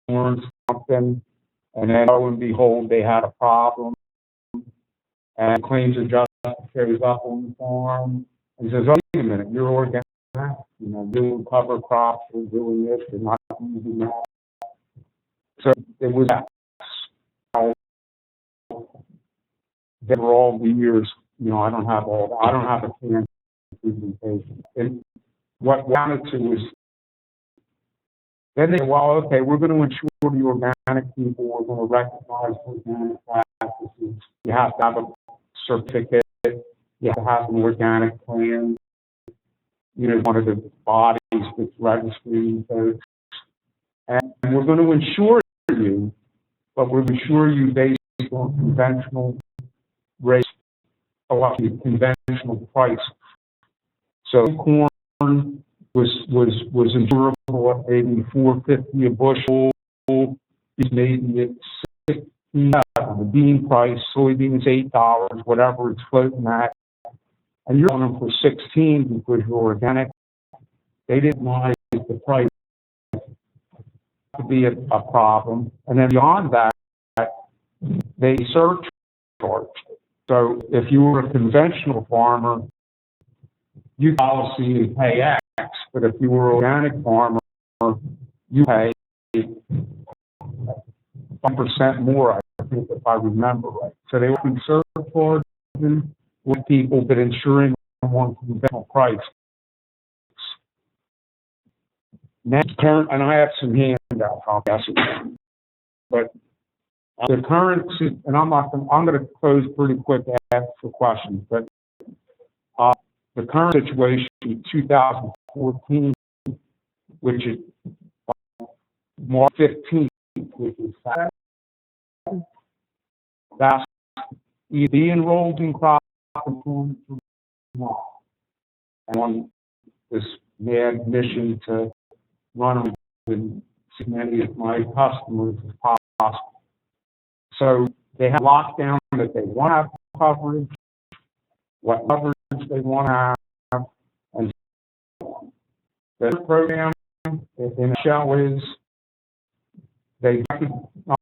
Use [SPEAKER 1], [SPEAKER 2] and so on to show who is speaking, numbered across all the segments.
[SPEAKER 1] something, and then lo and behold, they had a problem, and claims adjuster shows up on the farm and says, "Oh, wait a minute, you're organic, you know, doing cover crops, you're doing this, you're not using that." So it was that. There were all the years, you know, I don't have a canned presentation. And what we wanted to was, then they said, well, okay, we're going to ensure the organic people, we're going to recognize organic practices. You have to have a certificate, you have to have an organic plan, you know, one of the bodies that's registering folks. And we're going to insure you, but we're going to insure you based on conventional rates, conventional price. So corn was insurable at maybe $4.50 a bushel. It's maybe at $16. The bean price, soybeans $8, whatever it's floating at, and you're on them for $16 because you're organic. They didn't realize the price to be a problem, and then beyond that, they surcharged. So if you were a conventional farmer, you policy and pay X, but if you were an organic farmer, you pay 5% more, I think, if I remember right. So they were surcharging with people, but ensuring them on conventional price. Next current, and I have some handouts, I'll guess it. But the current, and I'm going to close pretty quick to ask for questions, but the current situation in 2014, which is March 15th, which is that's either be enrolled in crop insurance or not. And on this mad mission to run with as many of my customers as possible. So they have lockdown that they want to have coverage, what coverage they want to have, and the program in a shell is they recognize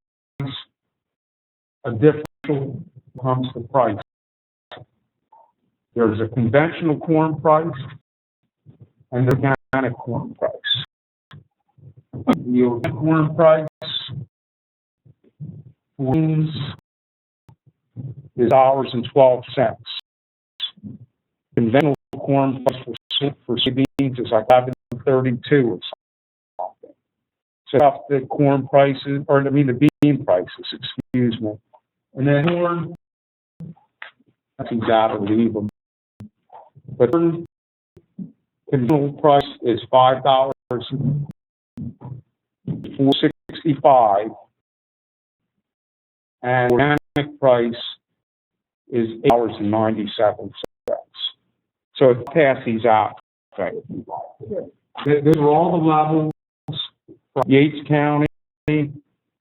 [SPEAKER 1] a differential when it comes to price. There's a conventional corn price and the organic corn price. The organic corn price for beans is $1.12. Conventional corn price for soybeans is like $11.32 or something. So the corn prices, or I mean the bean prices, excuse me. And then corn, I think that'll leave them. But conventional price is $5.465, and organic price is $8.97. So if pass these out, okay. These are all the levels from Yates County,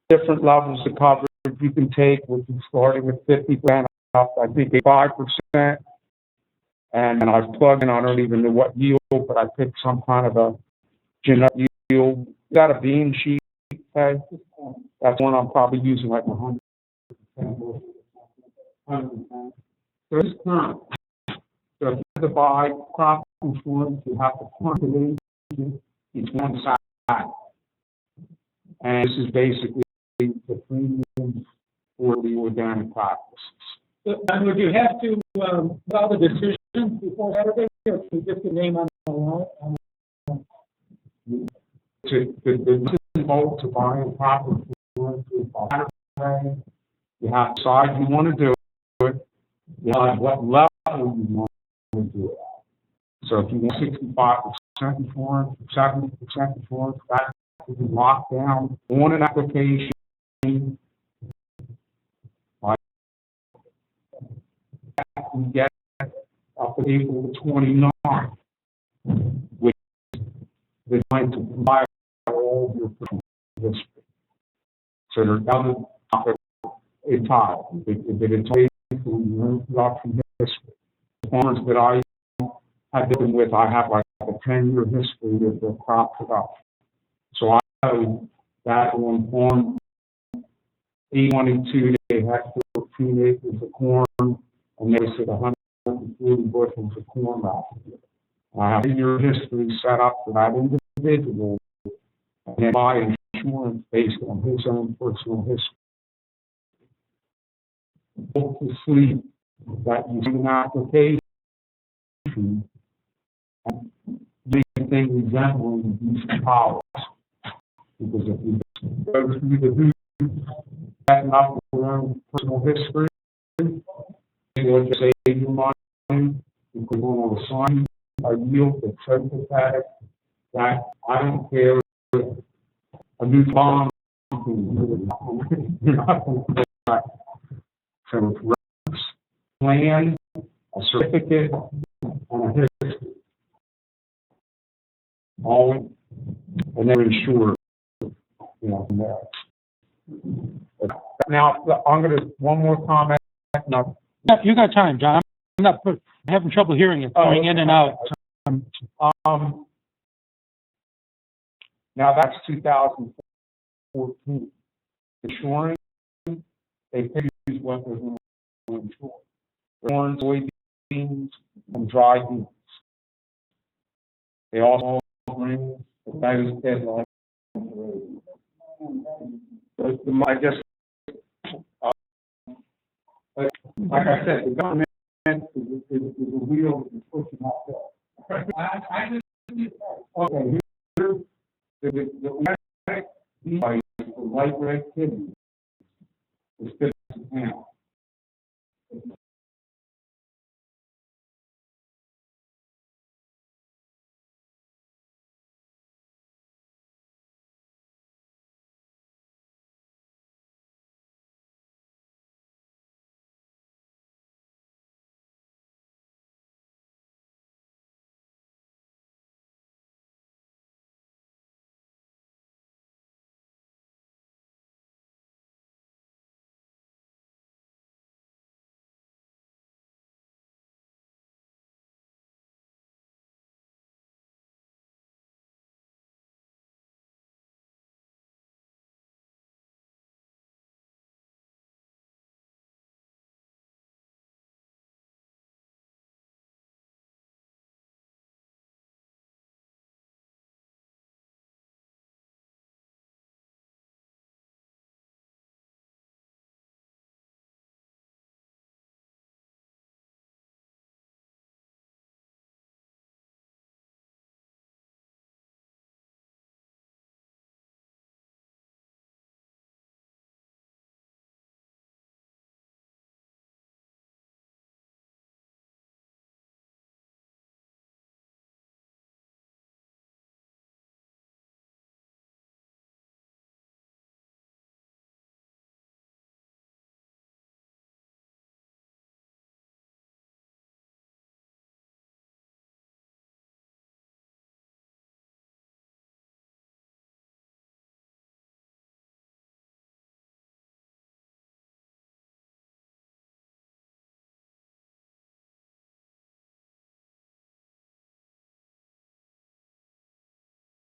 [SPEAKER 1] different levels of coverage you can take, which is starting with 50% up, I think 5%. And I've plugged in, I don't even know what yield, but I picked some kind of a genetic yield. Got a bean sheet, okay? That's one I'm probably using like 100%. So it's current. So if you have to buy crop insurance, you have to plug it in each one side. And this is basically the premium for the organic practices.
[SPEAKER 2] And would you have to file the decision before Saturday, or just the name on the line?
[SPEAKER 1] The involved to buying crop insurance is Saturday. You have to decide you want to do it. You have what level you want to do it at. So if you want 65% insurance, 70% insurance, that will be locked down on an application. We get up to April 29th, which is going to provide all your personal history. So there's another topic in time. If it entails your own production history. The farmers that I have been with, I have like a 10-year history of the crop production. So I know that on 822, they had 14 acres of corn, and they said 140 bushels of corn last year. In your history set up for that individual, and then buy insurance based on his own personal history. Go to sleep that you see an application, and anything resembling these powers. Because if you go through the hoops, setting up your own personal history, it will just save your money, because we'll assign a yield that's so pathetic that I don't care if a new bond, you're not going to do that. So it's records, plan, a certificate, and a history. All, and they're insured, from there. Now, I'm going to, one more comment. Now,
[SPEAKER 2] You got time, John. I'm having trouble hearing it, going in and out.
[SPEAKER 1] Now that's 2014. Insuring, they use what they're going to insure. Corn, soybeans, and dry beans. They also bring the those deadlines. I guess, like I said, the government is the wheel that's pushing uphill. Okay, here's the light red kidney is 50 pounds.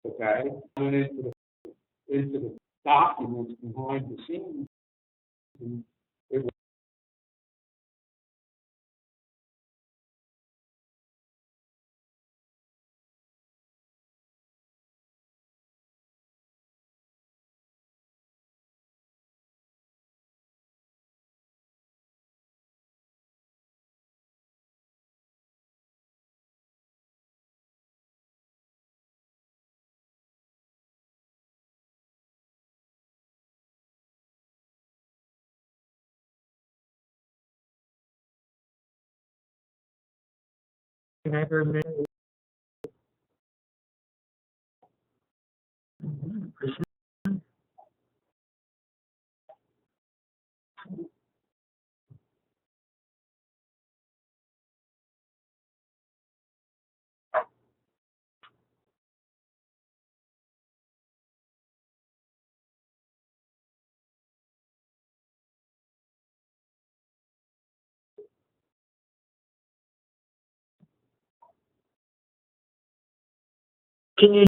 [SPEAKER 1] Okay, went into the documents behind the scenes. And it was
[SPEAKER 3] Can you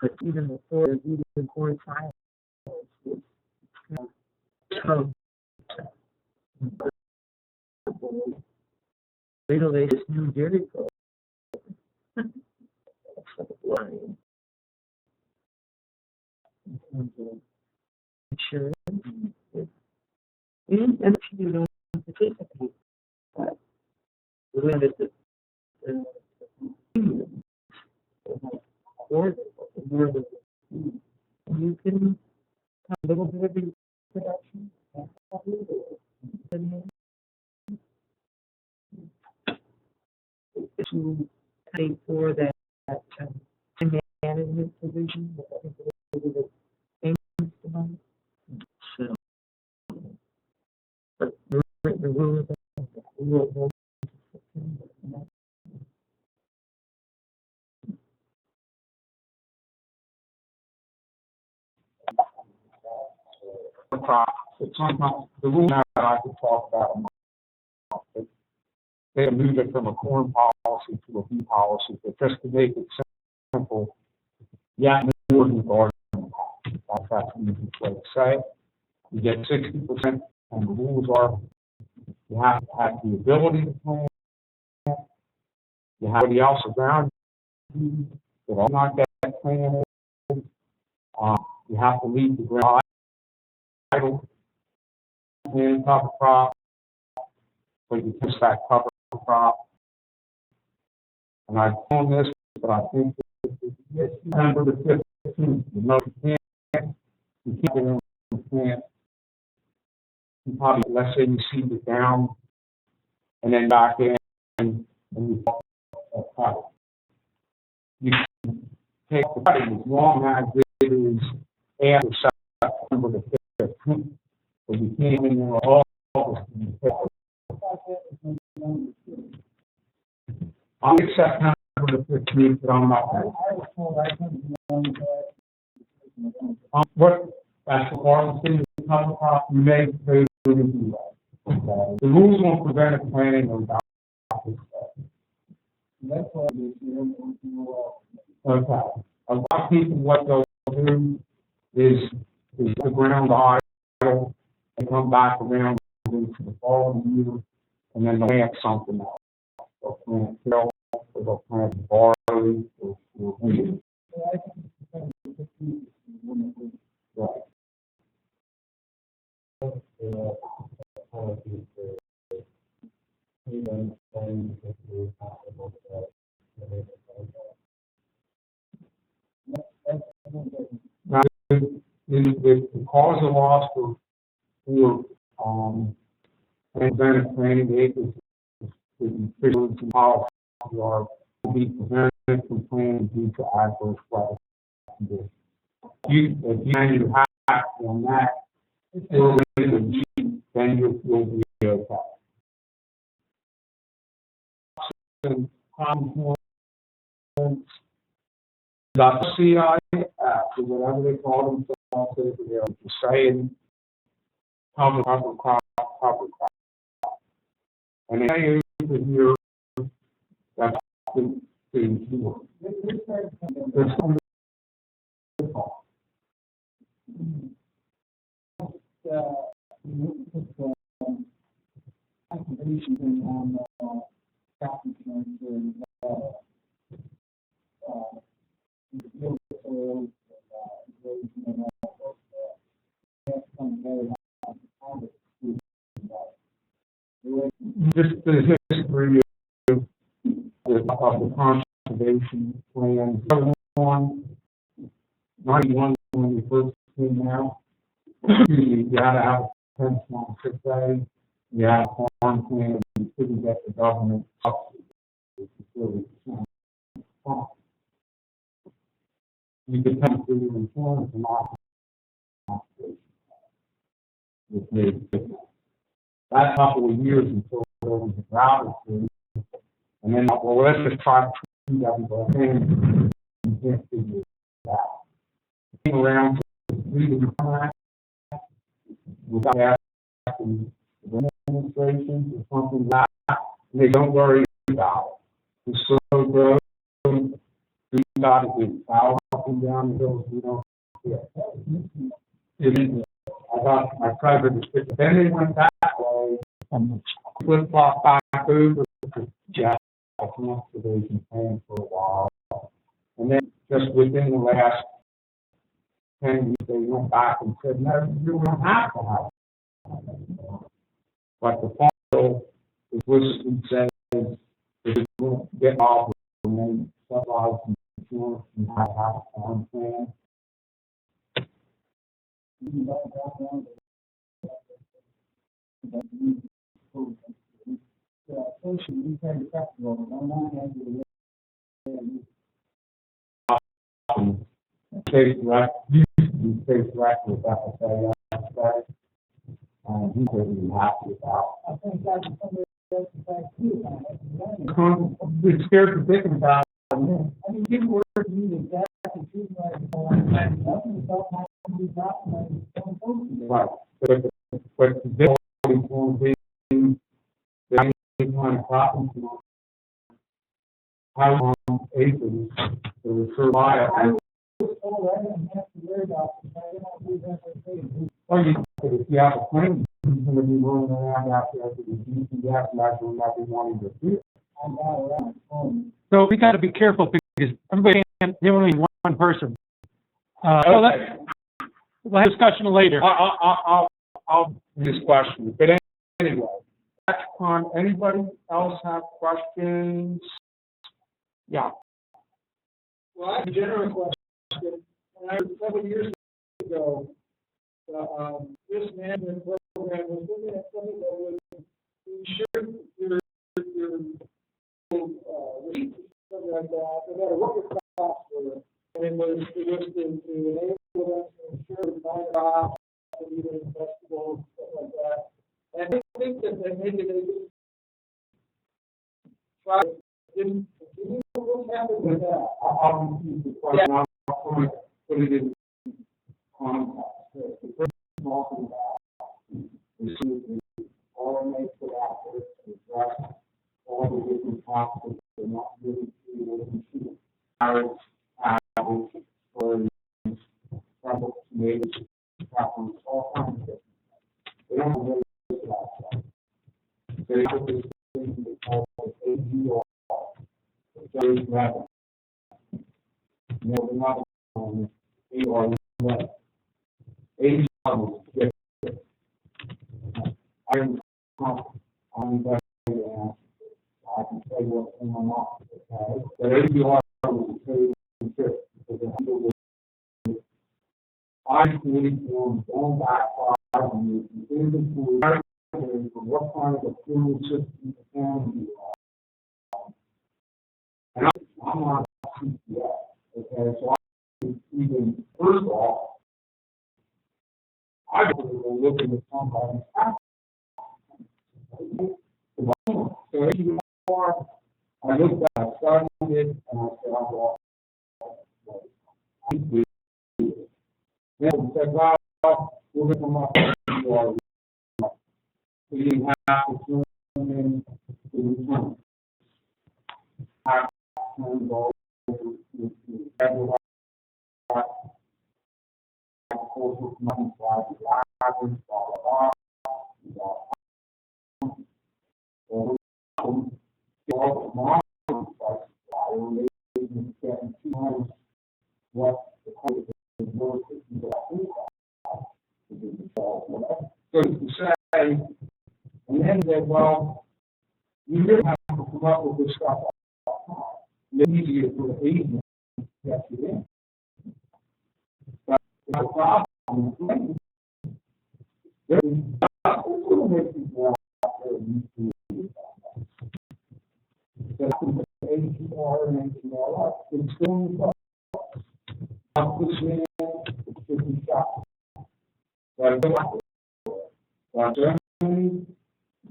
[SPEAKER 3] But even before the even corn fire, so wait till they just New Jersey go. Line. Insurance. And you don't participate. But we have it. Or you can have a little bit of production. To pay for that management provision. So, but the rules are
[SPEAKER 1] the rule now that I could talk about, they moved it from a corn policy to a bee policy, but just to make it simple, yeah, more than garden. That's an easy way to say. You get 60%, and the rules are you have to have the ability to plant. You have somebody else around you that are not that planted. You have to leave the ground idle and cover crop, but you can stack cover crop. And I've done this, but I think September the 15th, you know, you can't get in the plant. You probably, let's say you seed it down and then back in and you cut it. You can take the cutting as long as it is after September the 15th, but you can't even know all of it. I'll get September the 15th, but I'm not there. What, that's the part of the cover crop, you may do that. The rules won't prevent it planting or not. Okay. A lot of people, what they'll do is the ground idle, and come back around to the following year, and then they'll plant something else. They'll plant kale, or they'll plant barley, or wheat. Right. Now, the cause of loss for prevented planting acres is officially policy are to be prevented from planting due to adverse weather conditions. If you have on that, then you'll be okay. The CI, or whatever they call themselves, they're saying cover crop. And they say over here that's the just the history of the conservation plan. 91, when we first between now. You gotta have a fence on 6A, you have a farm plan, and you couldn't get the government subsidy. It's really, you could come through your insurance and not. With me. That couple of years until there was a drought or two, and then, well, let's just try to treat everything. You can't figure it out. Came around to 3 to 5, without asking the administration or something like that, and they don't worry about it. The slow growth, we got to do power up and down the hills, we don't care. I got my president, then they went that way, and flip-flop back over to Jeff, a conservation plan for a while. And then just within the last 10 years, they went back and said, no, you don't have to have it. But the farm bill explicitly says that you won't get off with many subsidies and insurance and have a farm plan. State rec, state rec with FSA, he's really happy about. I think that's something that's too. We're scared to think about it. I mean, people were using that to choose right, but this will be the kind of problems how long acres to refer by. Or if you have a claim, you're going to be rolling around out there to the DCF, like we're not wanting to do.
[SPEAKER 2] So we got to be careful because everybody can't, there's only one person. So we'll have discussion later.
[SPEAKER 1] I'll this question, but anyway, that's fine. Anybody else have questions? Yeah.
[SPEAKER 4] Well, I have a general question. When I was several years ago, the risk management program was looking at something that would ensure your receipts, something like that, no matter what your costs were. And it was to enable them to ensure the non-crops and even vegetables, stuff like that. And I think that maybe they just try to continue. What happened with that?
[SPEAKER 1] I'll repeat the question. Yeah. I'll put it in context. The first talking about is all makes it out there to address all the different topics that are not really treated. Carrots, apples, oranges, truffles, tomatoes, peppers, all kinds of things. They don't really look at that. They put this thing they call AGR. Very rapid. No, we're not on AR left. AR was good. I'm going to I can say what's going on. Okay? But AR was very good because I'm going back 5 years. Inventory for what kind of a fuel system the family are. And I'm not CPS, okay, so I even, first of all, I go looking at somebody's house. So AGR, I looked at it, I started it, and I said, well, I do it. Then I said, well, we're going to come up with AGR. So you have to turn in the return. And go to everyone. Also, money for the blah or all the modern what the code is worth if you so to say, and then they well, you really have to come up with this stuff. It's easier for the agent to get you in. But the problem
[SPEAKER 4] things you are making all up. It's going up. Up this man, it's 50 shots. But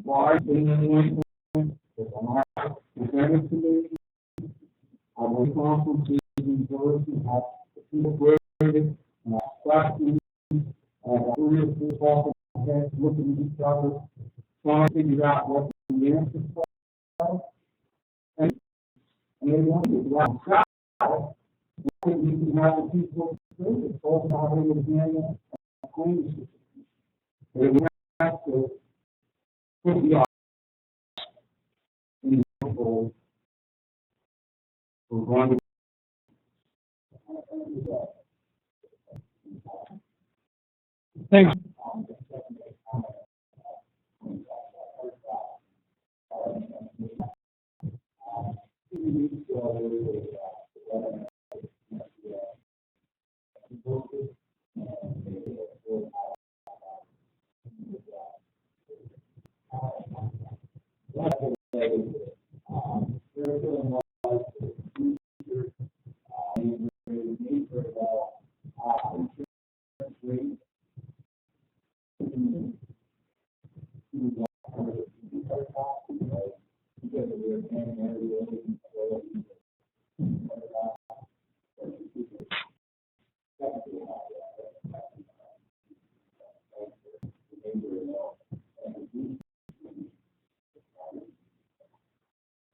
[SPEAKER 4] why being presented to me, I will conferences in Jersey, have people graded, questions, and 3 or 4 talking heads looking at each other, trying to figure out what the answers are. And they want to get around shot. I think you can have the people do it, talk about how they would handle a claim system. They would have to put the odds in the control for one to
[SPEAKER 2] Thanks.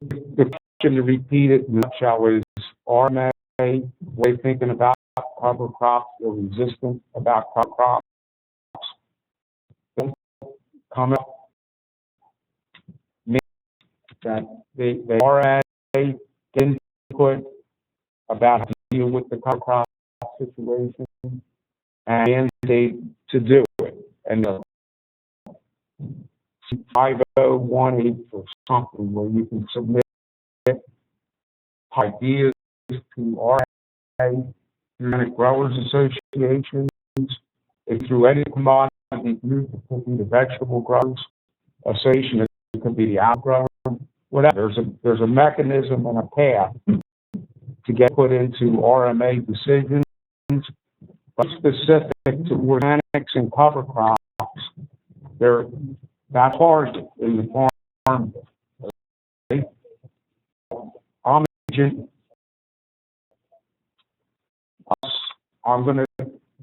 [SPEAKER 1] The question, to repeat it in a nutshell, is RMA way thinking about cover crops or resistant about cover crops? Come up that they RMA get input about how to deal with the cover crop situation and mandate to do it. And 5018 or something where you can submit ideas to RA, Organic Growers Associations, if through any commodity group, it could be the Vegetable Growers Association, it could be the outgrower, whatever. There's a mechanism and a path to get put into RMA decisions, but specific to organics and cover crops. That's hard in the farm. Okay? I'm going to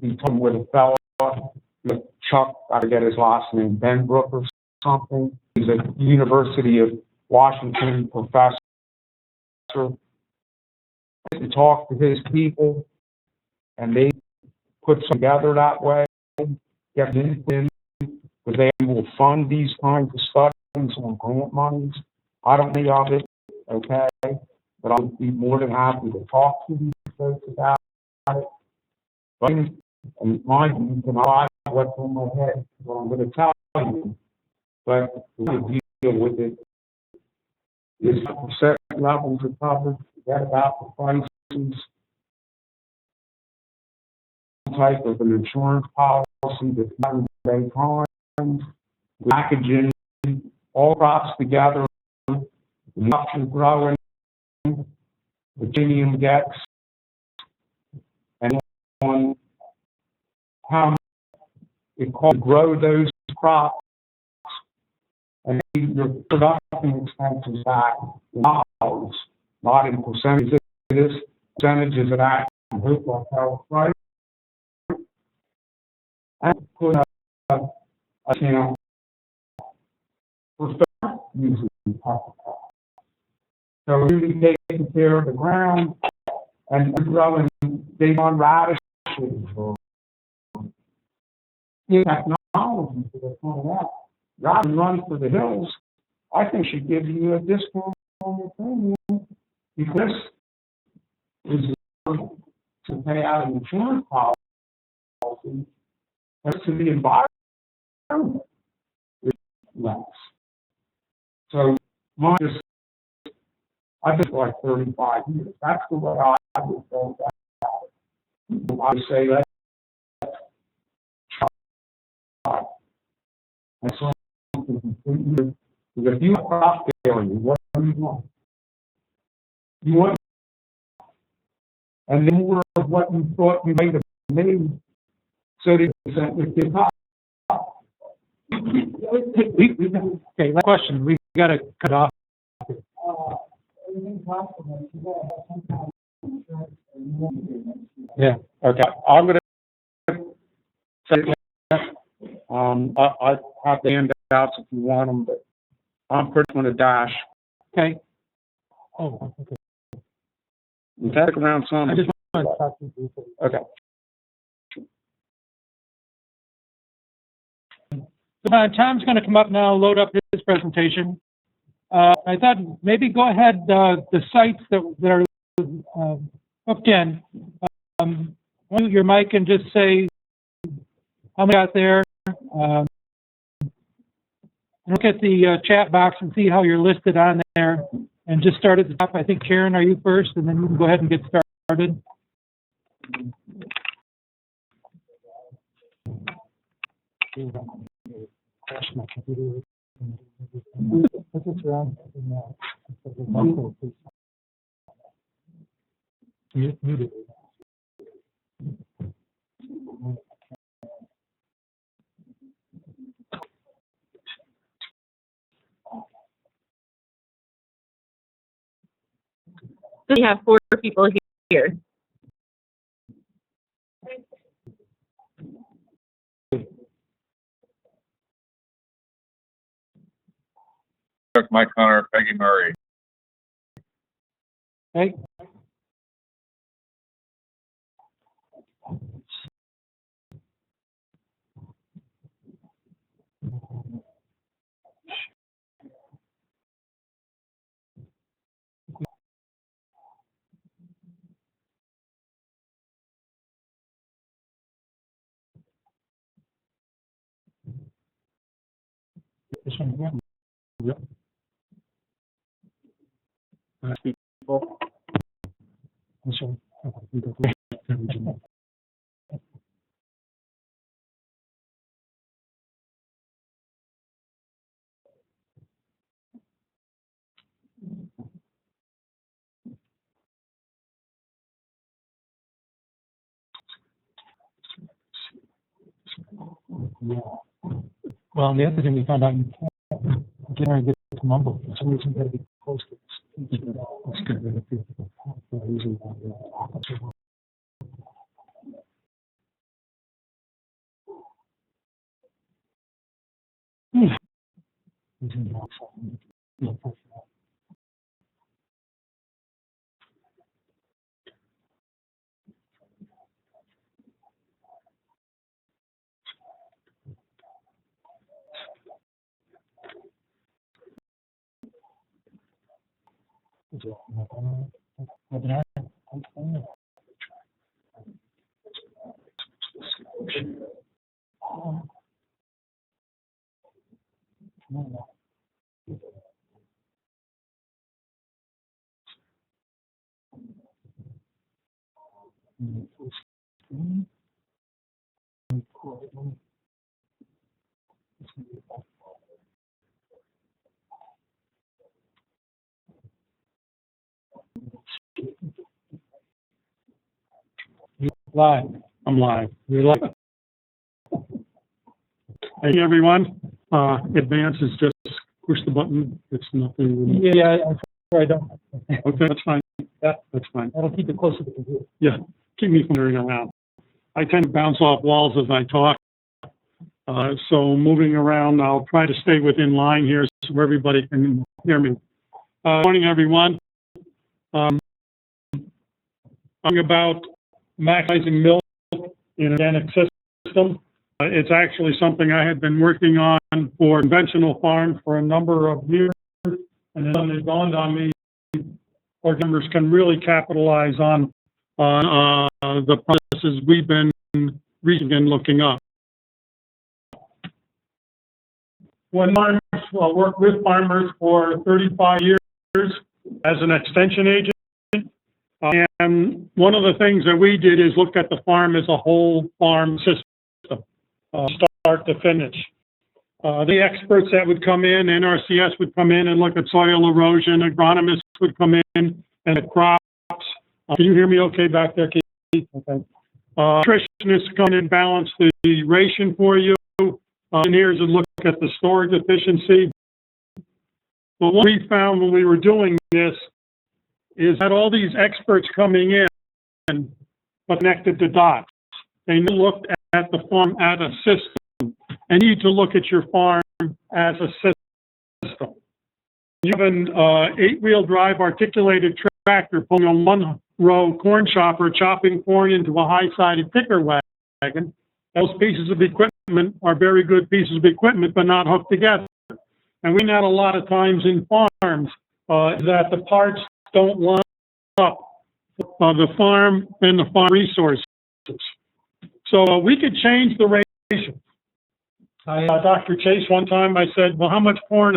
[SPEAKER 1] be talking with a fellow, Chuck, I forget his last name, Ben Brook or something. He's a University of Washington professor. To talk to his people, and they put some together that way, get in, because they will fund these kinds of studies on grant monies. I don't think of it, okay, but I'll be more than happy to talk to these folks about it. But in my view, can I what's in my head, what I'm going to tell you, but the deal with it is set levels of coverage, forget about the prices, type of an insurance policy that's not very time, packaging all crops together, the growing, the premium gets, and on how it costs to grow those crops and your production expenses back in dollars, not in percentages. It is percentages of that. I hope I'll tell right. And put a account for using cover crops. So really taking care of the ground and growing big on radishes or new technology that are coming out. Rather than run for the hills, I think should give you a discount on your premium because is to pay out an insurance policy as to the environment is less. So mine is, I've been like 35 years. That's the way I would go about it. I would say that. And so, if you have crop failure, what do you want? You want, and then more of what you thought you might have made, so that it did not.
[SPEAKER 2] Okay, last question, we gotta cut off.
[SPEAKER 4] Everything possible, you gotta have some kind of insurance or you won't be able to.
[SPEAKER 1] Yeah, okay, I'm gonna say that. I have the handouts if you want them, but I'm pretty much gonna dash.
[SPEAKER 2] Okay. Oh, okay.
[SPEAKER 1] You can stick around some.
[SPEAKER 2] I just want to talk to you briefly.
[SPEAKER 1] Okay.
[SPEAKER 2] So Tom's going to come up now, load up his presentation. I thought maybe go ahead, the sites that are hooked in. Mute your mic and just say how many got there. Look at the chat box and see how you're listed on there. And just start at the top. I think, Karen, are you first? And then you can go ahead and get started. Muted.
[SPEAKER 3] We have 4 people here.
[SPEAKER 5] Mike Connor, Peggy Murray.
[SPEAKER 2] Okay. This one here. Yep.
[SPEAKER 1] People.
[SPEAKER 2] This one. Okay, we go through the original. Yeah. Well, and the other thing we found out, you can't get her and get to mumble. For some reason, gotta be close to it. Let's get rid of people. Usually, Live.
[SPEAKER 6] I'm live. You're live. Hey, everyone. Advance is just push the button. It's nothing.
[SPEAKER 2] Yeah, I'm sorry, I don't.
[SPEAKER 6] Okay, that's fine. Yeah, that's fine.
[SPEAKER 2] That'll keep it close to the computer.
[SPEAKER 6] Yeah, keep me wandering around. I tend to bounce off walls as I talk. So moving around, I'll try to stay within line here so everybody can hear me. Morning, everyone. Talking about maximizing milk in an organic system. It's actually something I had been working on for conventional farms for a number of years, and then it dawned on me, organic farmers can really capitalize on the processes we've been reading and looking up. When farmers worked with farmers for 35 years as an extension agent, and one of the things that we did is look at the farm as a whole farm system, start to finish. The experts that would come in, NRCS would come in and look at soil erosion, agronomists would come in and the crops. Can you hear me okay back there, Keith? Okay. Nutritionists come in and balance the ration for you. Engineers would look at the storage efficiency. But what we found when we were doing this is that all these experts coming in connected the dots. They looked at the farm as a system, and you need to look at your farm as a system. You have an 8-wheel drive articulated tractor pulling a one-row corn chopper, chopping corn into a high-sided picker wagon. Those pieces of equipment are very good pieces of equipment, but not hooked together. And we know a lot of times in farms that the parts don't line up the farm and the farm resources. So we could change the ratio. Dr. Chase, one time I said, well, how much corn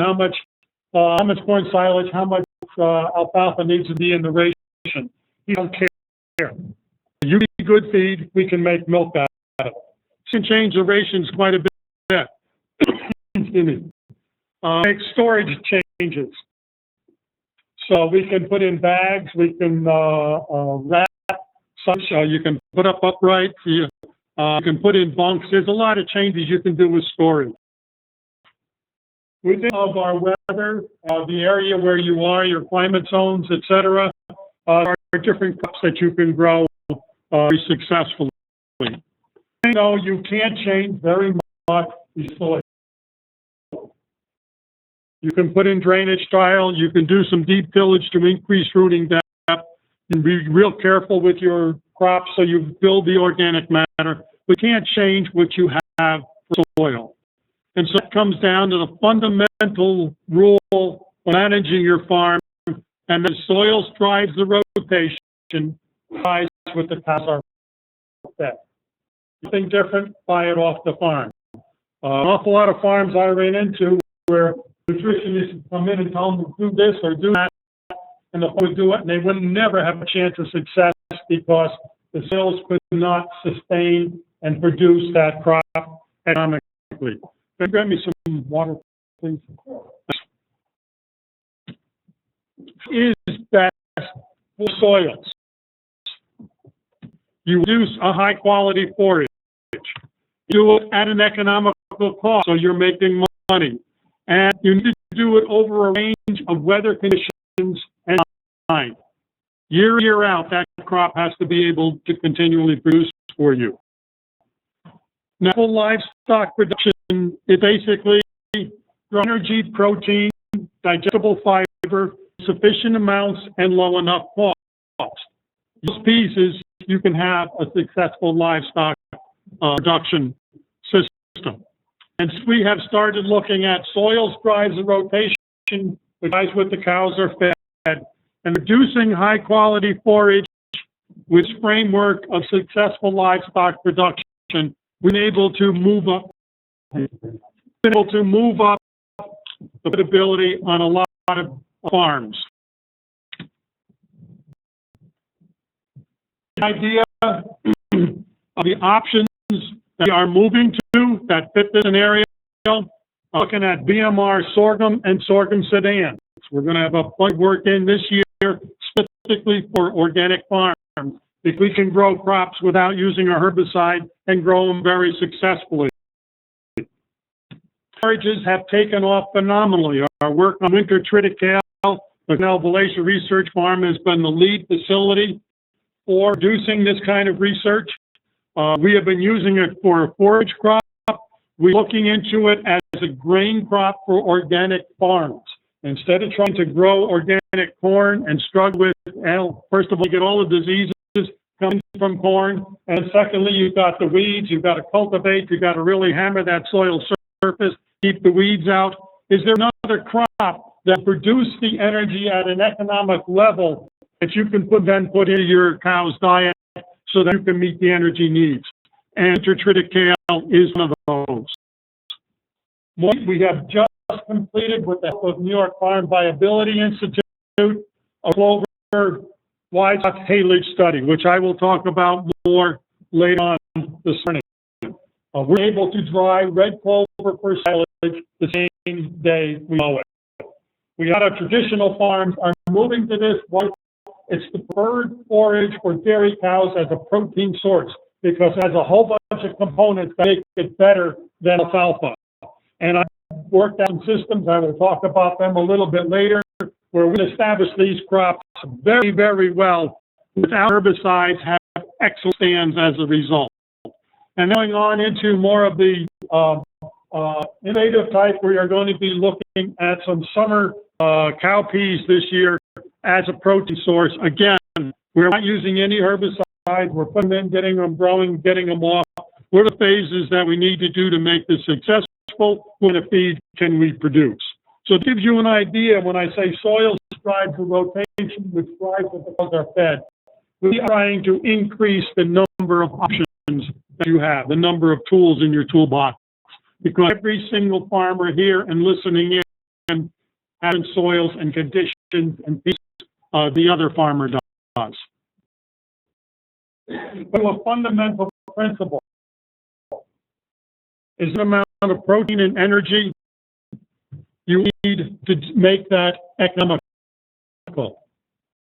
[SPEAKER 6] corn silage, how much alfalfa needs to be in the ration? He don't care. You need good feed, we can make milk out of it. You can change the rations quite a bit. Excuse me. Make storage changes. So we can put in bags, we can wrap such, you can put up upright, you can put in bunks. There's a lot of changes you can do with storage. Within of our weather, the area where you are, your climate zones, etc., are different crops that you can grow very successfully. You know, you can't change very much the soil. You can put in drainage tile, you can do some deep tillage to increase rooting depth, and be real careful with your crops so you build the organic matter. We can't change what you have for soil. And so it comes down to the fundamental rule of managing your farm, and the soil drives the rotation, ties with the cows are fed. Nothing different, buy it off the farm. An awful lot of farms I ran into where nutritionists come in and tell them to do this or do that, and the farm would do it, and they would never have a chance of success because the soils could not sustain and produce that crop economically. Can you grab me some water, please? Is best for soils. You use a high quality forage. You do it at an economical cost, so you're making money. And you need to do it over a range of weather conditions and time. Year out, that crop has to be able to continually produce for you. Now, livestock production is basically energy, protein, digestible fiber, sufficient amounts, and low enough cost. Those pieces, you can have a successful livestock production system. And we have started looking at soils drives the rotation, which is what the cows are fed, and reducing high quality forage with framework of successful livestock production. We're able to move up the profitability on a lot of farms. The idea of the options that we are moving to that fit this scenario, looking at BMR sorghum and sorghum sedans. We're going to have a bunch of work in this year specifically for organic farms. If we can grow crops without using a herbicide and grow them very successfully. Forages have taken off phenomenally. Our work on winter triticale, the Valatia Research Farm, has been the lead facility for producing this kind of research. We have been using it for a forage crop. We're looking into it as a grain crop for organic farms. Instead of trying to grow organic corn and struggle with, well, first of all, you get all the diseases coming from corn, and secondly, you've got the weeds, you've got to cultivate, you've got to really hammer that soil surface, keep the weeds out. Is there another crop that produces the energy at an economic level that you can then put into your cow's diet so that you can meet the energy needs? And triticale is one of those. We have just completed with the help of New York Farm Viability Institute a clover livestock haylage study, which I will talk about more later on this morning. We're able to dry red clover for silage the same day we mow it. We got our traditional farms are moving to this white It's the preferred forage for dairy cows as a protein source because it has a whole bunch of components that make it better than alfalfa. And I worked out some systems, I will talk about them a little bit later, where we establish these crops very, very well without herbicides, have excellent stands as a result. And going on into more of the innovative type, we are going to be looking at some summer cow peas this year as a protein source. Again, we're not using any herbicides. We're putting them in, getting them growing, getting them off. What are the phases that we need to do to make this successful? What kind of feed can we produce? So it gives you an idea when I say soils strive for rotation, which strives that the cows are fed. We are trying to increase the number of options that you have, the number of tools in your toolbox. Because every single farmer here and listening in having soils and conditions and pieces the other farmer does. But a fundamental principle is the amount of protein and energy you need to make that economical.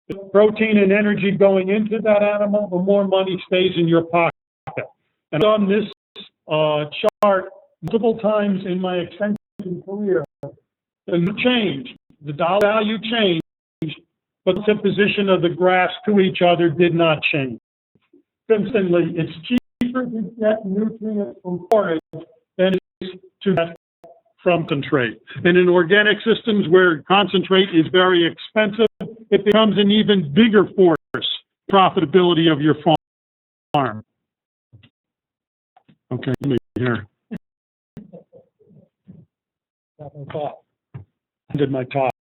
[SPEAKER 6] The protein and energy going into that animal, the more money stays in your pocket. And on this chart, multiple times in my extension career, the dollar value changed, but the position of the graphs to each other did not change. Instantly, it's cheaper to get nutrients from forage than it is to get from concentrate. And in organic systems where concentrate is very expensive, it becomes an even bigger force, profitability of your farm. Okay, let me here. I did my talk.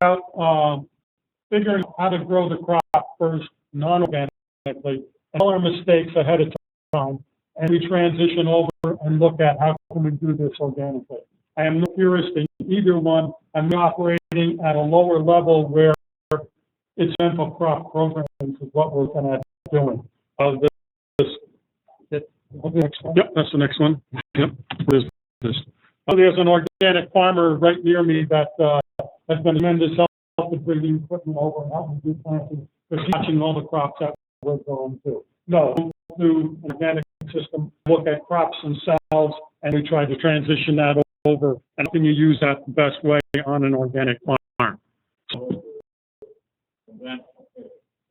[SPEAKER 6] About figuring out how to grow the crop first non-organically, and all our mistakes ahead of time, and we transition over and look at how can we do this organically. I am no purist in either one. I'm operating at a lower level where it's central crop programs is what we're looking at doing. Yep, that's the next one. Yep, what is this? There's an organic farmer right near me that has been tremendous help with bringing equipment over and helping do planting, but teaching all the crops that we're going to. No, do an organic system, look at crops themselves, and we try to transition that over, and how can you use that the best way on an organic farm? So,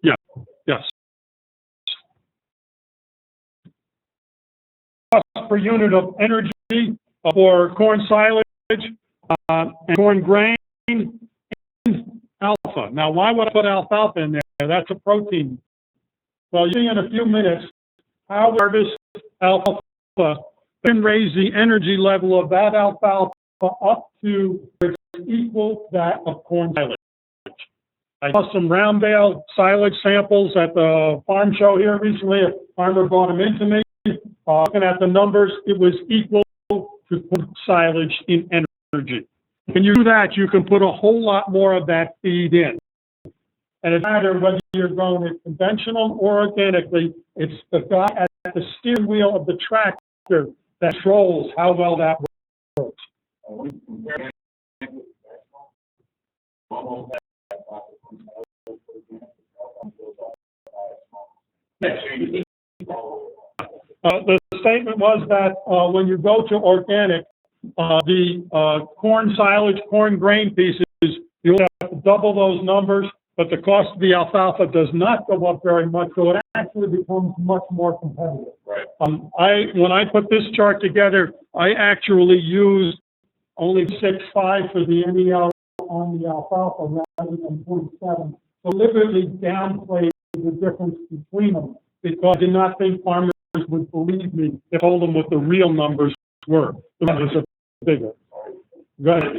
[SPEAKER 6] yeah, yes. Cost per unit of energy for corn silage and corn grain and alfalfa. Now, why would I put alfalfa in there? That's a protein. Well, you'll see in a few minutes how we harvest alfalfa and raise the energy level of that alfalfa up to equal that of corn silage. I saw some round bale silage samples at the farm show here recently. A farmer brought them into me. Looking at the numbers, it was equal to silage in energy. When you do that, you can put a whole lot more of that feed in. And it doesn't matter whether you're growing it conventional or organically, it's the guy at the steering wheel of the tractor that controls how well that works. The statement was that when you go to organic, the corn silage, corn grain pieces, you'll have to double those numbers, but the cost of the alfalfa does not go up very much, so it actually becomes much more competitive. Right. When I put this chart together, I actually used only 6.5 for the NEL on the alfalfa rather than 0.7, so deliberately downplayed the difference between them, because I did not think farmers would believe me if I told them what the real numbers were. The numbers are bigger. Go ahead.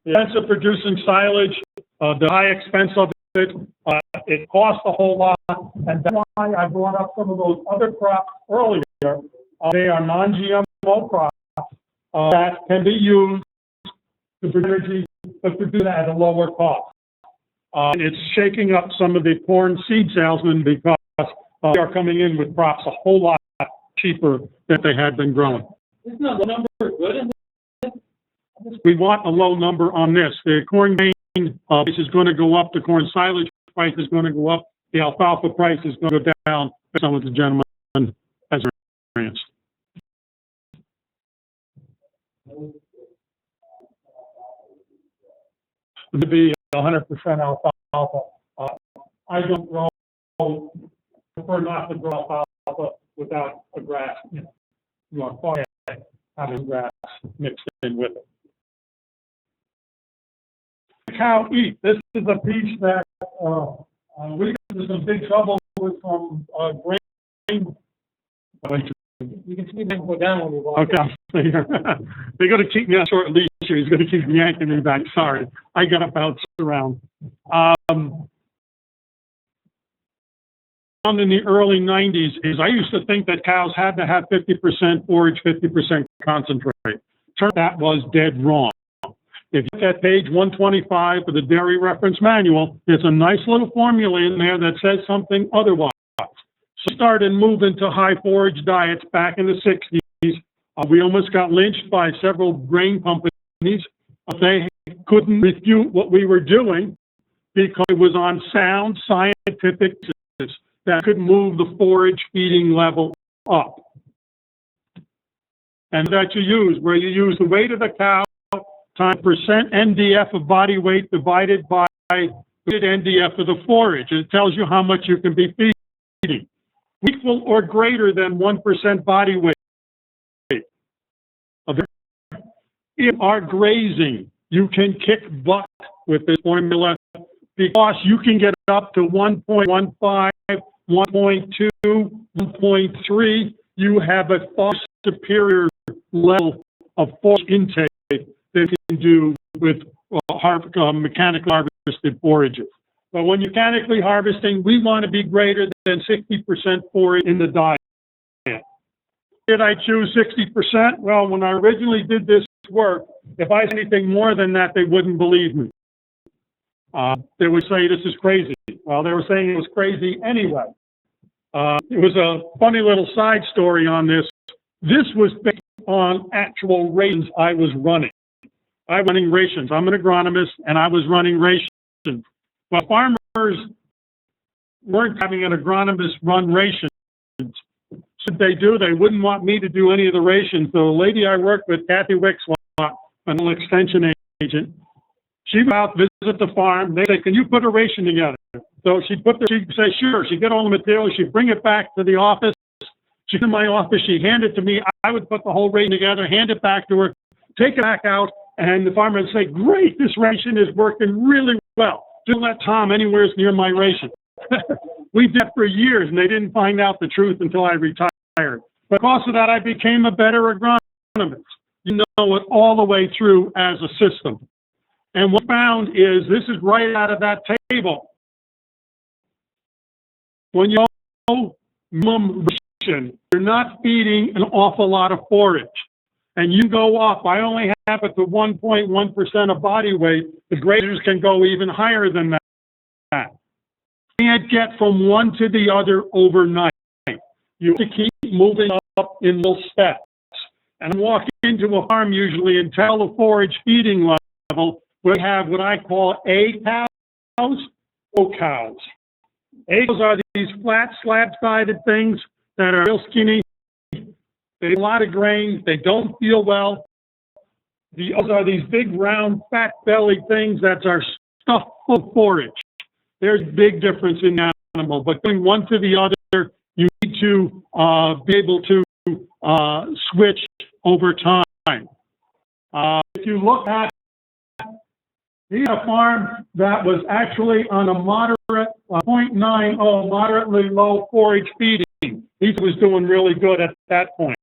[SPEAKER 6] The expense of producing silage, the high expense of it, it costs a whole lot, and that's why I brought up some of those other crops earlier. They are non-GMO crops that can be used to produce energy but to do that at a lower cost. And it's shaking up some of the corn seed salesmen because they are coming in with crops a whole lot cheaper than they had been growing.
[SPEAKER 2] Isn't the number good?
[SPEAKER 6] We want a low number on this. The corn grain price is going to go up. The corn silage price is going to go up. The alfalfa price is going to go down. Some of the gentlemen has experienced. To be 100% alfalfa. I don't grow, prefer not to grow alfalfa without a grass. You want far having grass mixed in with it. Cow eat. This is a piece that we got into some big trouble with from grain.
[SPEAKER 2] You can see them go down when we walk.
[SPEAKER 6] Okay, they're going to keep me on short leash here. He's going to keep yanking me back. Sorry, I got to bounce around. In the early 90s, I used to think that cows had to have 50% forage, 50% concentrate. Turned out that was dead wrong. If you look at page 125 of the Dairy Reference Manual, there's a nice little formula in there that says something otherwise. So started moving to high forage diets back in the 60s. We almost got lynched by several grain companies. They couldn't refute what we were doing because it was on sound scientific basis that could move the forage feeding level up. And that you use, where you use the weight of the cow times percent NDF of body weight divided by NDF of the forage. It tells you how much you can be feeding. Equal or greater than 1% body weight. In our grazing, you can kick butt with this formula because you can get up to 1.15, 1.2, 1.3. You have a far superior level of forage intake than you can do with mechanically harvested forages. But when you're mechanically harvesting, we want to be greater than 60% forage in the diet. Did I choose 60%? Well, when I originally did this work, if I said anything more than that, they wouldn't believe me. They would say this is crazy. Well, they were saying it was crazy anyway. It was a funny little side story on this. This was based on actual rations I was running. I was running rations. I'm an agronomist, and I was running rations. Well, farmers weren't having an agronomist run rations. Should they do? They wouldn't want me to do any of the rations. So the lady I worked with, Kathy Wixlot, an extension agent, she would out visit the farm. They say, "Can you put a ration together?" So she'd say, "Sure." She'd get all the materials. She'd bring it back to the office. She'd come in my office. She'd hand it to me. I would put the whole ration together, hand it back to her, take it back out, and the farmer would say, "Great, this ration is working really well. Don't let Tom anywhere near my ration." We did that for years, and they didn't find out the truth until I retired. But because of that, I became a better agronomist. You know it all the way through as a system. And what we found is, this is right out of that table. When you know minimum ration, you're not feeding an awful lot of forage. And you go off, I only have it to 1.1% of body weight. The grazers can go even higher than that. You can't get from one to the other overnight. You have to keep moving up in little steps. And I walk into a farm usually and tell the forage feeding level, we have what I call A cows, O cows. A cows are these flat slab-sided things that are real skinny. They have a lot of grain. They don't feel well. The O's are these big, round, fat-bellied things that are stuffed full of forage. There's a big difference in the animal, but going one to the other, you need to be able to switch over time. If you look at a farm that was actually on a moderate 0.90, moderately low forage feeding, he was doing really good at that point.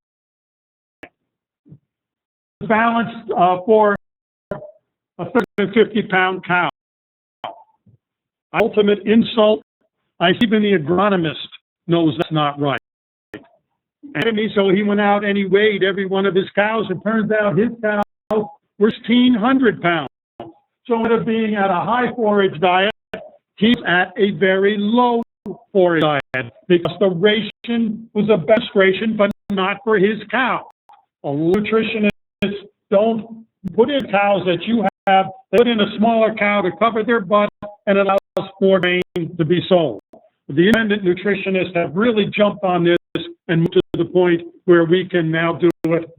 [SPEAKER 6] Balanced for a 350-pound cow. Ultimate insult. Even the agronomist knows that's not right. And so he went out and he weighed every one of his cows. It turns out his cow was 1,500 pounds. So instead of being at a high forage diet, he's at a very low forage diet because the ration was a best ration, but not for his cow. A nutritionist don't put in cows that you have, they put in a smaller cow to cover their butt and it allows more grain to be sold. The independent nutritionists have really jumped on this and moved to the point where we can now do it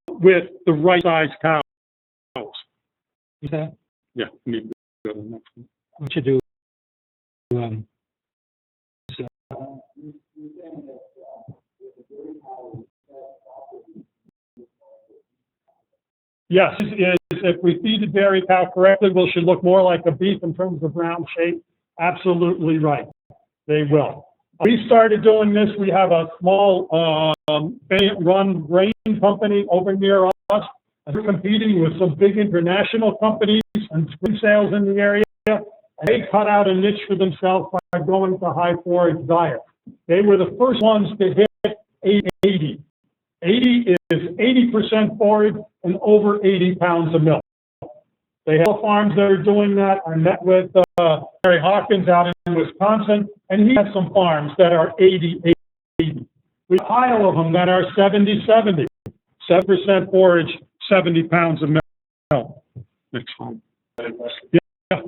[SPEAKER 6] with the right size cows.
[SPEAKER 2] Is that
[SPEAKER 6] Yeah. we need to go to the next one.
[SPEAKER 2] what you do?
[SPEAKER 6] Yes, if we feed the dairy cow correctly, we should look more like a beef in terms of round shape. Absolutely right. They will. We started doing this. We have a small run grain company over near us. We're competing with some big international companies and grain sales in the area. And they cut out a niche for themselves by going to high forage diet. They were the first ones to hit 80. 80 is 80% forage and over 80 pounds of milk. They have farms that are doing that. I met with Barry Hawkins out in Wisconsin, and he has some farms that are 80. We have a pile of them that are 70. 7% forage, 70 pounds of milk. Next one. Yeah.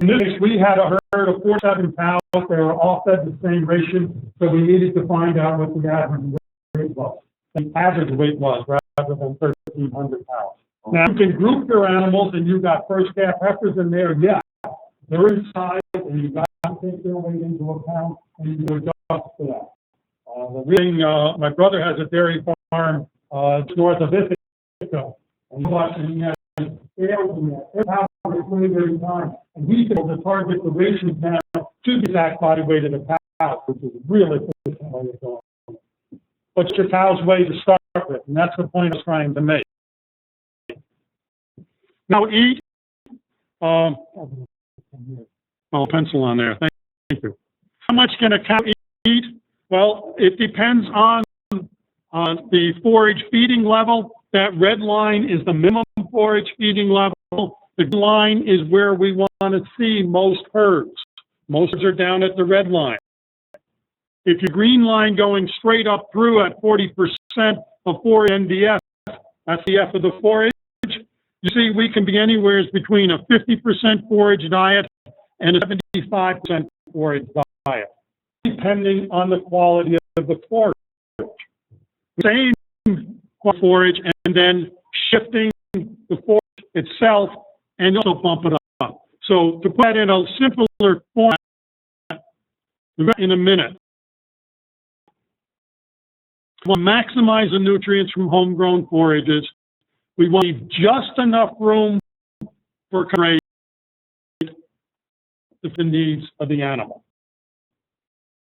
[SPEAKER 6] In this case, we had a herd of 47 cows. They were all fed the same ration, so we needed to find out what the average weight was. The average weight was rather than 1,300 pounds. Now, you can group your animals, and you've got first calf heifers in there. Yeah, they're in size, and you've got to take their weight into account, and you adjust for that. The real thing, my brother has a dairy farm north of Ithaca, and he has scales in there. Every cow is weighing every time, and he's able to target the ratios now to the exact body weight of the cow, which is really efficient way of going. What's your cow's weight to start with? And that's the point I was trying to make. Now eat. Pencil on there. Thank you. How much can a cow eat? Well, it depends on the forage feeding level. That red line is the minimum forage feeding level. The green line is where we want to see most herds. Most herds are down at the red line. If your green line going straight up through at 40% of forage NDF, that's the F of the forage, you see we can be anywhere between a 50% forage diet and a 75% forage diet, depending on the quality of the forage. Same forage and then shifting the forage itself and also bump it up. So to put that in a simpler format, in a minute, we want to maximize the nutrients from homegrown forages. We want to leave just enough room for concentrate the needs of the animal.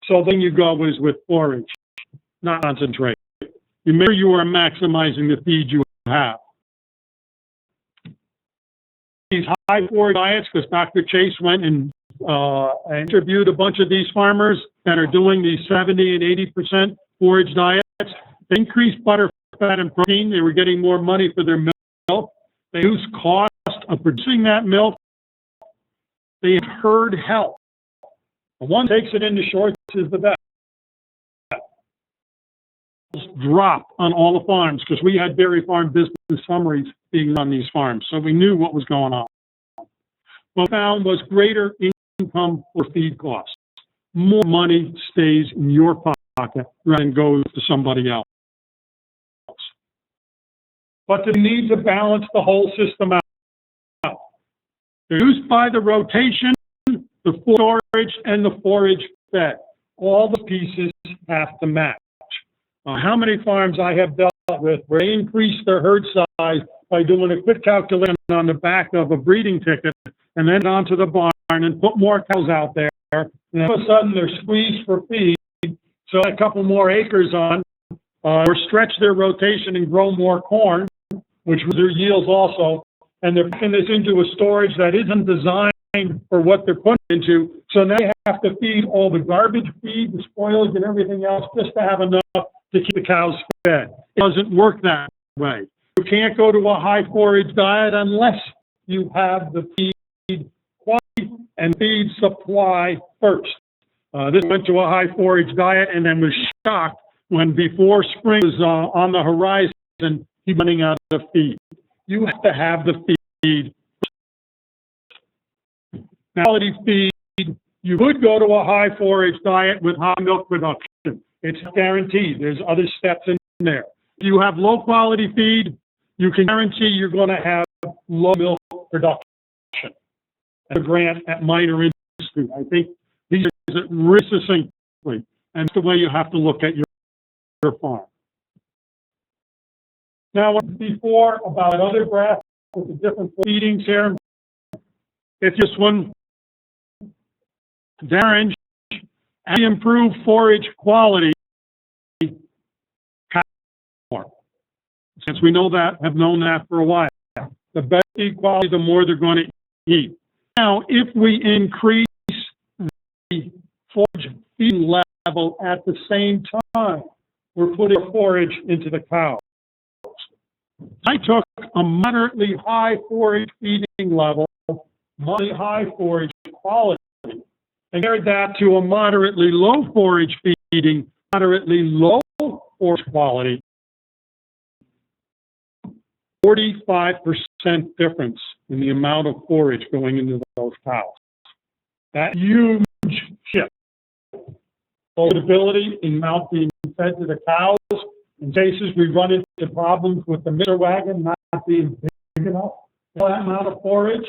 [SPEAKER 6] So then you go is with forage, not concentrate. You make sure you are maximizing the feed you have. These high forage diets, because Dr. Chase went and interviewed a bunch of these farmers that are doing these 70 and 80% forage diets. They increased butter, fat, and protein. They were getting more money for their milk. They reduced cost of producing that milk. They had herd health. The one takes it into shorts is the best. Drop on all the farms because we had dairy farm business summaries being on these farms, so we knew what was going on. What we found was greater income for feed costs. More money stays in your pocket rather than goes to somebody else. But they need to balance the whole system out. They're used by the rotation, the storage, and the forage fed. All the pieces have to match. How many farms I have dealt with where they increase their herd size by doing a quick calculation on the back of a breeding ticket and then onto the barn and put more cows out there, and all of a sudden they're squeezed for feed, so a couple more acres on, or stretch their rotation and grow more corn, which was their yields also, and they're putting this into a storage that isn't designed for what they're putting into, So now you have to feed all the garbage feed, the spoilage and everything else just to have enough to keep the cows fed. It doesn't work that way. You can't go to a high forage diet unless you have the feed quality and feed supply first. This went to a high forage diet and then was shocked when before spring was on the horizon, he's running out of feed. You have to have the feed. Now, quality feed, you could go to a high forage diet with high milk production. It's guaranteed. There's other steps in there. If you have low quality feed, you can guarantee you're going to have low milk production. And a grant at Minor Institute. I think these are really succinctly, and it's the way you have to look at your farm. Now, before about other graphs with the different feedings here, it's just one orange and improve forage quality. Since we know that, have known that for a while. The better feed quality, the more they're going to eat. Now, if we increase the forage feeding level at the same time, we're putting forage into the cows. I took a moderately high forage feeding level, moderately high forage quality, and compared that to a moderately low forage feeding, moderately low forage quality. 45% difference in the amount of forage going into those cows. That huge shift. Profitability in amount being fed to the cows. In cases we run into problems with the mixer wagon not being big enough for that amount of forage.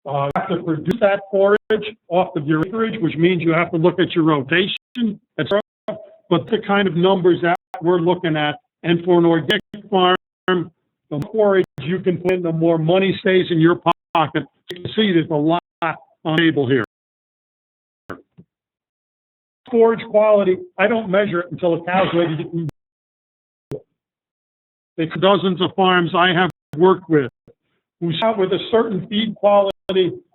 [SPEAKER 6] You have to produce that forage off of your acreage, which means you have to look at your rotation, etc. But the kind of numbers that we're looking at, and for an organic farm, the more forage you can put in, the more money stays in your pocket. You can see there's a lot on the table here. Forage quality, I don't measure it until the cow's ready to eat. There's dozens of farms I have worked with who start with a certain feed quality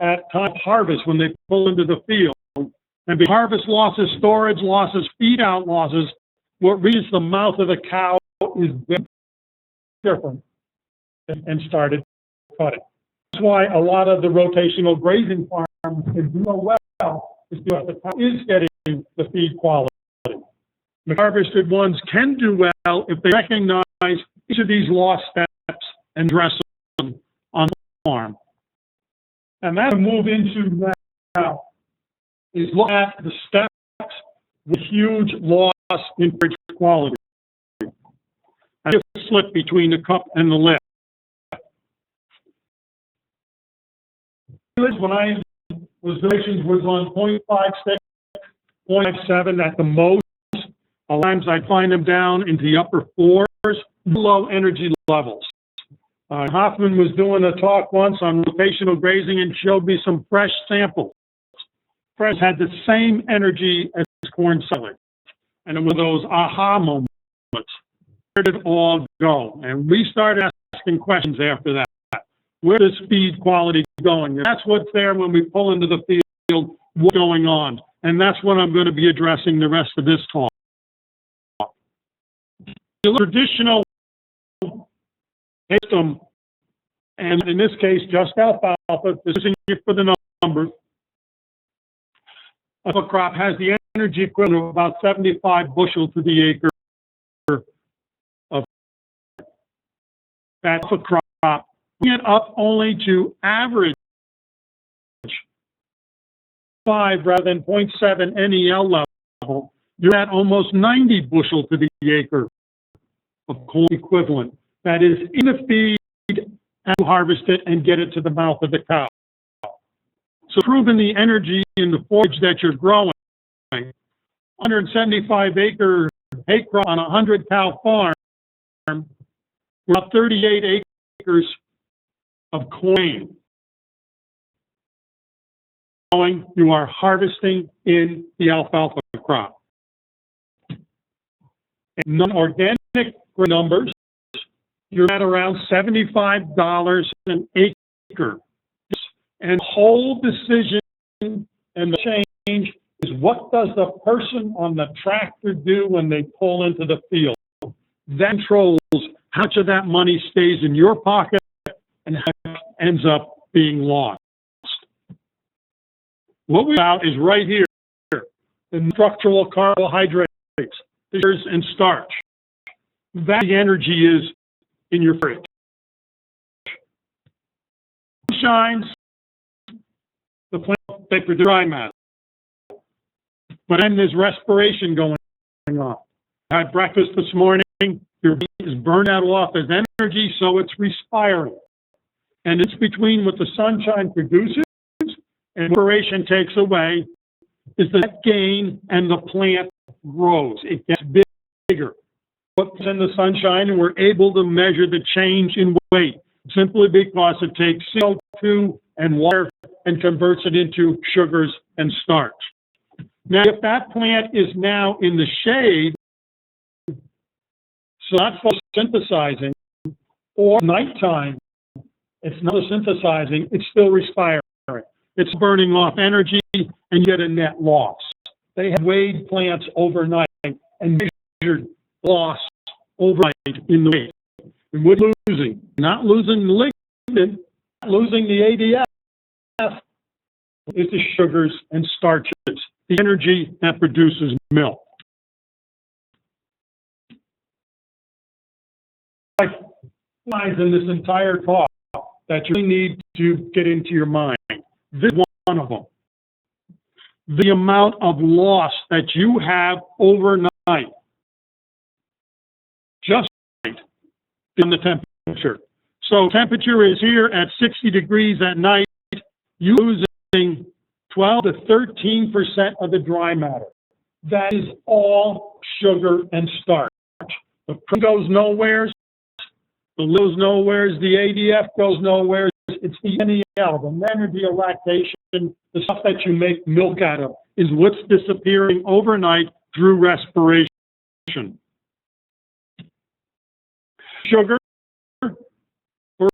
[SPEAKER 6] at time of harvest when they pull into the field. And the harvest losses, storage losses, feed out losses, what reaches the mouth of the cow is very different, and started cutting. That's why a lot of the rotational grazing farms can do well, is because the cow is getting the feed quality. The harvested ones can do well if they recognize each of these lost steps and address them on the farm. And that move into now is look at the steps with huge loss in forage quality. I just slip between the cup and the lip. When I was on 0.56, 0.7 at the most. A lot of times I'd find them down into the upper fours, low energy levels. Hoffman was doing a talk once on rotational grazing and showed me some fresh samples. Fresh had the same energy as corn silage. And it was those aha moments. Where did it all go? And we started asking questions after that. Where is feed quality going? And that's what's there when we pull into the field, what's going on. And that's what I'm going to be addressing the rest of this talk. The traditional system, and in this case, just alfalfa, using it for the numbers, a crop has the energy equivalent of about 75 bushel to the acre of that's a crop. We get up only to average 5 rather than 0.7 NEL level. You're at almost 90 bushel to the acre of corn equivalent. That is in the feed and you harvest it and get it to the mouth of the cow. So proving the energy in the forage that you're growing, 175 acre hay crop on a 100 cow farm, about 38 acres of corn. You are harvesting in the alfalfa crop. And non-organic numbers, you're at around $75 an acre. And whole decision And the change is, what does the person on the tractor do when they pull into the field? That controls how much of that money stays in your pocket and how much ends up being lost. What we found is right here, the structural carbohydrates, sugars, and starch. That the energy is in your fridge. Shines, the plant, they produce dry matter. But then there's respiration going on. I had breakfast this morning, your brain is burning that off as energy, so it's respiring. And it's between what the sunshine produces and respiration takes away is the net gain, and the plant grows. It gets bigger. What's in the sunshine, and we're able to measure the change in weight simply because it takes CO2 and water and converts it into sugars and starch. Now, if that plant is now in the shade, so not photosynthesizing, or nighttime, it's not photosynthesizing, it's still respiring. It's burning off energy, and you get a net loss. They have weighed plants overnight and measured loss overnight in the weight. And we're losing, not losing the lignin, not losing the ADF, it's the sugars and starches, the energy that produces milk. I lies in this entire talk that you really need to get into your mind. This is one of them. The amount of loss that you have overnight, just right, in the temperature. So temperature is here at 60 degrees at night, you're losing 12 to 13% of the dry matter. That is all sugar and starch. The protein goes nowhere, the goes nowhere, the ADF goes nowhere. It's the NEL, the energy of lactation, the stuff that you make milk out of, is what's disappearing overnight through respiration. Sugar,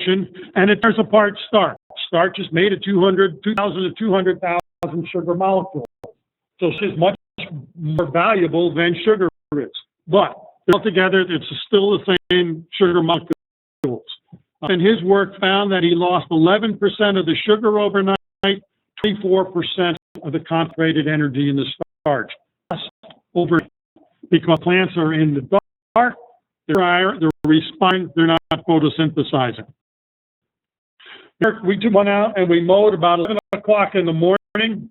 [SPEAKER 6] and it tears apart starch. Starch is made of 2,000 to 200,000 sugar molecules. So it's much more valuable than sugar is. But altogether, it's still the same sugar molecules. And his work found that he lost 11% of the sugar overnight, 24% of the concentrated energy in the starch. Overnight, because plants are in the dark, they're respiring, they're not photosynthesizing. We went out and we mowed about 11 o'clock in the morning.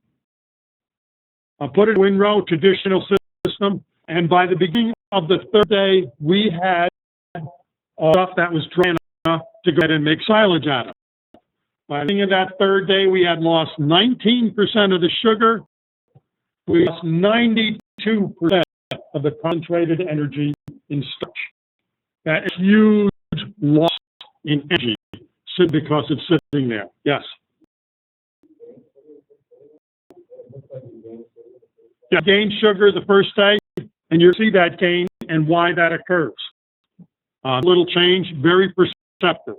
[SPEAKER 6] I put it in windrow, traditional system, and by the beginning of the third day, we had stuff that was dry enough to go ahead and make silage out of. By the beginning of that third day, we had lost 19% of the sugar. We lost 92% of the concentrated energy in starch. That is huge loss in energy simply because it's sitting there. Yes? Yeah, gain sugar the first day, and you'll see that gain and why that occurs. Little change, very perceptive.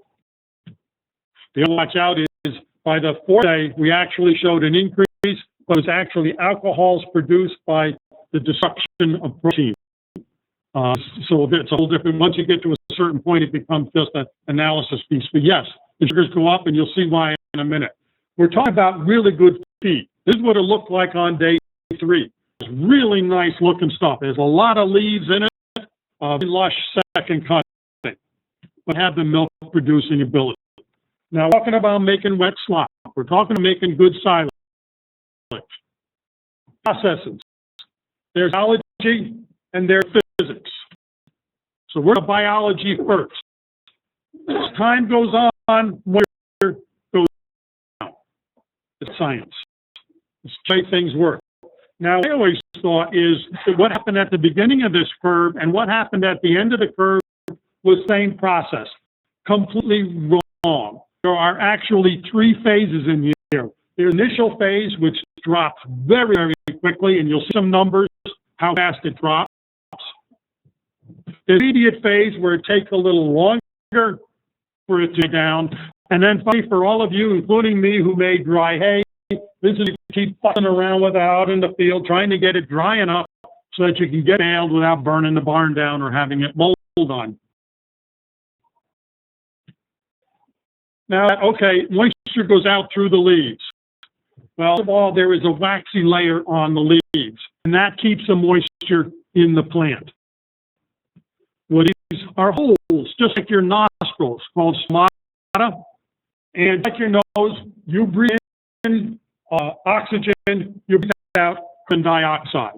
[SPEAKER 6] The other watch out is by the fourth day, we actually showed an increase, but it was actually alcohols produced by the destruction of protein. So it's a whole different, once you get to a certain point, it becomes just an analysis piece. But yes, the sugars go up, and you'll see why in a minute. We're talking about really good feed. This is what it looked like on day 3. It's really nice looking stuff. There's a lot of leaves in it, lush second cut. But have the milk producing ability. Now, talking about making wet slop, we're talking about making good silage. Processes. There's biology and there's physics. So we're biology first. As time goes on, more goes down. It's science. It's the way things work. Now, I always thought is that what happened at the beginning of this curve and what happened at the end of the curve was the same process. Completely wrong. There are actually 3 phases in here. The initial phase, which drops very, very quickly, and you'll see some numbers, how fast it drops. The immediate phase, where it takes a little longer for it to go down. And then finally, for all of you, including me, who made dry hay, this is you keep fussing around with out in the field, trying to get it dry enough so that you can get baled without burning the barn down or having it mold on. Now, okay, moisture goes out through the leaves. Well, first of all, there is a waxy layer on the leaves, and that keeps the moisture in the plant. What these are holes, just like your nostrils, called stomata, and like your nose, you breathe in oxygen, you breathe out carbon dioxide.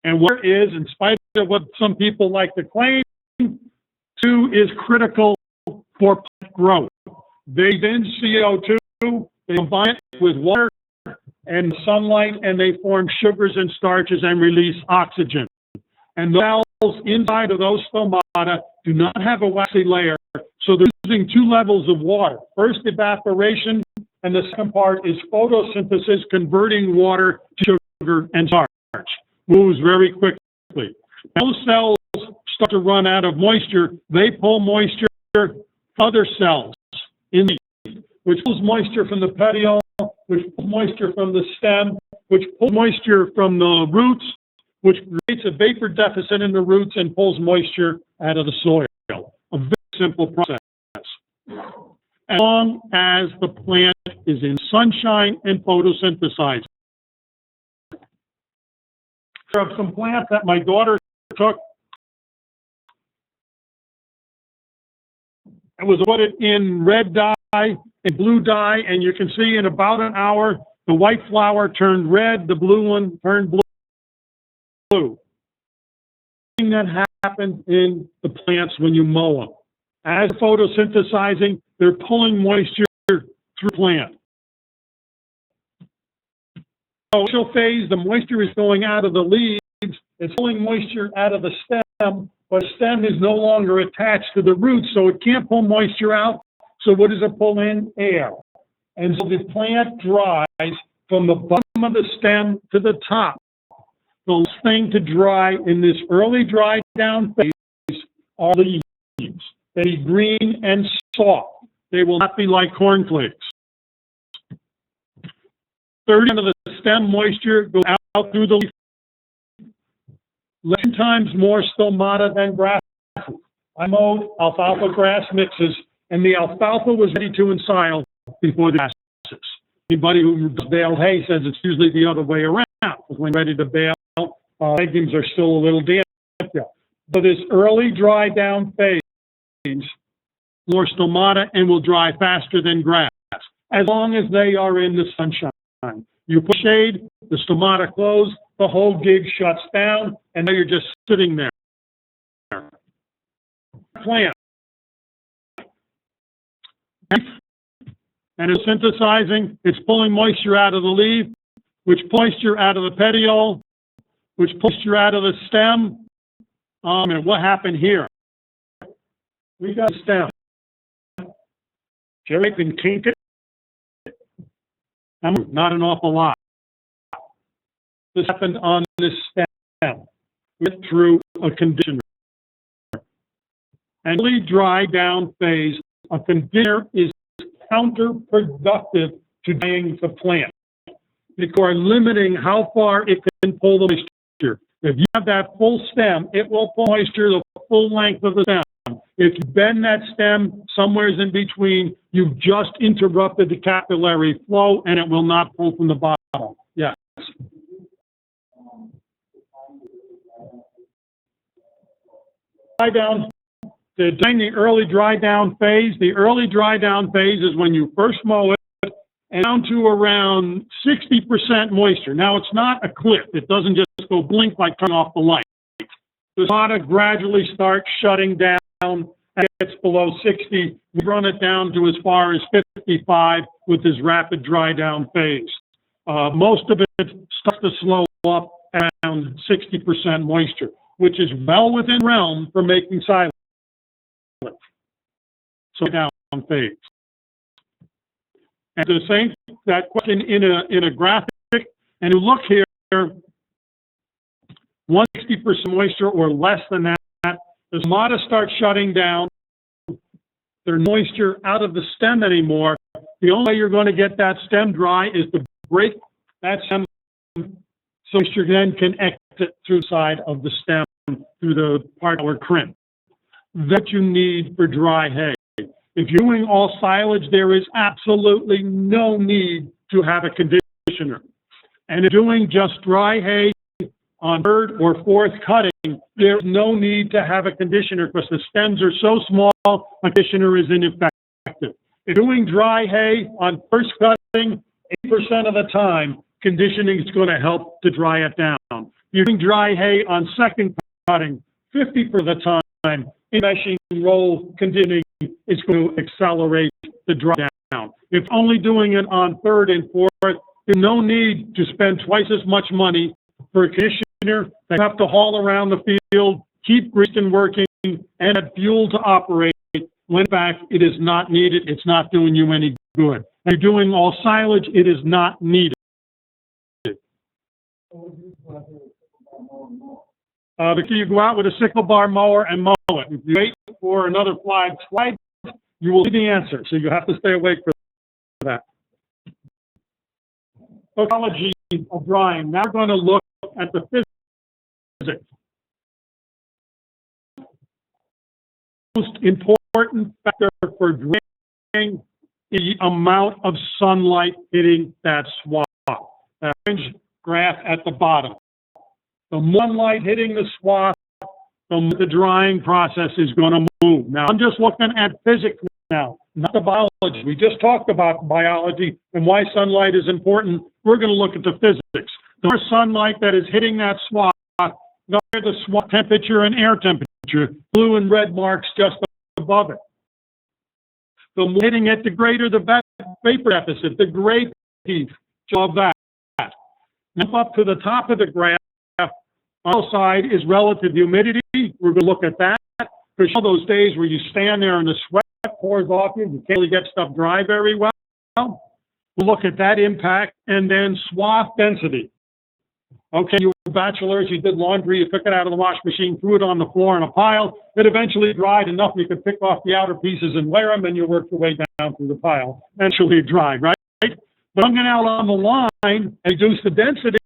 [SPEAKER 6] And what is, in spite of what some people like to claim, 2 is critical for plant growth. They then CO2, they combine it with water and sunlight, and they form sugars and starches and release oxygen. And the cells inside of those stomata do not have a waxy layer, so they're using 2 levels of water. First, evaporation, and the second part is photosynthesis, converting water to sugar and starch. Moves very quickly. Those cells start to run out of moisture. They pull moisture from other cells in the leaf, which pulls moisture from the petiole, which pulls moisture from the stem, which pulls moisture from the roots, which creates a vapor deficit in the roots and pulls moisture out of the soil. A very simple process. As long as the plant is in sunshine and photosynthesizing. There are some plants that my daughter took and was put it in red dye and blue dye, and you can see in about an hour the white flower turned red, the blue one turned blue. Thing that happens in the plants when you mow them. As photosynthesizing, they're pulling moisture through the plant. Initial phase, the moisture is going out of the leaves, it's pulling moisture out of the stem, but the stem is no longer attached to the roots, so it can't pull moisture out. So what does it pull in? Air. And so the plant dries from the bottom of the stem to the top. The last thing to dry in this early dry down phase are the leaves. They be green and soft. They will not be like cornflakes. 30% of the stem moisture goes out through the leaf. 11 times more stomata than grasses. I mowed alfalfa grass mixes, and the alfalfa was ready to ensile before the grasses. Anybody who baled hay says it's usually the other way around. When ready to bale, legumes are still a little damp. So this early dry down phase, more stomata and will dry faster than grass, as long as they are in the sunshine. You put shade, the stomata close, the whole gig shuts down, and now you're just sitting there. Plant. And it's synthesizing, it's pulling moisture out of the leaf, which pulls moisture out of the petiole, which pulls moisture out of the stem. And what happened here? We got a stem. Jerry can kink it. Not an awful lot. This happened on this stem. Went through a conditioner. And really dry down phase, a conditioner is counterproductive to drying the plant. Because you are limiting how far it can pull the moisture. If you have that full stem, it will pull moisture the full length of the stem. If you bend that stem somewhere in between, you've just interrupted the capillary flow and it will not pull from the bottom. Yes. Dry down. During the early dry down phase, the early dry down phase is when you first mow it and down to around 60% moisture. Now, it's not a cliff. It doesn't just go blink like turning off the light. The water gradually starts shutting down and gets below 60. We run it down to as far as 55 with this rapid dry down phase. Most of it starts to slow up around 60% moisture, which is well within realm for making silage. So down phase. And to think that question in a graphic, and you look here, 160% moisture or less than that, the stomata start shutting down. There's moisture out of the stem anymore. The only way you're going to get that stem dry is to break that stem so moisture then can exit through the side of the stem, through the part or crimp. That you need for dry hay. If you're doing all silage, there is absolutely no need to have a conditioner. And if doing just dry hay on third or fourth cutting, there's no need to have a conditioner because the stems are so small, a conditioner is ineffective. If doing dry hay on first cutting, 80% of the time, conditioning is going to help to dry it down. If you're doing dry hay on second cutting, 50% of the time, in meshing roll conditioning is going to accelerate the dry down. If only doing it on third and fourth, there's no need to spend twice as much money for a conditioner. They have to haul around the field, keep greased and working, and add fuel to operate. When in fact, it is not needed. It's not doing you any good. If you're doing all silage, it is not needed. Because you go out with a sickle bar mower and mow it. If you wait for another 5 slides, you will see the answer. So you have to stay awake for that. Ecology of drying. Now we're going to look at the physics. Most important factor for drying is the amount of sunlight hitting that swath. That orange graph at the bottom. The more sunlight hitting the swath, the more the drying process is going to move. Now, I'm just looking at physics now, not the biology. We just talked about biology and why sunlight is important. We're going to look at the physics. The more sunlight that is hitting that swath, the higher the swath temperature and air temperature, blue and red marks just above it. The more hitting it, the greater the vapor deficit, the gray piece of that. Now up to the top of the graph, on the side is relative humidity. We're going to look at that. There's all those days where you stand there and the sweat pours off you. You can't really get stuff dry very well. We'll look at that impact. And then swath density. Okay, you were bachelors, you did laundry, you took it out of the wash machine, threw it on the floor in a pile. It eventually dried enough you could pick off the outer pieces and wear them, and you worked your way down through the pile. Eventually it dried, right? But I'm going out on the line and reduce the density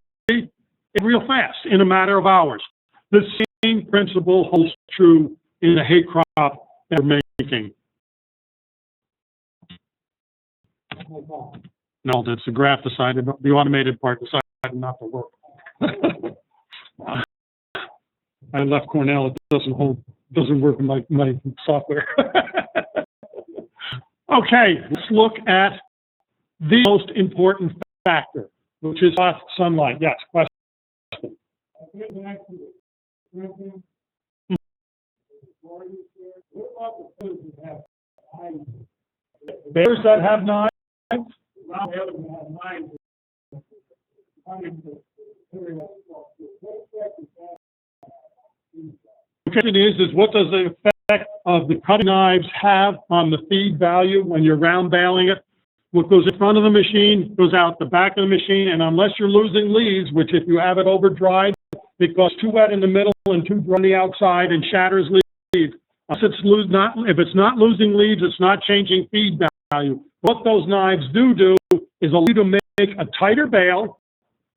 [SPEAKER 6] real fast, in a matter of hours. The same principle holds true in the hay crop that we're making. No, that's the graph decided, the automated part decided not to work. I left Cornell, it doesn't work in my software. Okay, let's look at the most important factor, which is sunlight. Yes, question. Bears that have knives? The question is what does the effect of the cutting knives have on the feed value when you're round baling it? What goes in front of the machine goes out the back of the machine, and unless you're losing leaves, which if you have it over dried, it goes too wet in the middle and too dry on the outside and shatters leaves. If it's not losing leaves, it's not changing feed value. What those knives do is allow you to make a tighter bale,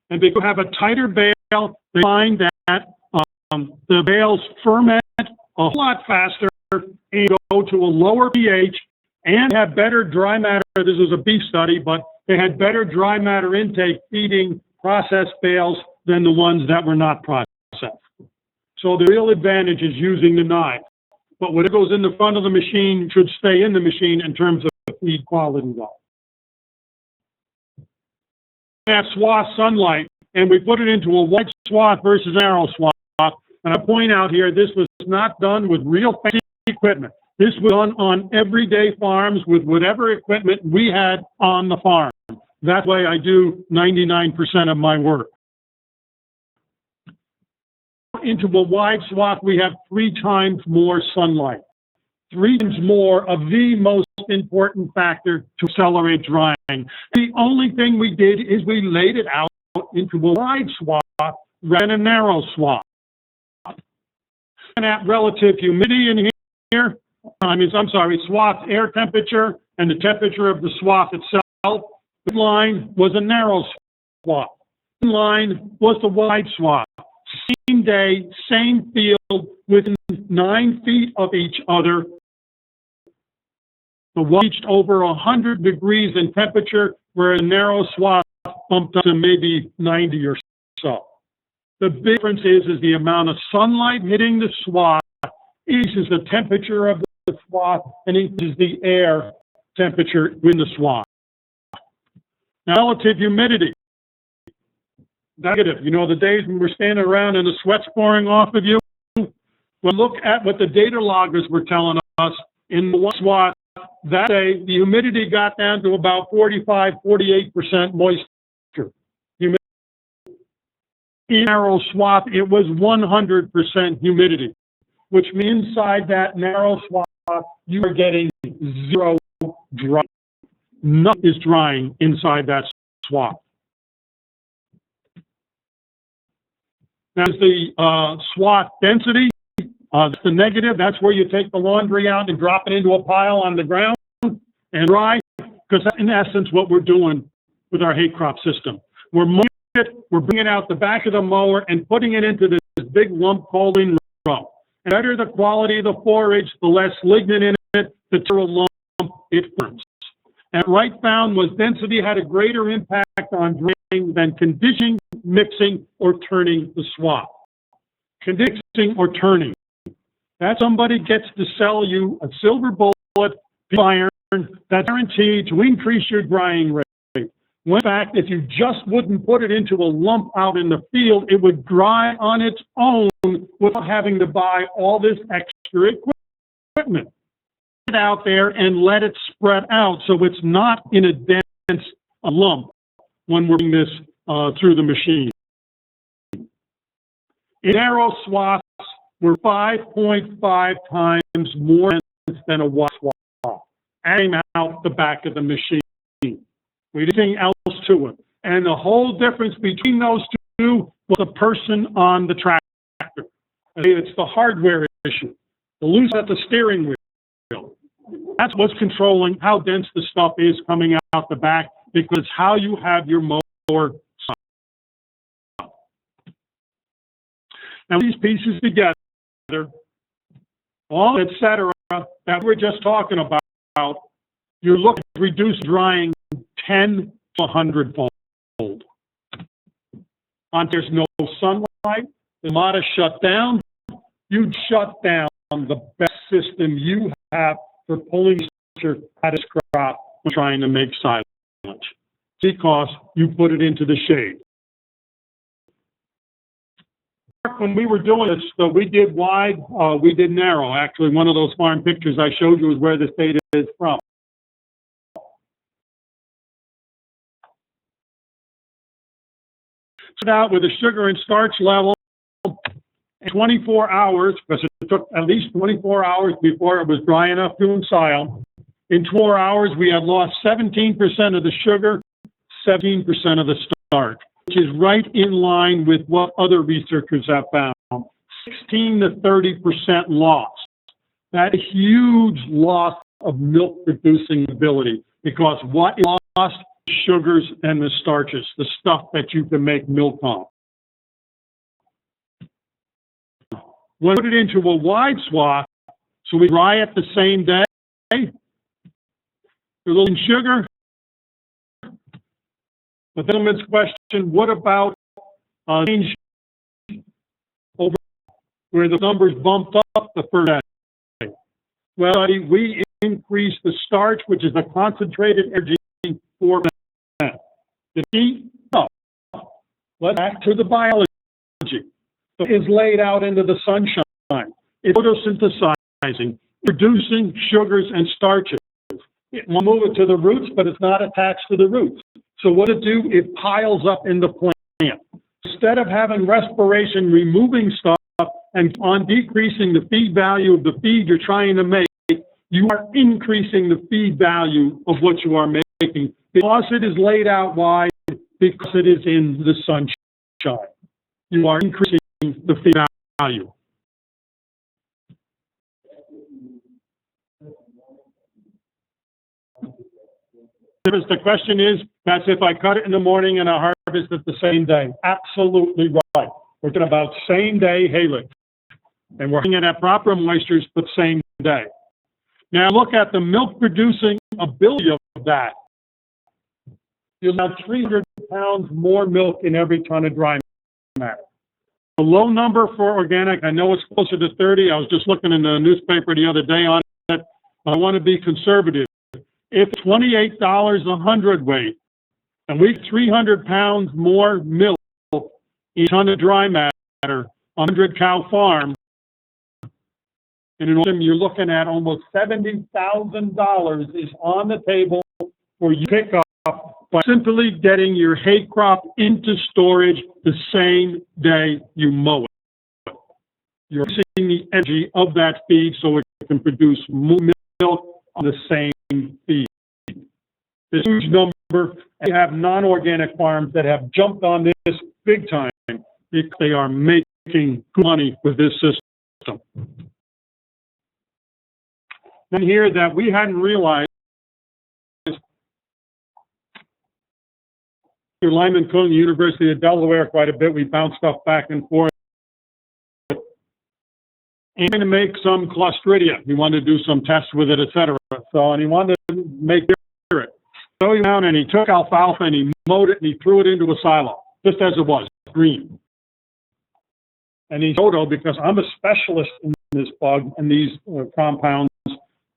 [SPEAKER 6] and if you have a tighter bale, they find that the bales ferment a whole lot faster and go to a lower pH and have better dry matter. This was a beef study, but they had better dry matter intake feeding processed bales than the ones that were not processed. So the real advantage is using the knife. But what goes in the front of the machine should stay in the machine in terms of feed quality though. That swath sunlight, and we put it into a wide swath versus narrow swath. And I point out here, this was not done with real fancy equipment. This was done on everyday farms with whatever equipment we had on the farm. That way I do 99% of my work. Into a wide swath, we have 3 times more sunlight. 3 times more of the most important factor to accelerate drying. The only thing we did is we laid it out into a wide swath rather than a narrow swath. And at relative humidity in here, swath air temperature and the temperature of the swath itself. The line was a narrow swath. The line was the wide swath. Same day, same field, within 9 feet of each other. The one reached over 100 degrees in temperature, where a narrow swath bumped up to maybe 90 or so. The big difference is the amount of sunlight hitting the swath increases the temperature of the swath and increases the air temperature in the swath. Now, relative humidity. Negative. You know, the days when we're standing around and the sweat's pouring off of you? Well, look at what the data loggers were telling us in the one swath. That day, the humidity got down to about 45, 48% moisture. Humidity. In narrow swath, it was 100% humidity, which means inside that narrow swath, you are getting zero dry. Nothing is drying inside that swath. Now, the swath density, that's the negative. That's where you take the laundry out and drop it into a pile on the ground and dry, because that's in essence what we're doing with our hay crop system. We're mowing it, we're bringing out the back of the mower and putting it into this big lump called in row. And the better the quality of the forage, the less lignin in it, the total lump it forms. And Wright found was density had a greater impact on drying than conditioning, mixing, or turning the swath. Conditioning or turning. That somebody gets to sell you a silver bullet piece of iron that's guaranteed to increase your drying rate. When in fact, if you just wouldn't put it into a lump out in the field, it would dry on its own without having to buy all this extra equipment. Get it out there and let it spread out so it's not in a dense lump when we're doing this through the machine. In narrow swaths, we're 5.5 times more dense than a wide swath. Adding out the back of the machine. We did anything else to it. And the whole difference between those two was the person on the tractor. It's the hardware issue. The loose at the steering wheel. That's what's controlling how dense the stuff is coming out the back, because it's how you have your mower. Now, these pieces together, all et cetera, that we're just talking about, you're looking at reduced drying 10 to 100-fold. There's no sunlight, the mod is shut down, you shut down the best system you have for pulling moisture out of crop when trying to make silage, because you put it into the shade. When we were doing this, we did wide, we did narrow. Actually, one of those farm pictures I showed you is where this data is from. Started out with a sugar and starch level in 24 hours, because it took at least 24 hours before it was dry enough to ensile. In 24 hours, we had lost 17% of the sugar, 17% of the starch, which is right in line with what other researchers have found. 16 to 30% loss. That is a huge loss of milk producing ability, because what is lost? Sugars and the starches, the stuff that you can make milk on. When we put it into a wide swath, so we dry it the same day, a little in sugar. The gentleman's question, what about change over where the numbers bumped up the first day? Well, we increased the starch, which is a concentrated energy, 4%. The heat, no. Let's back to the biology. So it's laid out into the sunshine. It's photosynthesizing, producing sugars and starches. It will move it to the roots, but it's not attached to the roots. So what it do? It piles up in the plant. Instead of having respiration removing stuff and on decreasing the feed value of the feed you're trying to make, you are increasing the feed value of what you are making, because it is laid out wide, because it is in the sunshine. You are increasing the feed value. the question is, that's if I cut it in the morning and I harvest it the same day. Absolutely right. We're talking about same day haylage. And we're looking at proper moistures, but same day. Now look at the milk producing ability of that. You'll have 300 pounds more milk in every ton of dry matter. A low number for organic, I know it's closer to 30. I was just looking in the newspaper the other day on it. I want to be conservative. If $28 a hundredweight, and we 300 pounds more milk in a ton of dry matter, 100 cow farm, and in autumn you're looking at almost $70,000 is on the table for you to pick up by simply getting your hay crop into storage the same day you mow it. You're using the energy of that feed so it can produce more milk on the same feed. This huge number. You have non-organic farms that have jumped on this big time because they are making good money with this system. And here that we hadn't realized, Lyman Cook, University of Delaware, quite a bit. We bounce stuff back and forth. And to make some Clostridia. He wanted to do some tests with it, etc. So, and he wanted to make it. So he went and he took alfalfa and he mowed it and he threw it into a silo, just as it was, green. And he said, because I'm a specialist in this bug and these compounds,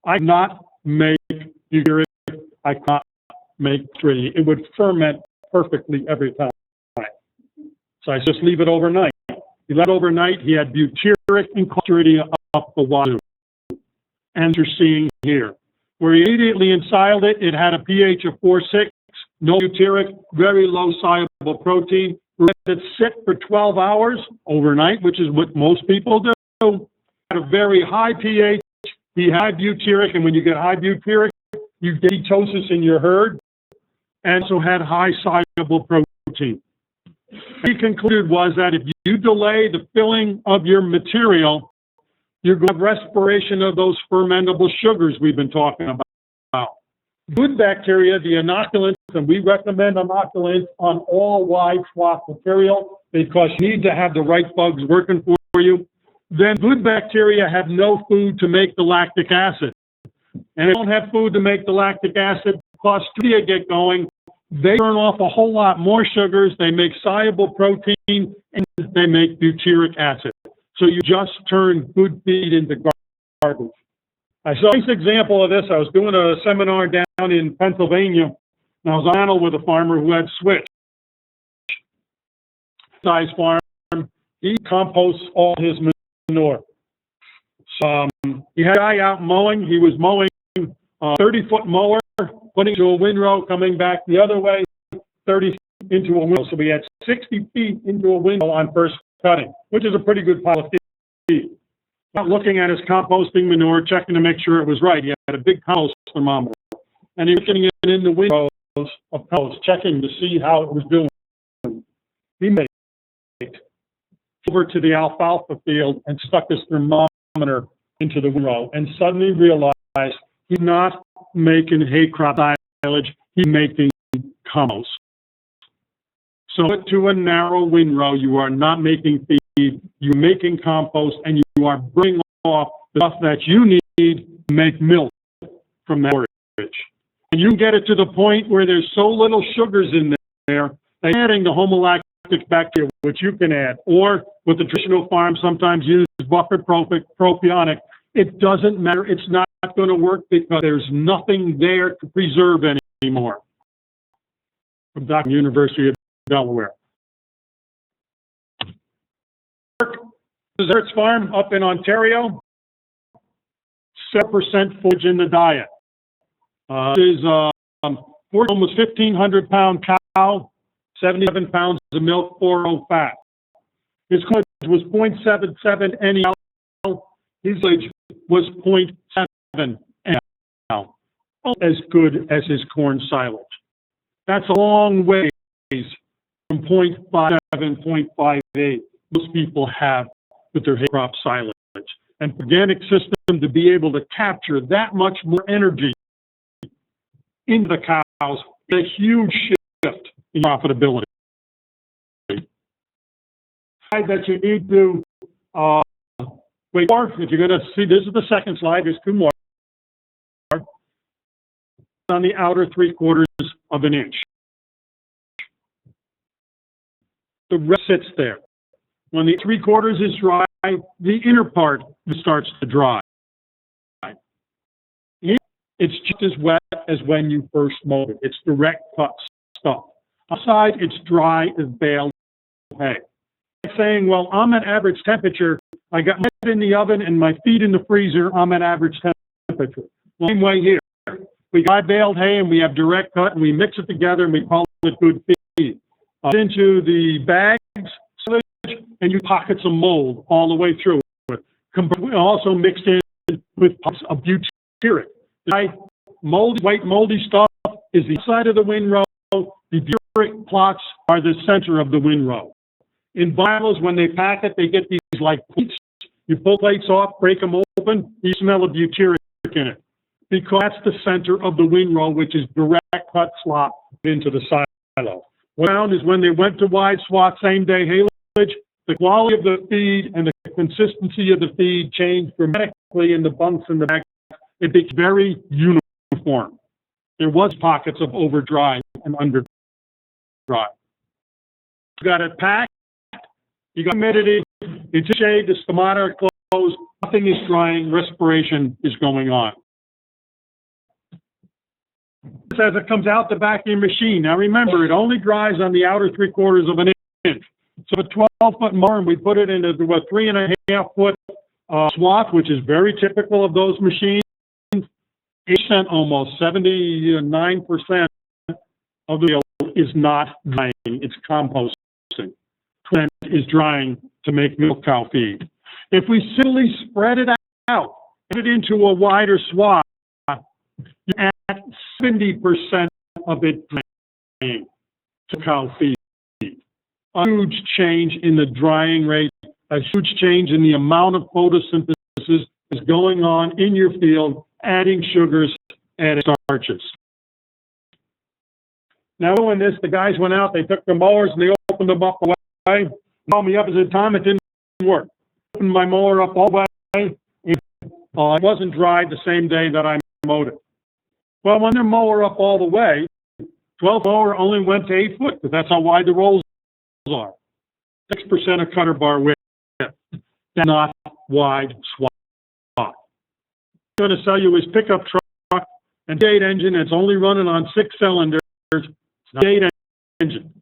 [SPEAKER 6] I cannot make butyric, I cannot make Clostridia. It would ferment perfectly every time. So I just leave it overnight. He let it overnight, he had butyric and Clostridia up the wazoo. And you're seeing here. Where he immediately ensiled it, it had a pH of 4.6, no butyric, very low soluble protein. We let it sit for 12 hours overnight, which is what most people do. At a very high pH, he had butyric, and when you get high butyric, you get ketosis in your herd, and also had high soluble protein. He concluded was that if you delay the filling of your material, you're going to have respiration of those fermentable sugars we've been talking about. Good bacteria, the inoculants, and we recommend inoculants on all wide swath material because you need to have the right bugs working for you. Then good bacteria have no food to make the lactic acid. And if they don't have food to make the lactic acid, Clostridia get going. They burn off a whole lot more sugars, they make soluble protein, and they make butyric acid. So you just turn good feed into garbage. I saw this example of this. I was doing a seminar down in Pennsylvania, and I was on a panel with a farmer who had switch. Size farm, he composts all his manure. So, he had a guy out mowing. He was mowing a 30-foot mower, putting to a windrow, coming back the other way, 30 into a window. So we had 60 feet into a window on first cutting, which is a pretty good pile of feed. Looking at his composting manure, checking to make sure it was right. He had a big compost thermometer. And he was looking it in the windows of compost, checking to see how it was doing. He made it over to the alfalfa field and stuck his thermometer into the window and suddenly realized he's not making hay crop silage, he's making compost. So to a narrow windrow, you are not making feed, you're making compost, and you are bringing off the stuff that you need to make milk from that forage. And you get it to the point where there's so little sugars in there, that adding the homolactic bacteria, which you can add, or with the traditional farm sometimes use buffered propionic, it doesn't matter, it's not going to work because there's nothing there to preserve anymore. From Dr. University of Delaware. Desserts Farm up in Ontario, 7% forage in the diet. This is almost 1,500 pound cow, 77 pounds of milk, 4.0 fat. His corn was 0.77 NEL. His silage was 0.7 NEL. As good as his corn silage. That's a long ways from 0.57, 0.58 most people have with their hay crop silage. And organic system to be able to capture that much more energy into the cows, a huge shift in profitability. That you need to wait for, if you're going to see, this is the second slide, there's two more. On the outer 3/4 of an inch. The rest sits there. When the 3/4 is dry, the inner part starts to dry. It's just as wet as when you first mowed it. It's direct cut stuff. Outside, it's dry as baled hay. Saying, well, I'm at average temperature. I got my head in the oven and my feet in the freezer. I'm at average temperature. Well, same way here. We got baled hay and we have direct cut and we mix it together and we call it good feed. Into the bags, and you pockets of mold all the way through it. Also mixed in with pockets of butyric. White moldy stuff is the side of the windrow. The butyric plots are the center of the windrow. In vinyls, when they pack it, they get these like plates. You pull plates off, break them open, you smell a butyric in it. Because that's the center of the windrow, which is direct cut slop into the silo. What I found is when they went to wide swath same day haylage, the quality of the feed and the consistency of the feed changed dramatically in the bunks in the back. It became very uniform. There was pockets of over dry and under dry. You got it packed, you got humidity, it's shade, the stomata are closed, nothing is drying, respiration is going on. As it comes out the back of your machine. Now remember, it only dries on the outer 3/4 of an inch. So a 12-foot mower, and we put it into a 3.5-foot swath, which is very typical of those machines. 8%, almost 79% of the meal is not drying, it's composting. 20% is drying to make milk cow feed. If we simply spread it out, put it into a wider swath, you're at 70% of it drying to cow feed. A huge change in the drying rate, a huge change in the amount of photosynthesis is going on in your field, adding sugars, adding starches. Now doing this, the guys went out, they took the mowers and they opened them up away. Called me up at the time, it didn't work. Opened my mower up all the way. It wasn't dried the same day that I mowed it. Well, when they're mower up all the way, 12 mower only went to 8 foot, because that's how wide the rolls are. 6% of cutter bar width. That's not wide swath. What I'm going to sell you is pickup truck and V8 engine. It's only running on 6 cylinders. It's not a V8 engine.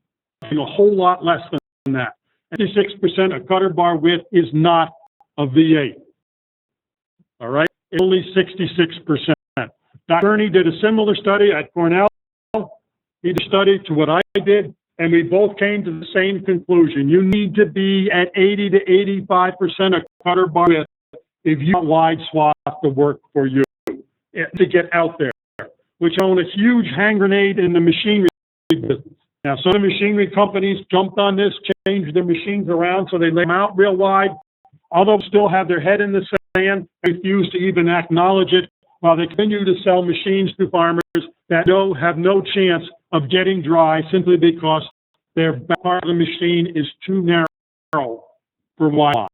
[SPEAKER 6] A whole lot less than that. 56% of cutter bar width is not a V8. All right? It's only 66%. Dr. Ernie did a similar study at Cornell. He did a study to what I did, and we both came to the same conclusion. You need to be at 80 to 85% of cutter bar width if you want wide swath to work for you, to get out there, which own a huge hand grenade in the machinery business. Now, some of the machinery companies jumped on this, changed their machines around so they lay them out real wide. Although still have their head in the sand, they refuse to even acknowledge it, while they continue to sell machines to farmers that have no chance of getting dry simply because their back part of the machine is too narrow for wide.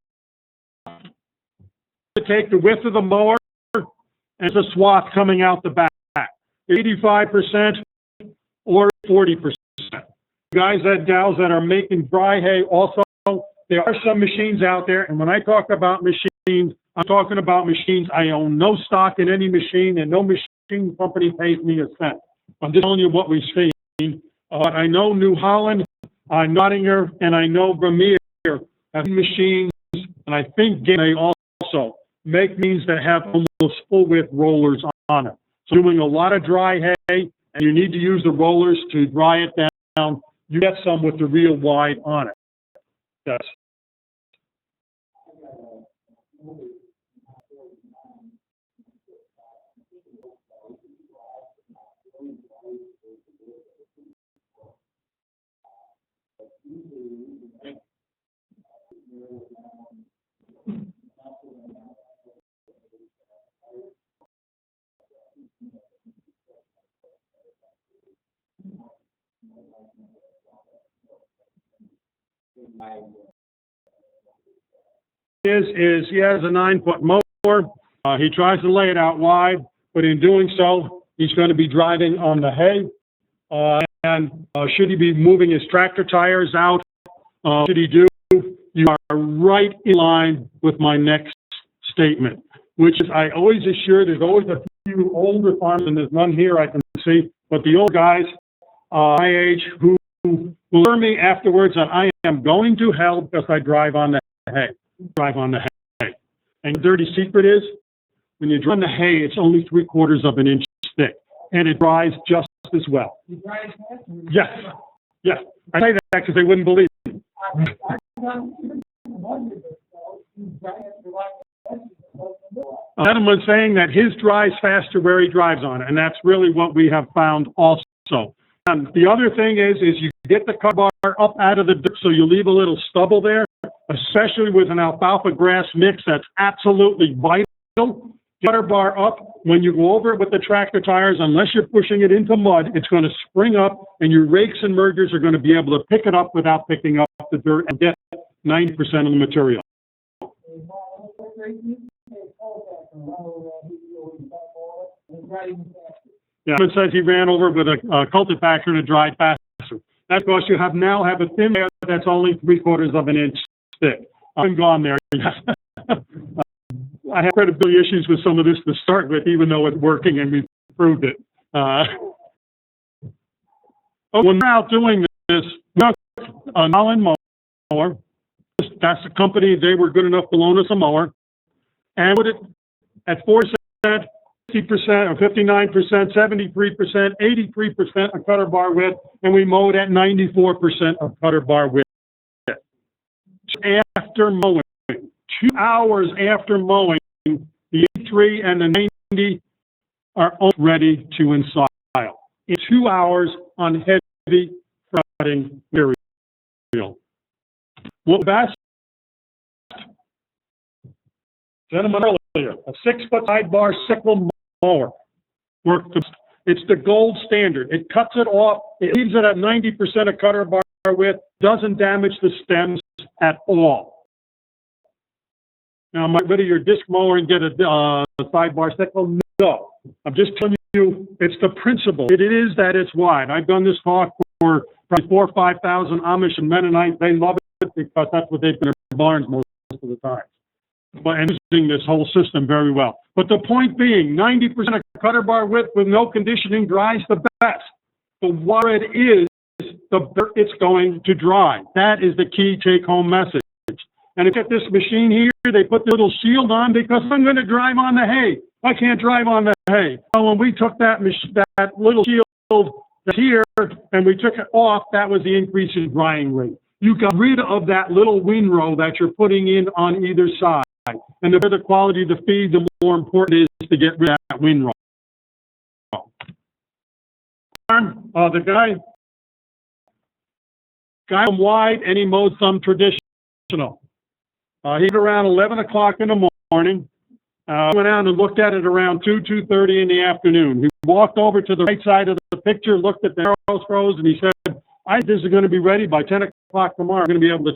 [SPEAKER 6] To take the width of the mower and the swath coming out the back, 85% or 40%. Guys and gals that are making dry hay also, there are some machines out there, and when I talk about machines, I'm talking about machines. I own no stock in any machine, and no machine company pays me a cent. I'm just telling you what we've seen. But I know New Holland, Nottingham, and I know Vermeer have machines, and I think they also make machines that have almost full width rollers on it. So doing a lot of dry hay, and you need to use the rollers to dry it down. You get some with the real wide on it. Yes. Is he has a 9-foot mower. He tries to lay it out wide, but in doing so, he's going to be driving on the hay. Should he be moving his tractor tires out? Should he do? You are right in line with my next statement, which is I always assure there's always a few older farmers, and there's none here I can see, but the old guys my age who will hear me afterwards that I am going to hell because I drive on the hay. And the dirty secret is, when you drive on the hay, it's only 3/4 of an inch thick, and it dries just as well. Yes, yes. I say that because they wouldn't believe me. A gentleman saying that his dries faster where he drives on it, and that's really what we have found also. And the other thing is you get the cutter bar up out of the dirt, so you leave a little stubble there, especially with an alfalfa grass mix that's absolutely vital. Cutter bar up, when you go over it with the tractor tires, unless you're pushing it into mud, it's going to spring up, and your rakes and mergers are going to be able to pick it up without picking up the dirt and get 90% of the material. Yeah, it says he ran over with a cultipator and it dried faster. That's because you now have a thin layer that's only 3/4 of an inch thick. I'm gone there. I have credibility issues with some of this to start with, even though it's working and we've proved it. When we're out doing this, we took a Holland mower. That's the company, they were good enough to loan us a mower. And put it at 4%, 50% or 59%, 73%, 83% of cutter bar width, and we mowed at 94% of cutter bar width. After mowing, 2 hours after mowing, the 83 and the 90 are all ready to ensile. In 2 hours on heavy cutting material. What best? Gentlemen earlier, a 6-foot sidebar sickle mower. It's the gold standard. It cuts it off. It leaves it at 90% of cutter bar width. Doesn't damage the stems at all. Now, am I rid of your disc mower and get a sidebar sickle? No. I'm just telling you, it's the principle. It is that it's wide. I've done this talk for probably 4,000 or 5,000 Amish and Mennonites. They love it because that's what they've been in their barns most of the time. And using this whole system very well. But the point being, 90% of cutter bar width with no conditioning dries the best. The wider it is, the better it's going to dry. That is the key take-home message. And if you get this machine here, they put the little shield on because I'm going to drive on the hay. I can't drive on the hay. So when we took that little shield here and we took it off, that was the increase in drying rate. You got rid of that little windrow that you're putting in on either side. And the better the quality of the feed, the more important it is to get rid of that windrow. The guy from wide and he mowed some traditional. He was around 11 o'clock in the morning. Went out and looked at it around 2:30 in the afternoon. He walked over to the right side of the picture, looked at the arrows froze, and he said, I think this is going to be ready by 10 o'clock tomorrow. I'm going to be able to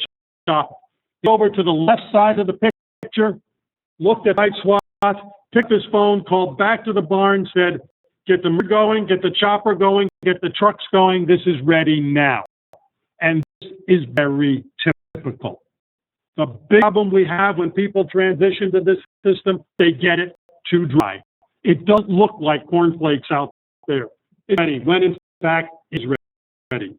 [SPEAKER 6] chop it. He went over to the left side of the picture, looked at Swath, picked his phone, called back to the barn, said, get the mower going, get the chopper going, get the trucks going. This is ready now. And this is very typical. The big problem we have when people transition to this system, they get it too dry. It doesn't look like cornflakes out there. It's ready, when in fact it's ready.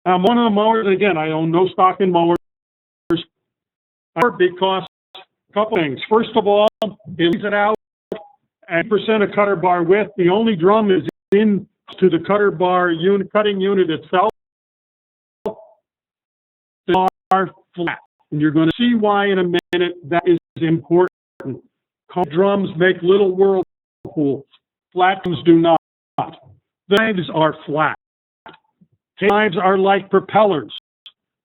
[SPEAKER 6] One of the mowers, again, I own no stock in mowers because a couple things. First of all, it leaves it out at percent of cutter bar width. The only drum is in to the cutter bar unit, cutting unit itself. They are flat. And you're going to see why in a minute that is important. Drums make little whirlpools. Flat drums do not. The knives are flat. Knives are like propellers.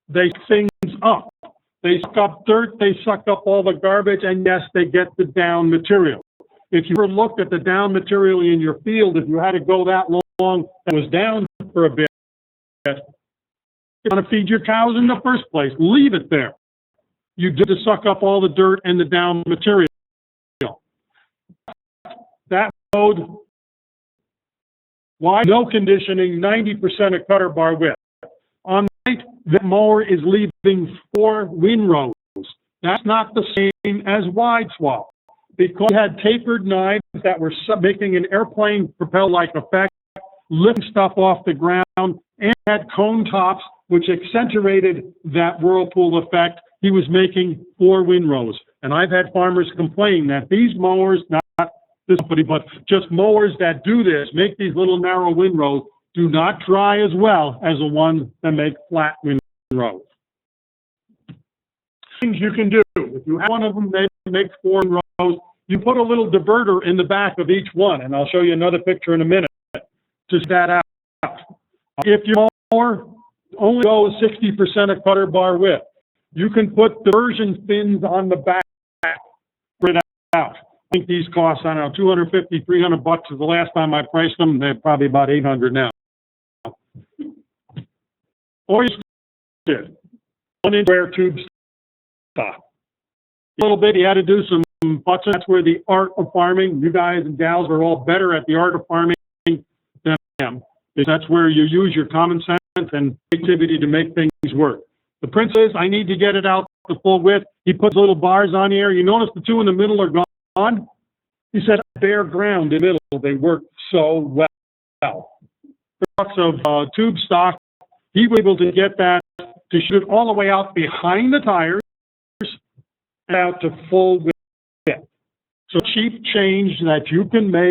[SPEAKER 6] They suck things up. They suck up dirt, they suck up all the garbage, and yes, they get the down material. If you ever looked at the down material in your field, if you had to go that long, that was down for a bit, you want to feed your cows in the first place, leave it there. You do to suck up all the dirt and the down material. That mode, why no conditioning, 90% of cutter bar width. On the right, the mower is leaving 4 windrows. That's not the same as wide swath, because you had tapered knives that were making an airplane propel-like effect, lifting stuff off the ground, and had cone tops, which accentuated that whirlpool effect. He was making 4 windrows. And I've had farmers complain that these mowers, not this company, but just mowers that do this, make these little narrow windrows, do not dry as well as the ones that make flat windrows. Things you can do. If you have one of them, they make 4 windrows, you put a little diverter in the back of each one, and I'll show you another picture in a minute to see that out. If your mower only goes 60% of cutter bar width, you can put diversion fins on the back, spread out. I think these cost, I don't know, $250, $300 is the last time I priced them. They're probably about $800 now. Or you did 1-inch square tube stock. A little bit, he had to do some butts. That's where the art of farming. You guys and gals are all better at the art of farming than I am. That's where you use your common sense and creativity to make things work. The principle is, I need to get it out the full width. He puts little bars on here. You notice the 2 in the middle are gone. He said, bare ground in the middle. They work so well. Lots of tube stock. He was able to get that to shoot all the way out behind the tires and out to full width. So cheap change that you can make,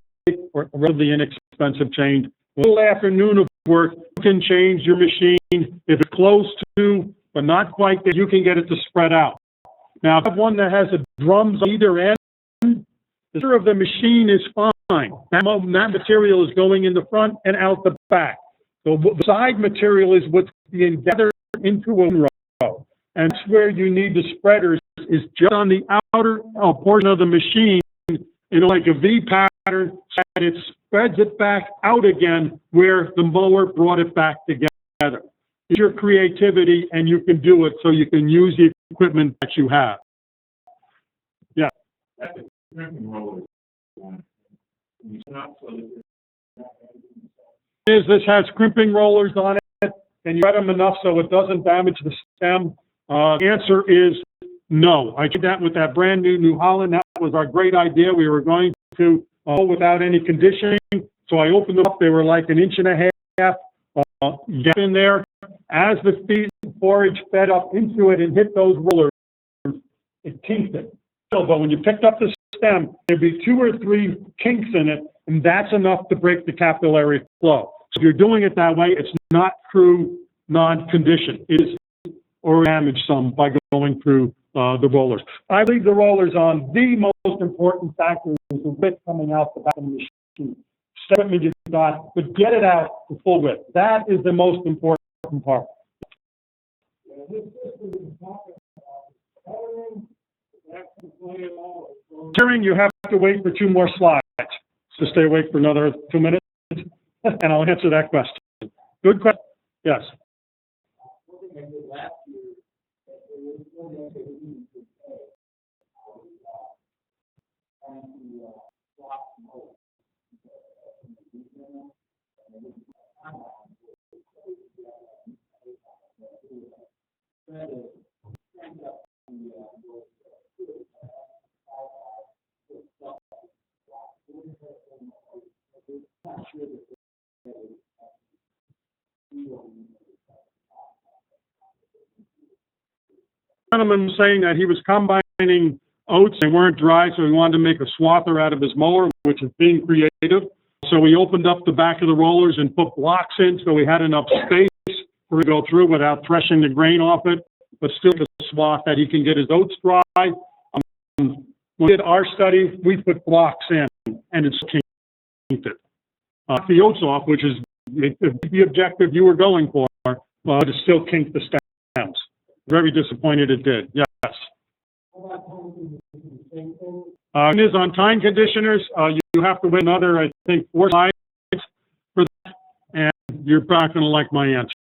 [SPEAKER 6] or relatively inexpensive change. A little afternoon of work, you can change your machine. If it's close to, but not quite there, you can get it to spread out. Now, if you have one that has a drums on either end, the center of the machine is fine. That material is going in the front and out the back. So the side material is what's being gathered into a windrow. And that's where you need the spreaders, is just on the outer portion of the machine, like a V pattern, and it spreads it back out again where the mower brought it back together. It's your creativity, and you can do it so you can use the equipment that you have. Yeah. This has crimping rollers on it, and you wet them enough so it doesn't damage the stem. The answer is no. I did that with that brand new Holland. That was our great idea. We were going to without any conditioning. So I opened them up. They were like 1.5 inches. Get in there. As the feed forage fed up into it and hit those rollers, it kinked it. But when you picked up the stem, there'd be 2 or 3 kinks in it, and that's enough to break the capillary flow. So if you're doing it that way, it's not true non-condition. It is or damage some by going through the rollers. I leave the rollers on. The most important factor is the width coming out the back of the machine. Equipment you got, but get it out to full width. That is the most important part. During, you have to wait for 2 more slides. So stay awake for another 2 minutes, and I'll answer that question. Good question. Yes. Gentleman was saying that he was combining oats. They weren't dry, so he wanted to make a swather out of his mower, which is being creative. So he opened up the back of the rollers and put blocks in, so he had enough space for it to go through without threshing the grain off it, but still the swath that he can get his oats dry. When we did our study, we put blocks in, and it's kinked it. The oats off, which is the objective you were going for, but it still kinked the stems. Very disappointed it did, yes. It is on time conditioners. You have to wait another, I think, 4 slides for that, and you're not going to like my answer.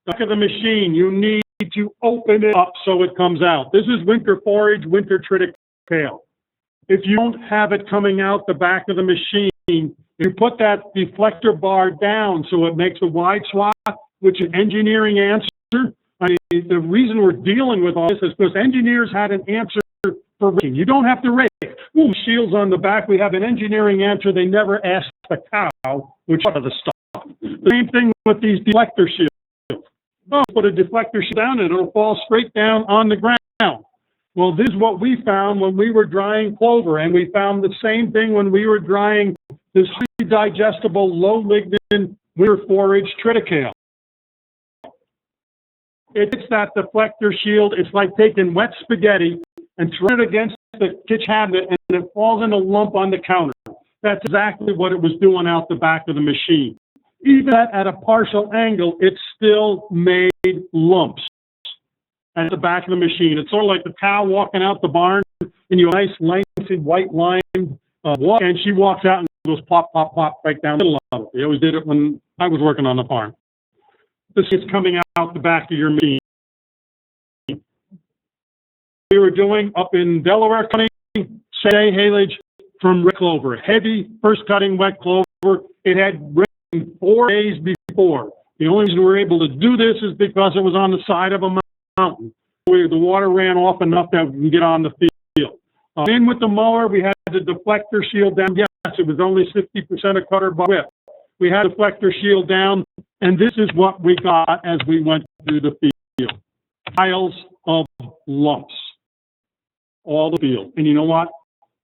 [SPEAKER 6] Back of the machine, you need to open it up so it comes out. This is winter forage, winter triticale. If you don't have it coming out the back of the machine, you put that deflector bar down so it makes a wide swath, which is an engineering answer. I mean, the reason we're dealing with all this is because engineers had an answer for raking. You don't have to rake. Ooh, shields on the back. We have an engineering answer. They never asked the cow which part of the stuff. The same thing with these deflector shields. Oh, put a deflector shield down and it'll fall straight down on the ground. Well, this is what we found when we were drying clover, and we found the same thing when we were drying this highly digestible, low lignin winter forage triticale. It's that deflector shield. It's like taking wet spaghetti and throwing it against the kitchen cabinet, and it falls in a lump on the counter. That's exactly what it was doing out the back of the machine. Even at a partial angle, it still made lumps at the back of the machine. It's sort of like the cow walking out the barn, and you have a nice, lengthy, white-lined walk, and she walks out and goes plop, plop, plop right down the middle of it. They always did it when I was working on the farm. This is coming out the back of your machine. We were doing up in Delaware County, say A Haylage from red clover, heavy first cutting wet clover. It had rained 4 days before. The only reason we were able to do this is because it was on the side of a mountain. The water ran off enough that we can get on the field. In with the mower, we had the deflector shield down. Yes, it was only 60% of cutter bar width. We had the deflector shield down, and this is what we got as we went through the field. Piles of lumps. All the field. And you know what?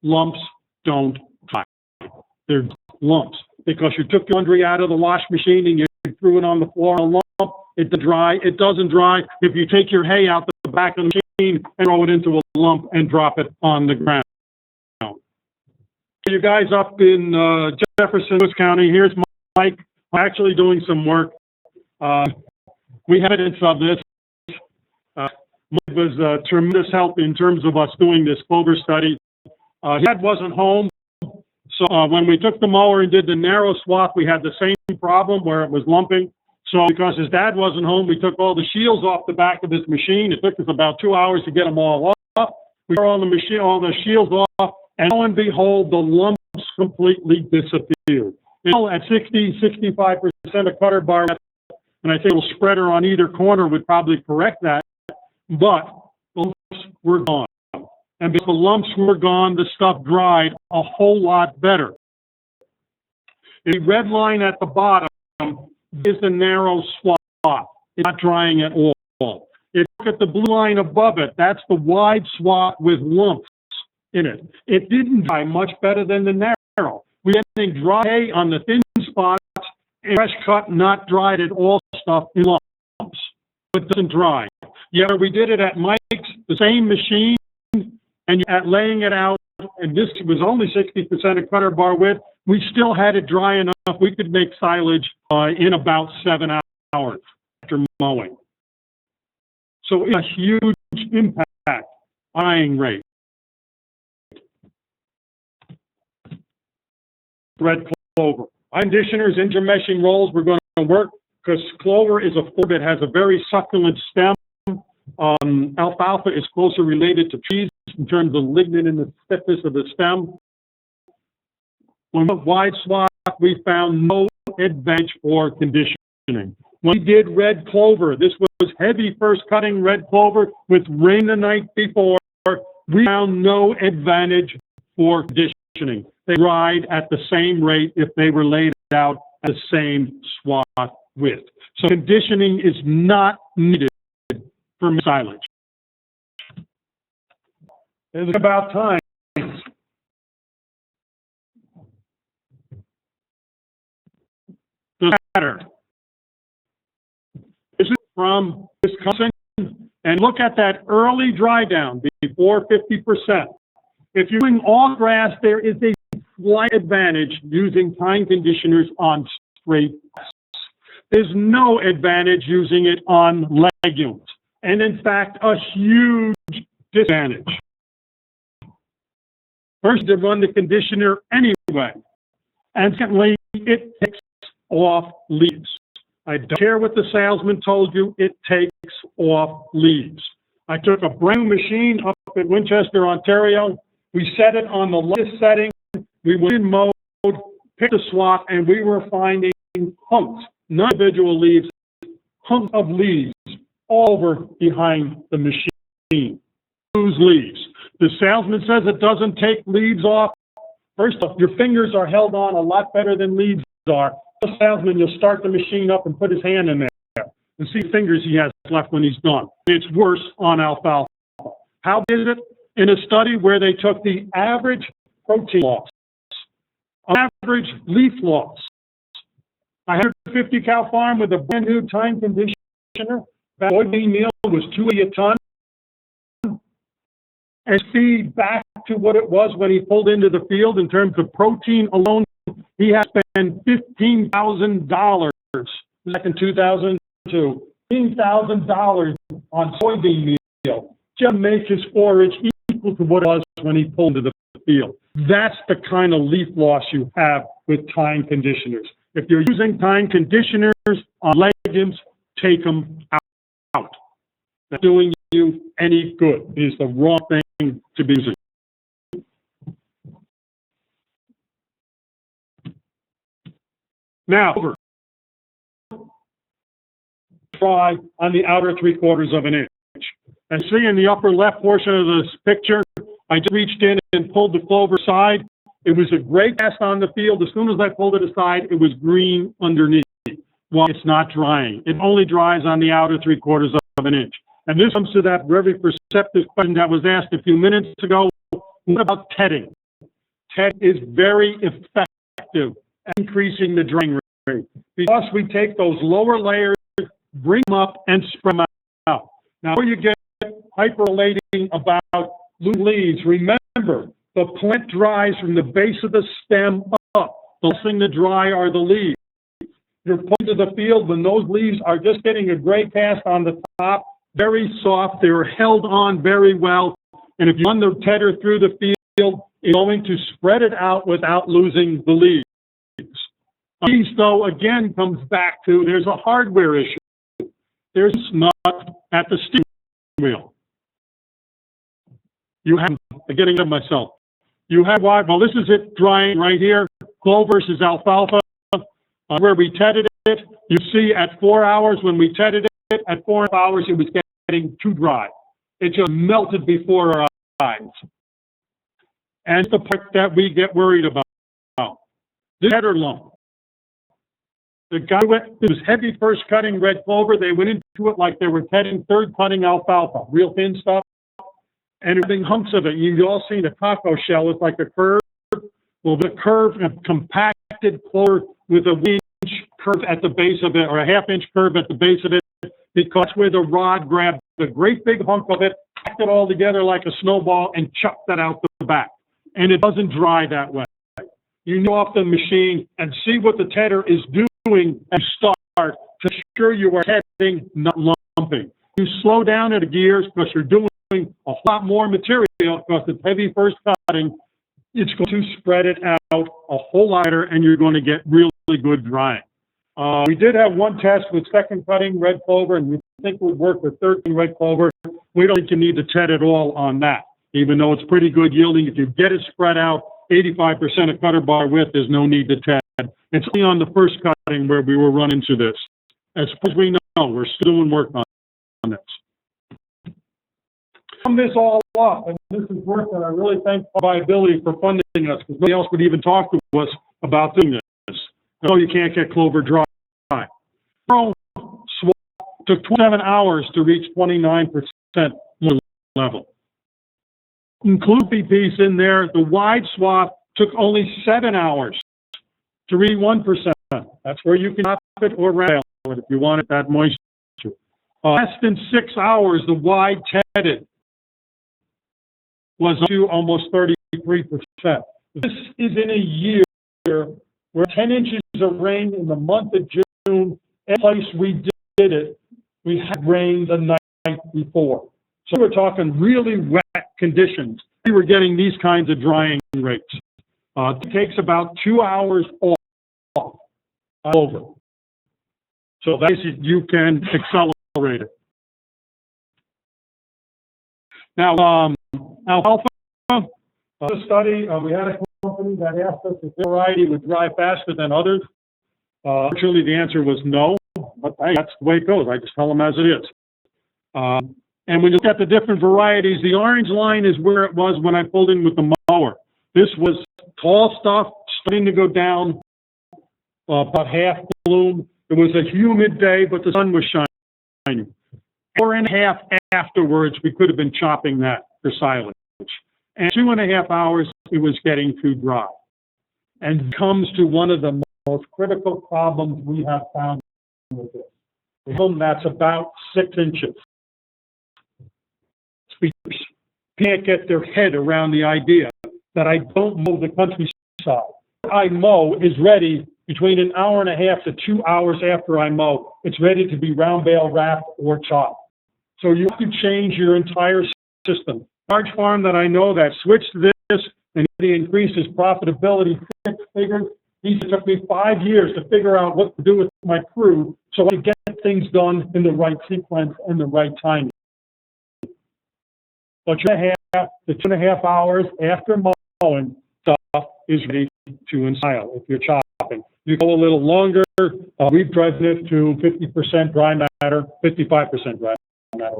[SPEAKER 6] Lumps don't dry. They're lumps. Because you took your laundry out of the wash machine and you threw it on the floor in a lump, it doesn't dry. It doesn't dry if you take your hay out the back of the machine and throw it into a lump and drop it on the ground. You guys up in Jefferson County, here's Mike actually doing some work. We have evidence of this. Mike was tremendous help in terms of us doing this clover study. His dad wasn't home. So when we took the mower and did the narrow swath, we had the same problem where it was lumping. So because his dad wasn't home, we took all the shields off the back of his machine. It took us about 2 hours to get them all off. We tore all the shields off, and lo and behold, the lumps completely disappeared. At 60-65% of cutter bar, and I think a little spreader on either corner would probably correct that, but the lumps were gone. And because the lumps were gone, the stuff dried a whole lot better. The red line at the bottom is the narrow swath. It's not drying at all. If you look at the blue line above it, that's the wide swath with lumps in it. It didn't dry much better than the narrow. We had getting dry hay on the thin spots, and fresh cut, not dried at all stuff in lumps. It doesn't dry. Yeah, we did it at Mike's, the same machine, and at laying it out, and this was only 60% of cutter bar width, we still had it dry enough we could make silage in about 7 hours after mowing. So it's a huge impact on drying rate. Red clover. Conditioners, intermeshing rolls, we're going to work because clover is a forb. It has a very succulent stem. Alfalfa is closer related to trees in terms of lignin and the stiffness of the stem. When we went wide swath, we found no advantage for conditioning. When we did red clover, this was heavy first cutting red clover with rain the night before, we found no advantage for conditioning. They dried at the same rate if they were laid out at the same swath width. So conditioning is not needed for silage. It's about time. The matter. This is from Wisconsin, and look at that early dry down before 50%. If you're doing all grass, there is a slight advantage using time conditioners on straight grass. There's no advantage using it on legumes, and in fact, a huge disadvantage. First, to run the conditioner anyway, and secondly, it picks off leaves. I don't care what the salesman told you, it takes off leaves. I took a brand new machine up at Winchester, Ontario. We set it on the lightest setting. We went in mode, picked a swath, and we were finding hunks, not individual leaves, hunks of leaves all over behind the machine. Lose leaves. The salesman says it doesn't take leaves off. First off, your fingers are held on a lot better than leaves are. The salesman, you'll start the machine up and put his hand in there and see the fingers he has left when he's done. It's worse on alfalfa. How is it? In a study where they took the average protein loss, average leaf loss, a 150 cow farm with a brand new time conditioner, that soybean meal was $2.80 a ton, and feed back to what it was when he pulled into the field in terms of protein alone, he had to spend $15,000 back in 2002, $15,000 on soybean meal just to make his forage equal to what it was when he pulled into the field. That's the kind of leaf loss you have with time conditioners. If you're using time conditioners on legumes, take them out. Not doing you any good. It is the wrong thing to be using. Now, try on the outer 3/4 of an inch. And see in the upper left portion of this picture, I just reached in and pulled the clover aside. It was a gray cast on the field. As soon as I pulled it aside, it was green underneath. Well, it's not drying. It only dries on the outer 3/4 of an inch. And this comes to that very perceptive question that was asked a few minutes ago. What about tedding? Ted is very effective at increasing the drying rate because we take those lower layers, bring them up, and spread them out. Now, before you get hyperlating about loose leaves, remember, the plant dries from the base of the stem up. The last thing to dry are the leaves. You're putting to the field when those leaves are just getting a gray cast on the top, very soft, they're held on very well, and if you run the tedder through the field, it's going to spread it out without losing the leaves. These, though, again, comes back to there's a hardware issue. There's a nut at the steering wheel. You have, I'm getting to myself. You have, well, this is it drying right here, clover versus alfalfa, where we tedded it. You see at 4 hours when we tedded it, at 4 hours it was getting too dry. It just melted before our eyes. And the part that we get worried about. This tedder lump. The guy went, it was heavy first cutting red clover. They went into it like they were tedding third cutting alfalfa, real thin stuff. And everything hunks of it. You've all seen a taco shell. It's like a curve. Well, the curve, a compacted clover with a 1 inch curve at the base of it, or a 1/2 inch curve at the base of it, because where the rod grabbed a great big hunk of it, packed it all together like a snowball, and chucked that out the back. And it doesn't dry that way. You go off the machine and see what the tedder is doing and start to ensure you are tedding, not lumping. You slow down at the gears because you're doing a lot more material because it's heavy first cutting. It's going to spread it out a whole lot better, and you're going to get really good drying. We did have one test with second cutting red clover, and we think it would work with third cutting red clover. We don't think you need to ted at all on that, even though it's pretty good yielding. If you get it spread out, 85% of cutter bar width, there's no need to ted. It's only on the first cutting where we were running into this. As far as we know, we're still doing work on this. Sum this all up, and this is work that I really thank Viability for funding us, because nobody else would even talk to us about doing this. No, you can't get clover dry. Swath took 27 hours to reach 29% level. Include the piece in there, the wide swath took only 7 hours to reach 1%. That's where you can top it or rail it if you want it that moisture. Less than 6 hours, the wide tedded was up to almost 33%. This is in a year where 10 inches of rain in the month of June. Any place we did it, we had rain the night before. So we're talking really wet conditions. We were getting these kinds of drying rates. It takes about 2 hours off over. So that you can accelerate it. Now, alfalfa, the study, we had a company that asked us if their variety would dry faster than others. Actually, the answer was no, but hey, that's the way it goes. I just tell them as it is. And when you look at the different varieties, the orange line is where it was when I pulled in with the mower. This was tall stuff, starting to go down, about half bloom. It was a humid day, but the sun was shining. Hour and a half afterwards, we could have been chopping that for silage. And 2.5 hours, it was getting too dry. And comes to one of the most critical problems we have found with this. The home that's about 6 inches. Speakers can't get their head around the idea that I don't mow the countryside. What I mow is ready between an hour and a half to 2 hours after I mow. It's ready to be round bale wrapped or chopped. So you have to change your entire system. Large farm that I know that switched to this and he increased his profitability 6 figures. It took me 5 years to figure out what to do with my crew so I could get things done in the right sequence and the right timing. But 2.5 to 2.5 hours after mowing, stuff is ready to ensile if you're chopping. You go a little longer. We've driven it to 50% dry matter, 55% dry matter,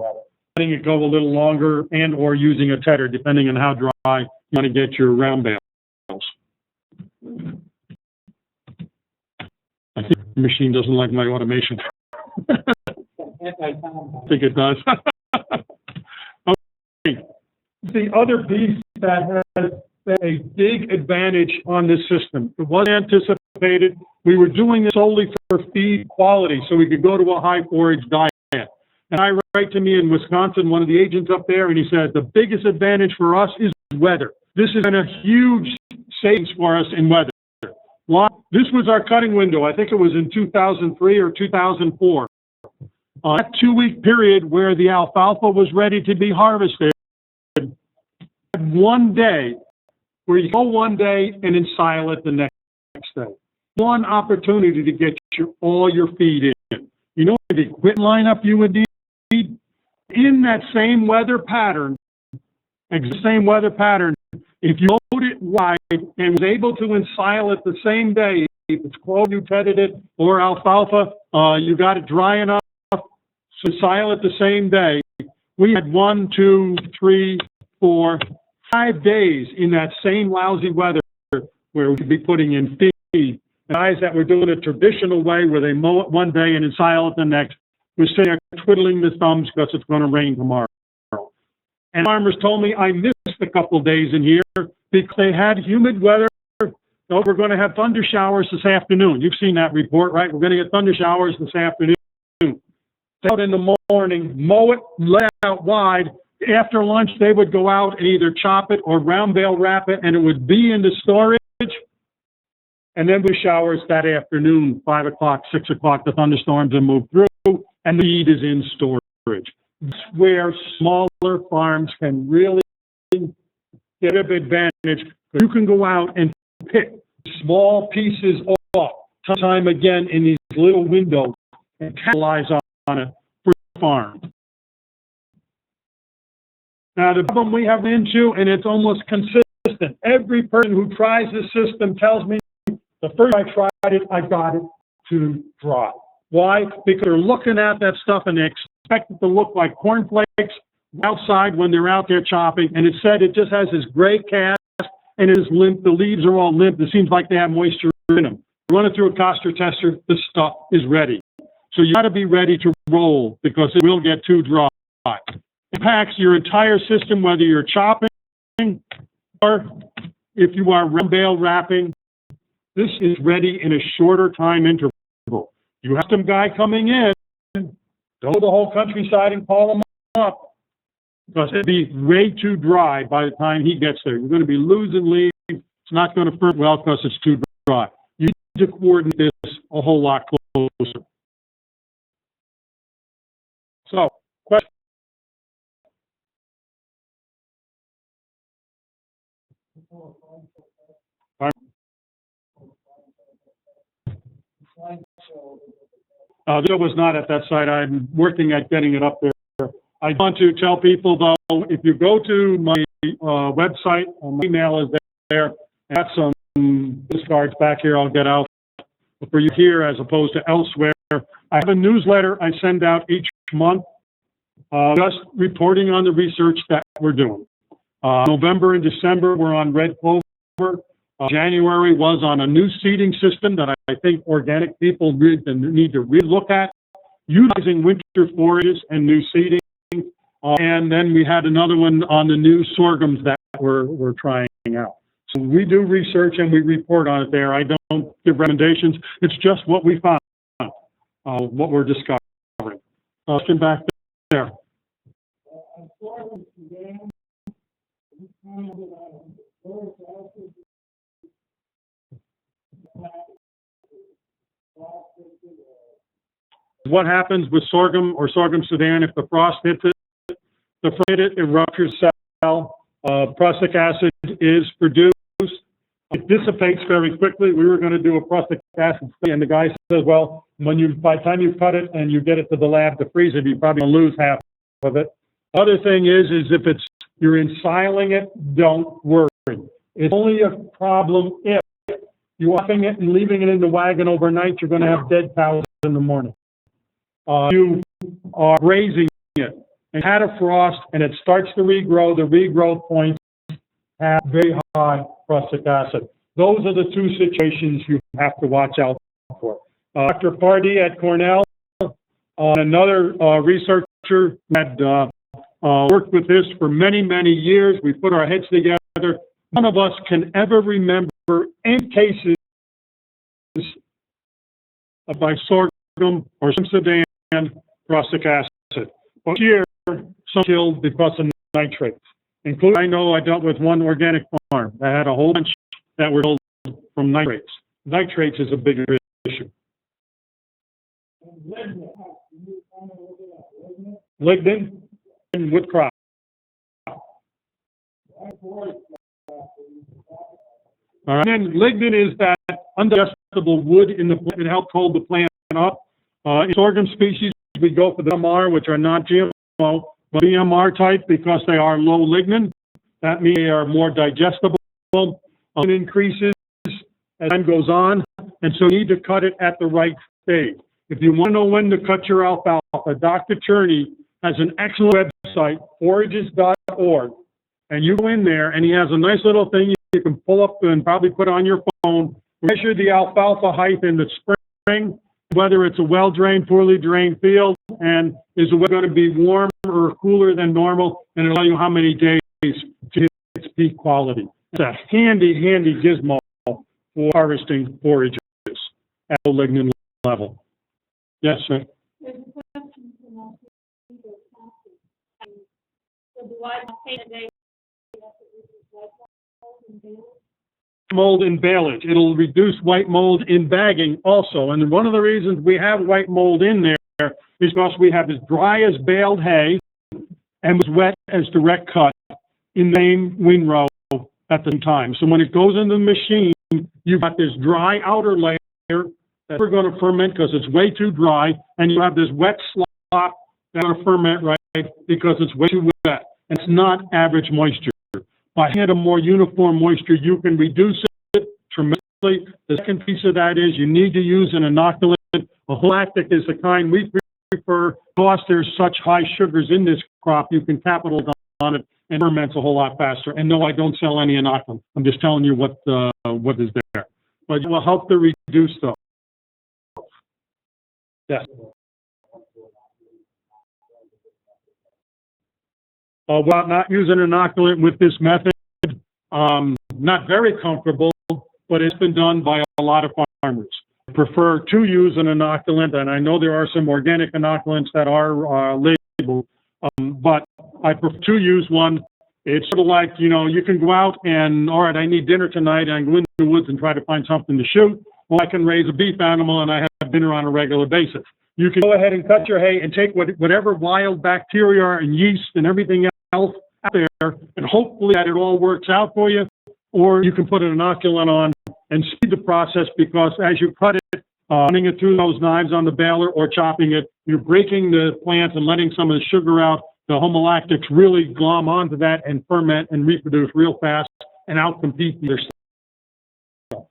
[SPEAKER 6] letting it go a little longer and or using a tedder, depending on how dry you want to get your round bales. I think the machine doesn't like my automation. I think it does. Okay. The other piece that has a big advantage on this system, it wasn't anticipated. We were doing this solely for feed quality, so we could go to a high forage diet. And I write to me in Wisconsin, one of the agents up there, and he says, the biggest advantage for us is weather. This has been a huge savings for us in weather. Why? This was our cutting window. I think it was in 2003 or 2004. That 2-week period where the alfalfa was ready to be harvested, one day where you go one day and ensile it the next day. One opportunity to get all your feed in. You know the equipment lineup you would need? In that same weather pattern, if you load it wide and was able to ensile it the same day, if it's clove, you tedded it, or alfalfa, you got it dry enough, so ensile it the same day. We had 1, 2, 3, 4, 5 days in that same lousy weather where we could be putting in feed. The guys that were doing it traditional way, where they mow it one day and ensile it the next, was sitting there twiddling their thumbs because it's going to rain tomorrow. And farmers told me I missed a couple of days in here because they had humid weather. Oh, we're going to have thunder showers this afternoon. You've seen that report, right? We're going to get thunder showers this afternoon. Out in the morning, mow it, let it out wide. After lunch, they would go out and either chop it or round bale wrap it, and it would be in the storage. And then we showers that afternoon, 5 o'clock, 6 o'clock, the thunderstorms have moved through, and the feed is in storage. That's where smaller farms can really get an advantage. You can go out and pick small pieces off time again in these little windows and capitalize on it for the farm. Now, the problem we have into, and it's almost consistent, every person who tries this system tells me, the first time I tried it, I got it too dry. Why? Because they're looking at that stuff and they expect it to look like cornflakes outside when they're out there chopping, and it said it just has this gray cast and it is limp. The leaves are all limp. It seems like they have moisture in them. Run it through a Coster tester, the stuff is ready. So you got to be ready to roll because it will get too dry. It impacts your entire system, whether you're chopping or if you are round bale wrapping. This is ready in a shorter time interval. You have some guy coming in, go the whole countryside and call him up because it'd be way too dry by the time he gets there. You're going to be losing leaves. It's not going to ferment well because it's too dry. You need to coordinate this a whole lot closer. So, question. This was not at that site. I'm working at getting it up there. I want to tell people, though, if you go to my website, my email is there. I got some discards back here I'll get out for you here as opposed to elsewhere. I have a newsletter I send out each month, just reporting on the research that we're doing. November and December, we're on red clover. January was on a new seeding system that I think organic people need to really look at, utilizing winter forages and new seeding. And then we had another one on the new sorghums that we're trying out. So we do research and we report on it there. I don't give recommendations. It's just what we found, what we're discovering. Question back there. What happens with sorghum or sorghum Sudan if the frost hits it? The frost hit it, it ruptures cell. Prussic acid is produced. It dissipates very quickly. We were going to do a prussic acid study, and the guy says, well, by the time you cut it and you get it to the lab to freeze it, you're probably going to lose half of it. Other thing is if you're ensiling it, don't worry. It's only a problem if you're wrapping it and leaving it in the wagon overnight, you're going to have dead cows in the morning. You are raising it and had a frost and it starts to regrow. The regrowth points have very high prussic acid. Those are the two situations you have to watch out for. Dr. Pardee at Cornell, another researcher, had worked with this for many, many years. We put our heads together. None of us can ever remember any cases by sorghum or some Sudan prussic acid. But here, some killed because of nitrates. Including, I know I dealt with one organic farm that had a whole bunch that were killed from nitrates. Nitrates is a bigger issue. Lignin and wood crop. All right. And then lignin is that undigestible wood in the plant. It helps hold the plant up. In sorghum species, we go for the BMR, which are not GMO, but BMR type because they are low lignin. That means they are more digestible. It increases as time goes on, and so you need to cut it at the right stage. If you want to know when to cut your alfalfa, Dr. Cherney has an excellent website, forages.org, and you go in there, and he has a nice little thing you can pull up and probably put on your phone. Measure the alfalfa height in the spring, whether it's a well-drained, poorly drained field, and is it going to be warmer or cooler than normal, and it'll tell you how many days to hit its peak quality. It's a handy, handy gizmo for harvesting forages at the lignin level. Yes, sir.
[SPEAKER 7] There's a question from so do I pay today?
[SPEAKER 6] Mold in baleage. It'll reduce white mold in bagging also. And one of the reasons we have white mold in there is because we have as dry as baled hay and as wet as direct cut in the same windrow at the time. So when it goes into the machine, you've got this dry outer layer that we're going to ferment because it's way too dry, and you have this wet slop that's going to ferment, right, because it's way too wet. It's not average moisture. By having a more uniform moisture, you can reduce it tremendously. The second piece of that is you need to use an inoculant. A halactic is the kind we prefer because there's such high sugars in this crop, you can capitalize on it and ferments a whole lot faster. And no, I don't sell any inoculant. I'm just telling you what is there. But it will help to reduce those. Yes. Well, not using inoculant with this method, not very comfortable, but it's been done by a lot of farmers. I prefer to use an inoculant, and I know there are some organic inoculants that are labeled, but I prefer to use one. It's sort of like, you know, you can go out and, all right, I need dinner tonight, and I go into the woods and try to find something to shoot. Well, I can raise a beef animal, and I have dinner on a regular basis. You can go ahead and cut your hay and take whatever wild bacteria and yeast and everything else out there, and hopefully that it all works out for you, or you can put an inoculant on and speed the process because as you cut it, running it through those knives on the baler or chopping it, you're breaking the plant and letting some of the sugar out. The homolactics really glom onto that and ferment and reproduce real fast and outcompete their stuff.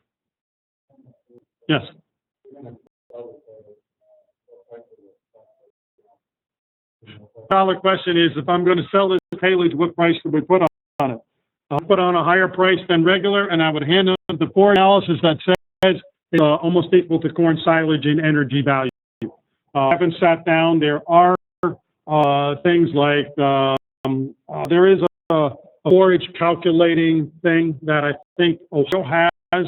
[SPEAKER 6] Yes. Dollar question is, if I'm going to sell this haylage, what price do we put on it? I'll put on a higher price than regular, and I would hand them the forage analysis that says it's almost equal to corn silage in energy value. I haven't sat down. There are things like there is a forage calculating thing that I think Ohio has.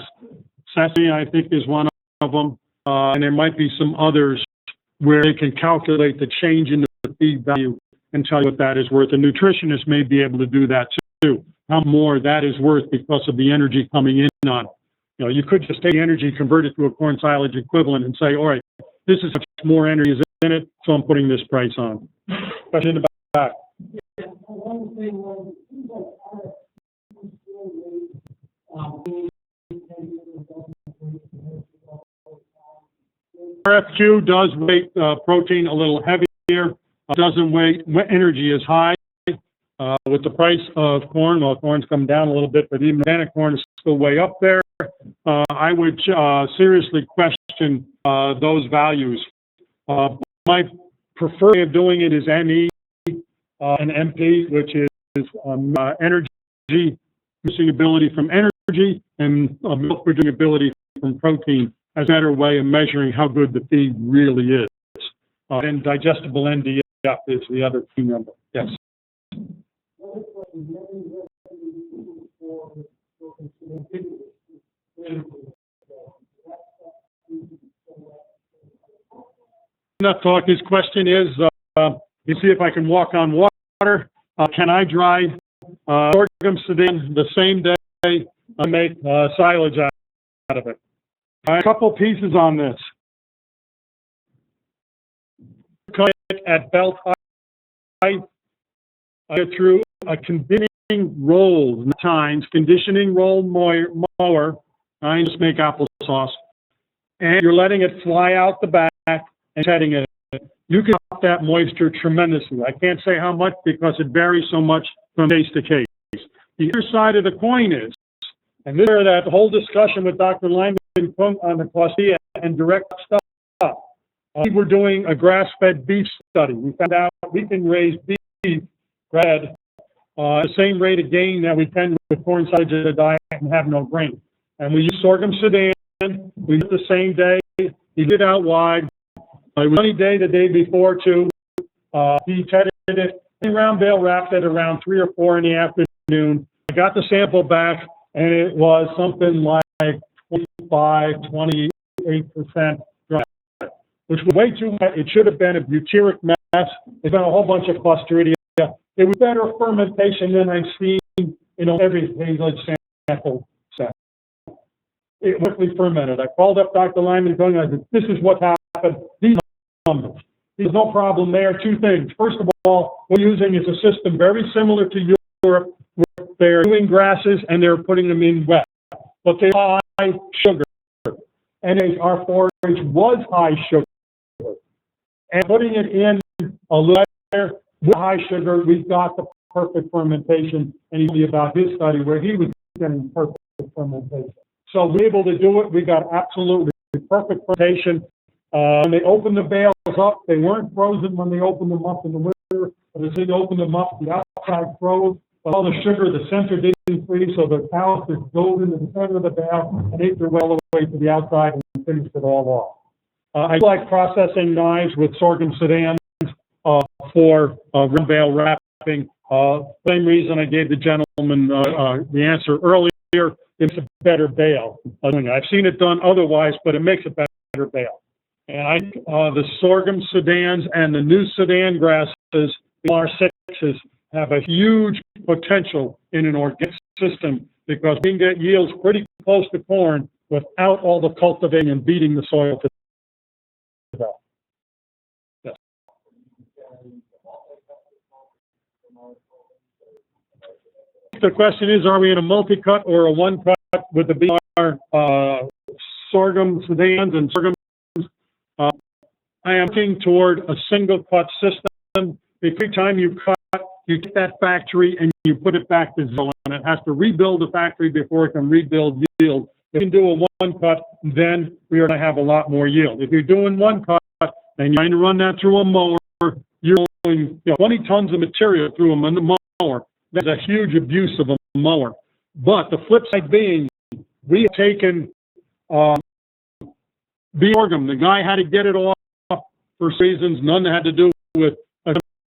[SPEAKER 6] Sesame, I think, is one of them, and there might be some others where they can calculate the change in the feed value and tell you what that is worth. A nutritionist may be able to do that too, how more that is worth because of the energy coming in on it. You know, you could just take the energy, convert it to a corn silage equivalent and say, all right, this is much more energy is in it, so I'm putting this price on. Question in the back.
[SPEAKER 4] One thing was,
[SPEAKER 6] RFQ does weight protein a little heavier, doesn't weight, energy is high. With the price of corn, well, corn's come down a little bit, but even organic corn is still way up there. I would seriously question those values. My preferred way of doing it is ME and MP, which is energy producing ability from energy and milk producing ability from protein, as a better way of measuring how good the feed really is. And digestible NDF is the other key number. Yes. Enough talk. His question is, you see if I can walk on water. Can I dry sorghum sedan the same day and make silage out of it? A couple pieces on this. Cut it at belt height through a conditioning roll, times conditioning roll mower. I just make applesauce, and you're letting it fly out the back and setting it. You can up that moisture tremendously. I can't say how much because it varies so much from case to case. The other side of the coin is, and this is where that whole discussion with Dr. Lyman on the Clausia and direct stuff. We were doing a grass-fed beef study. We found out we can raise beef bred the same rate of gain that we can with corn silage at a diet and have no grain. And we used sorghum sedan. We did it the same day. He did out wide. It was sunny day the day before too. He tested it. Round bale wrapped it around 3 or 4 in the afternoon. I got the sample back, and it was something like 28% dry, which was way too much. It should have been a butyric mess. There's been a whole bunch of Clostridia. It was better fermentation than I've seen, every haylage sample set. It quickly fermented. I called up Dr. Lyman going, I said, this is what happened. These numbers. There's no problem there. Two things. First of all, what we're using is a system very similar to Europe, where they're doing grasses and they're putting them in wet. But they're high sugar. And our forage was high sugar. And putting it in a little later with high sugar, we got the perfect fermentation. And he told me about his study where he was getting perfect fermentation. So we were able to do it. We got absolutely perfect fermentation. When they opened the bales up, they weren't frozen when they opened them up in the winter. But as they opened them up, the outside froze. But all the sugar, the center didn't freeze, so the cows just dove into the center of the bale and ate their way all the way to the outside and finished it all off. I like processing knives with sorghum sedans for round bale wrapping. Same reason I gave the gentleman the answer earlier. It's a better bale. I've seen it done otherwise, but it makes a better bale. And the sorghum sedans and the new sedan grasses, the R6s, have a huge potential in an organic system because we can get yields pretty close to corn without all the cultivating and beating the soil to develop. Yes. The question is, are we in a multi-cut or a one-cut with the BR sorghum sedans and sorghum I am looking toward a single cut system. Every time you cut, you take that factory and you put it back to zero, and it has to rebuild the factory before it can rebuild yield. If you can do a one cut, then we are going to have a lot more yield. If you're doing one cut and you're trying to run that through a mower, you're going 20 tons of material through a mower. That's a huge abuse of a mower. But the flip side being, we have taken sorghum. The guy had to get it off for reasons, none that had to do with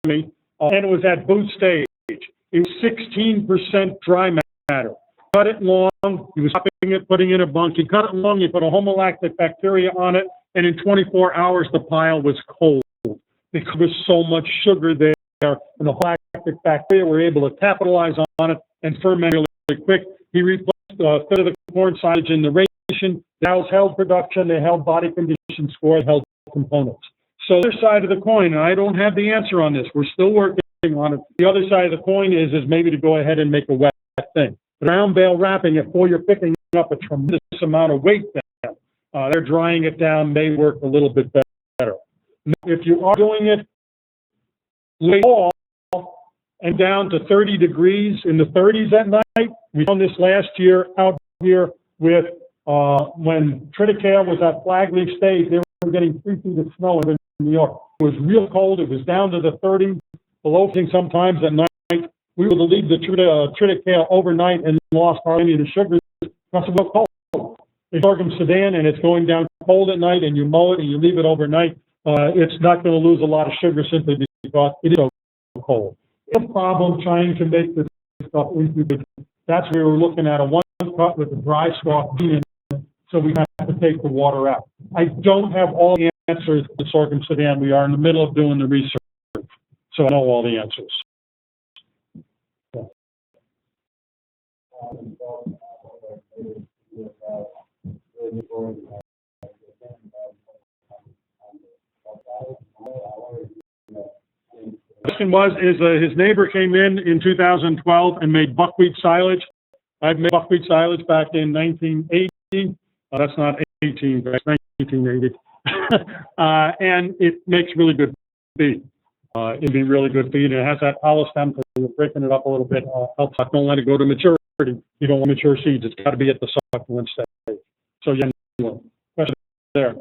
[SPEAKER 6] me, and it was at boot stage. It was 16% dry matter. Cut it long, he was chopping it, putting it in a bunk. He cut it long, he put a homolactic bacteria on it, and in 24 hours the pile was cold because there was so much sugar there, and the homolactic bacteria were able to capitalize on it and ferment really quick. He replaced a bit of the corn silage in the ration. The cows held production, they held body condition score, they held components. So the other side of the coin, and I don't have the answer on this, we're still working on it. The other side of the coin is maybe to go ahead and make a wet thing. Brown bale wrapping it before you're picking up a tremendous amount of weight down. They're drying it down may work a little bit better. If you are doing it late fall and down to 30 degrees in the 30s at night, we found this last year out here with when triticale was at flagleaf stage, they were getting 3 feet of snow in New York. It was real cold. It was down to the 30s, below sometimes at night. We were to leave the triticale overnight and lost hardly any of the sugars because it was cold. It's sorghum sedan and it's going down cold at night, and you mow it and you leave it overnight. It's not going to lose a lot of sugar simply because it is so cold. It's a problem trying to make this stuff into the. That's where we're looking at a one cut with a dry stalk bean, so we have to take the water out. I don't have all the answers to the sorghum sedan. We are in the middle of doing the research, so I know all the answers. The question was, his neighbor came in 2012 and made buckwheat silage. I've made buckwheat silage back in 1980. That's not 18, but it's 1980. And it makes really good feed. It'd be really good feed. It has that hollow stem, so you're breaking it up a little bit. Helps. Don't let it go to maturity. You don't want mature seeds. It's got to be at the succulent stage. So yeah, question there.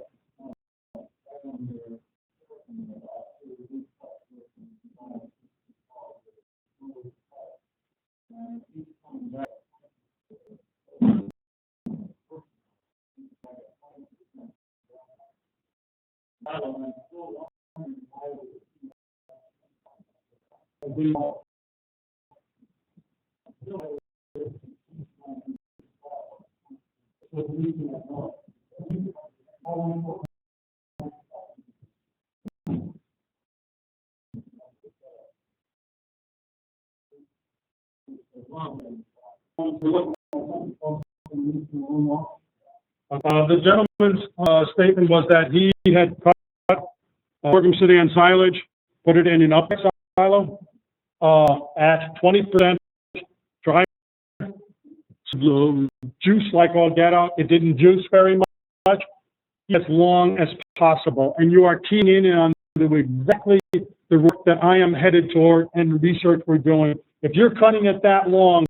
[SPEAKER 6] The gentleman's statement was that he had cut sorghum sedan silage, put it in an upper silo at 20% dry, juice like all get out. It didn't juice very much, as long as possible. And you are keying in on exactly the work that I am headed toward and the research we're doing. If you're cutting it that long,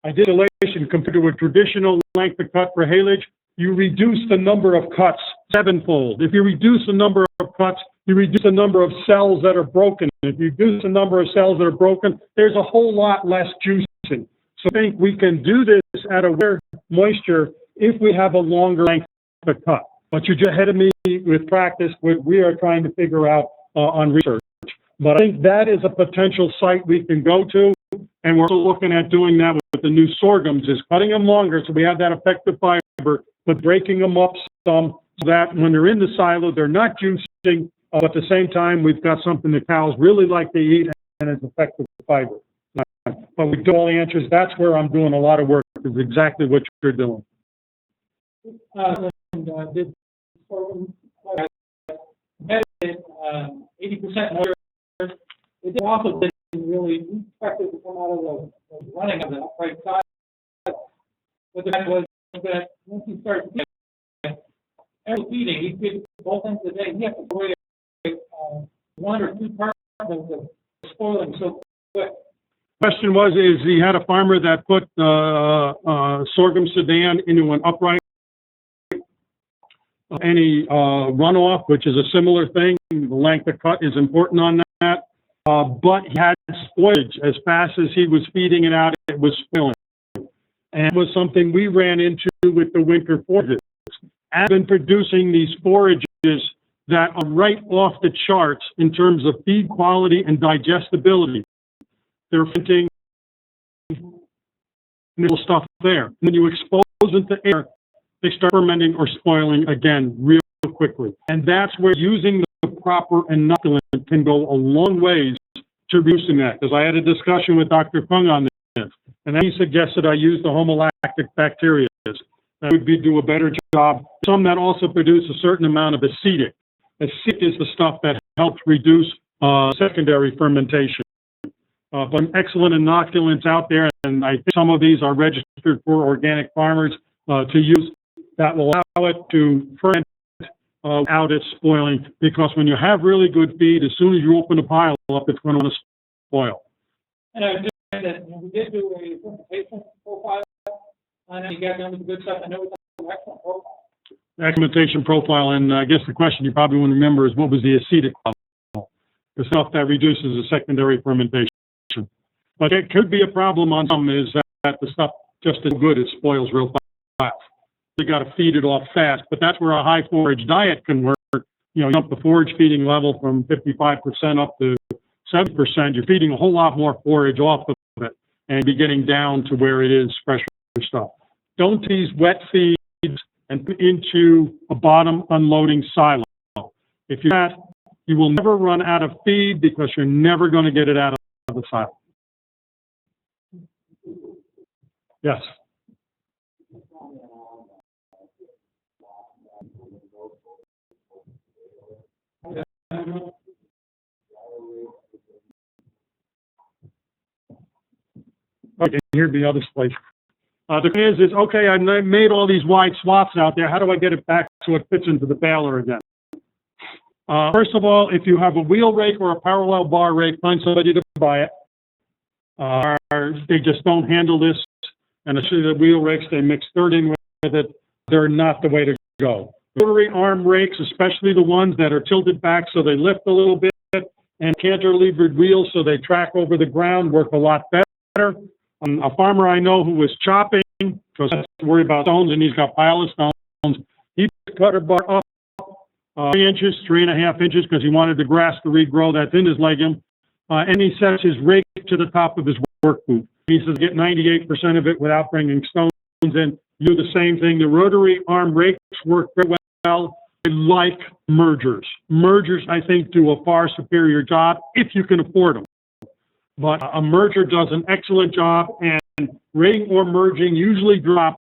[SPEAKER 6] I did dilation compared to a traditional length of cut for haylage, you reduce the number of cuts sevenfold. If you reduce the number of cuts, you reduce the number of cells that are broken. If you reduce the number of cells that are broken, there's a whole lot less juicing. So I think we can do this at a rare moisture if we have a longer length of cut. But you're just ahead of me with practice. We are trying to figure out on research. But I think that is a potential site we can go to, and we're also looking at doing that with the new sorghums, is cutting them longer so we have that effective fiber, but breaking them up some so that when they're in the silo, they're not juicing, but at the same time, we've got something that cows really like to eat and it's effective fiber. But we do all the answers. That's where I'm doing a lot of work, is exactly what you're doing.
[SPEAKER 2] Did sorghum 80% moisture? It also didn't really expect it to come out of the running of the upright side. But the fact was that once you start feeding, every feeding, you could whole thing today, he has to go away, 1 or 2 parts of spoiling so quick.
[SPEAKER 6] Question was, is he had a farmer that put sorghum sudan into an upright, any runoff, which is a similar thing. The length of cut is important on that. But he had spoilage. As fast as he was feeding it out, it was spoiling. And it was something we ran into with the winter forages. I've been producing these forages that are right off the charts in terms of feed quality and digestibility. They're fermenting little stuff there. When you expose them to air, they start fermenting or spoiling again real quickly. And that's where using the proper inoculant can go a long ways to reducing that. Because I had a discussion with Dr. Fung on this, and he suggested I use the homolactic bacteria. That would do a better job. Some that also produce a certain amount of acetic. Acetic is the stuff that helps reduce secondary fermentation. But excellent inoculants out there, and I think some of these are registered for organic farmers to use, that will allow it to ferment without it spoiling, because when you have really good feed, as soon as you open the pile up, it's going to spoil.
[SPEAKER 2] And I was just saying that we did do a fermentation profile, and you got down to the good stuff. I know it's an excellent profile.
[SPEAKER 6] Fermentation profile, and I guess the question you probably want to remember is, what was the acetic level? The stuff that reduces the secondary fermentation. But it could be a problem on some, is that the stuff just is good, it spoils real fast. You got to feed it off fast, but that's where a high forage diet can work. You know, up the forage feeding level from 55% up to 7%. You're feeding a whole lot more forage off of it, and be getting down to where it is fresh stuff. Don't use wet feeds and put into a bottom unloading silo. If you do that, you will never run out of feed, because you're never going to get it out of the silo. Yes. Okay, here's the other place. The thing is, okay, I made all these wide swaths out there. How do I get it back so it fits into the baler again? First of all, if you have a wheel rake or a parallel bar rake, find somebody to buy it. They just don't handle this. And especially the wheel rakes, they mix dirt in with it. They're not the way to go. Rotary arm rakes, especially the ones that are tilted back so they lift a little bit, and cantilevered wheels so they track over the ground, work a lot better. A farmer I know who was chopping, because he has to worry about stones, and he's got pile of stones, he put the cutter bar up 3 inches, 3.5 inches, because he wanted the grass to regrow that's in his legume, and he sets his rake to the top of his work boot. He says get 98% of it without bringing stones in. You do the same thing. The rotary arm rakes work very well. I like mergers. Mergers, I think, do a far superior job if you can afford them. But a merger does an excellent job, and raking or merging usually drops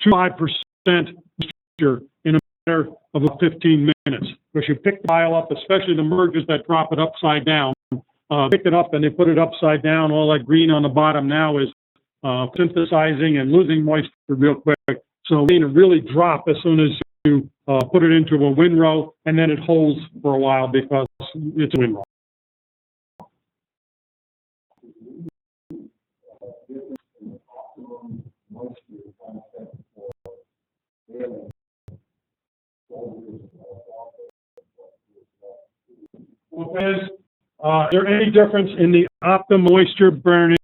[SPEAKER 6] 2-5% in a matter of about 15 minutes. Because you pick the pile up, especially the mergers that drop it upside down, pick it up and they put it upside down. All that green on the bottom now is synthesizing and losing moisture real quick. So it'll really drop as soon as you put it into a windrow, and then it holds for a while because it's a windrow. Is there any difference in the optimum moisture burning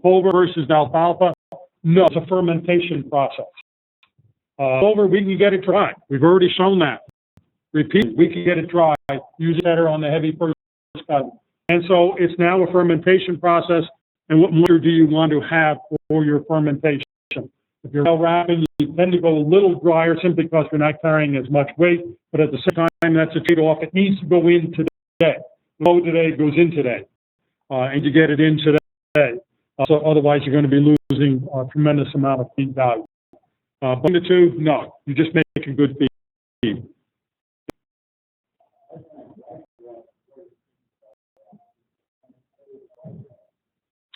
[SPEAKER 6] clover versus alfalfa? No, it's a fermentation process. Clover, we can get it dry. We've already shown that. Repeat, we can get it dry. Use it better on the heavy first cut. And so it's now a fermentation process. And what moisture do you want to have for your fermentation? If you're well wrapping, you tend to go a little drier simply because you're not carrying as much weight. But at the same time, that's a trade-off. It needs to go in today. Low today goes in today. And you get it in today. So otherwise, you're going to be losing a tremendous amount of feed value. Between the two, no. You just make a good feed.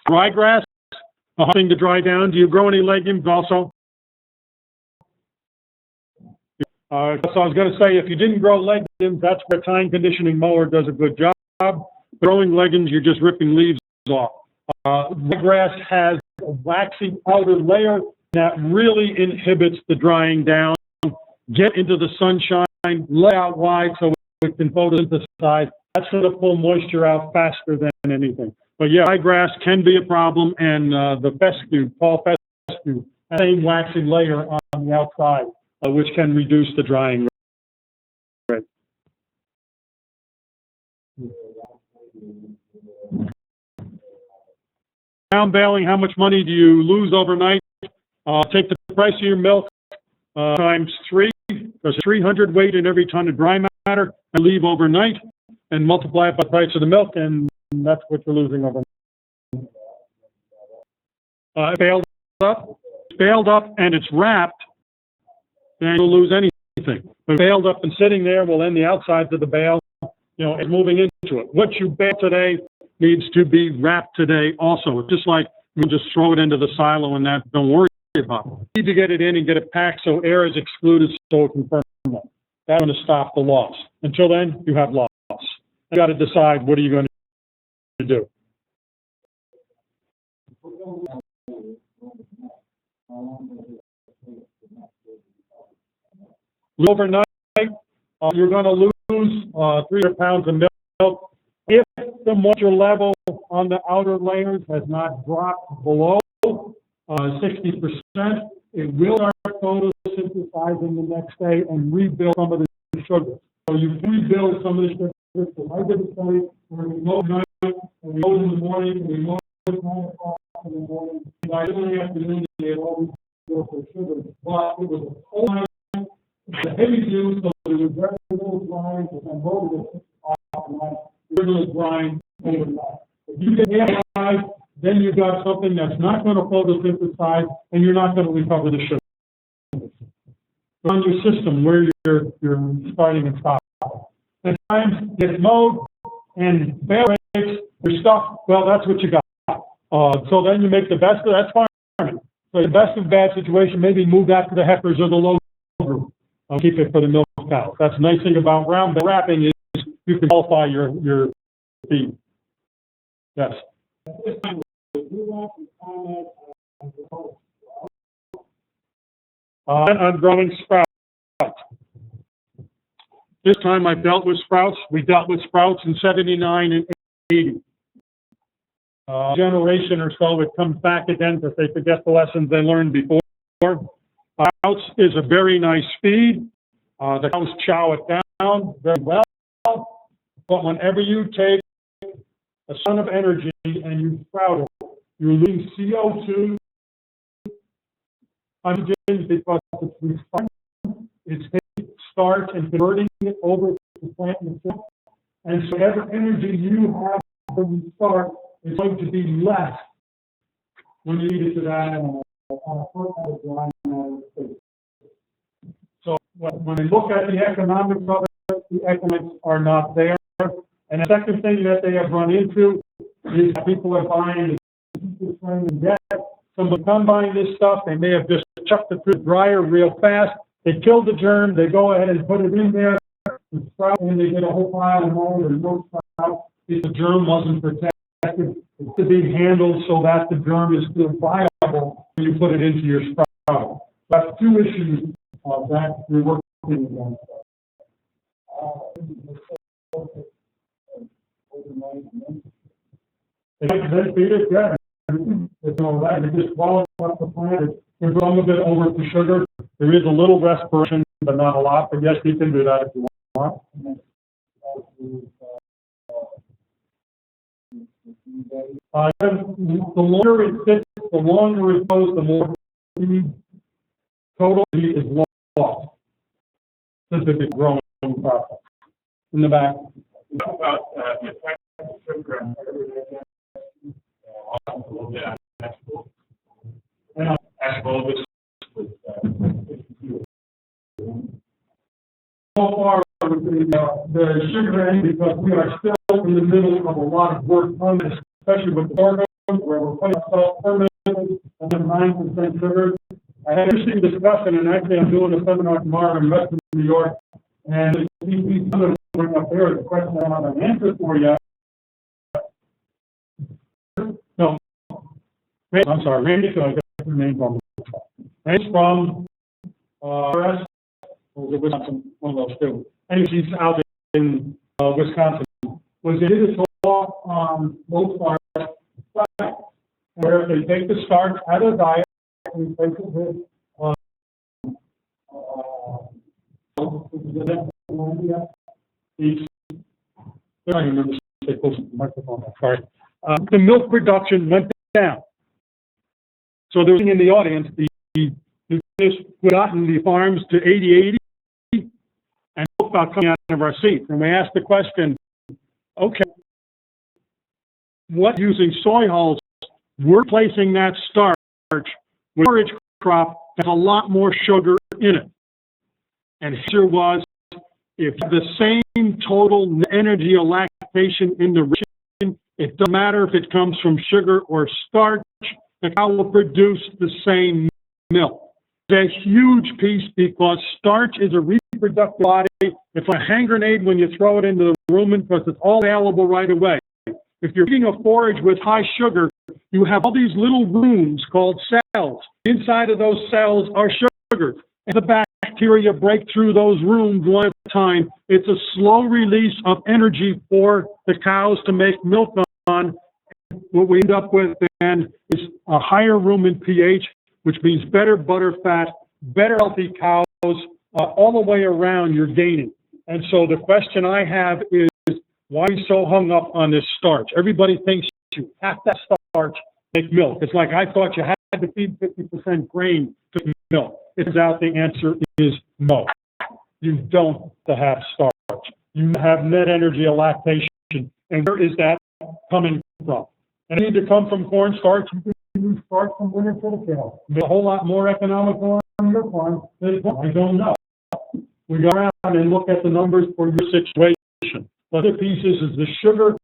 [SPEAKER 6] Ryegrass, a hard thing to dry down. Do you grow any legumes also? So I was gonna say, if you didn't grow legumes, that's where tine conditioning mower does a good job. Growing legumes, you're just ripping leaves off. Ryegrass has a waxy outer layer that really inhibits the drying down. Get into the sunshine, lay out wide so it can photosynthesize. That's going to pull moisture out faster than anything. But yeah, ryegrass can be a problem, and the fescue, tall fescue, has the same waxy layer on the outside, which can reduce the drying rate. Ground baling, how much money do you lose overnight? Take the price of your milk times 3, there's 300 weight in every ton of dry matter, and leave overnight, and multiply it by the price of the milk, and that's what you're losing overnight. Baled up, and it's wrapped, then you'll lose anything. But baled up and sitting there, well, then the outsides of the bale, is moving into it. What you bale today needs to be wrapped today also. It's just like you just throw it into the silo and that, don't worry about it. You need to get it in and get it packed so air is excluded so it can ferment. That's going to stop the loss. Until then, you have loss. You got to decide, what are you going to do? Overnight, you're going to lose 300 pounds of milk. If the moisture level on the outer layers has not dropped below 60%, it will start photosynthesizing the next day and rebuild some of the sugar. So you rebuild some of the sugar. So I did a study where we load at night, and we load in the morning, and we load at 9 o'clock in the morning. By the afternoon, they had always go for sugar. But it was a whole night. The heavy dew, so there was very little grind, and then loaded it off the night. Very little grind overnight. If you get half, then you've got something that's not going to photosynthesize, and you're not going to recover the sugar. So on your system, where you're starting and stopping. At times, get mowed and bale rates, your stuff, well, that's what you got. So then you make the best of that's farming. So the best of bad situation, maybe move that to the heifers or the low group. Keep it for the milk cows. That's the nice thing about round wrapping is you can qualify your feed. Yes. I'm growing sprouts. This time I've dealt with sprouts. We dealt with sprouts in 79 and 80. Generation or so, it comes back again because they forget the lessons they learned before. Sprouts is a very nice feed. The cows chow it down very well. But whenever you take a ton of energy and you sprout it, you're losing CO2 hydrogen because it's refining, it's taking starch and converting it over to the plant itself. And so whatever energy you have when you start is going to be less when you feed it to that animal on a fertile dry matter space. So when I look at the economics of it, the economics are not there. And the second thing that they have run into is that people are buying the and debt. Somebody come buying this stuff, they may have just chucked it through the dryer real fast. They kill the germ, they go ahead and put it in there, and they get a whole pile of mold or no sprout. If the germ wasn't protected, it's to be handled so that the germ is still viable when you put it into your sprout. That's two issues that we're working against. They feed it, yeah. It's all right. They just swallow up the plant. There's some of it over to sugar. There is a little respiration, but not a lot. But yes, you can do that if you want. The longer it sits, the longer it goes, the more feed total is lost. Specific growing process. In the back. So far, the sugar end, because we are still in the middle of a lot of work on this, especially with the sorghum, where we're putting salt permanently and then 9% sugar. I had an interesting discussion, and actually I'm doing a seminar tomorrow in Western New York, and I'm going to bring up there is a question I don't have an answer for yet. No, I'm sorry, Randy, so I got your name from. Randy's from, Forage, or was it Wisconsin, one of those two. And he's out in, Wisconsin. Was it a talk on low starch diet, where they take the starch out of the diet and replace it with, the milk production went down. So there's in the audience, the we've gotten the farms to 80-80, and milk about coming out of our seats. And we asked the question, okay, what using soy hulls, we're placing that starch with forage crop has a lot more sugar in it. And here was, if the same total energy or lactation in the ration, it doesn't matter if it comes from sugar or starch, the cow will produce the same milk. It's a huge piece because starch is a reproductive body. It's like a hand grenade when you throw it into the rumen because it's all available right away. If you're eating a forage with high sugar, you have all these little rooms called cells. Inside of those cells are sugar. And the bacteria break through those rooms one at a time. It's a slow release of energy for the cows to make milk on. What we end up with then is a higher rumen pH, which means better butter fat, better healthy cows, all the way around you're gaining. And so the question I have is, why are you so hung up on this starch? Everybody thinks you have to have starch to make milk. It's like I thought you had to feed 50% grain to make milk. It's out, the answer is no. You don't have starch. You have net energy of lactation. And where is that coming from? And it needs to come from cornstarch. You can use starch from winter chill. It's a whole lot more economical on your farm than I don't know. We go around and look at the numbers for your situation. The other piece is the sugar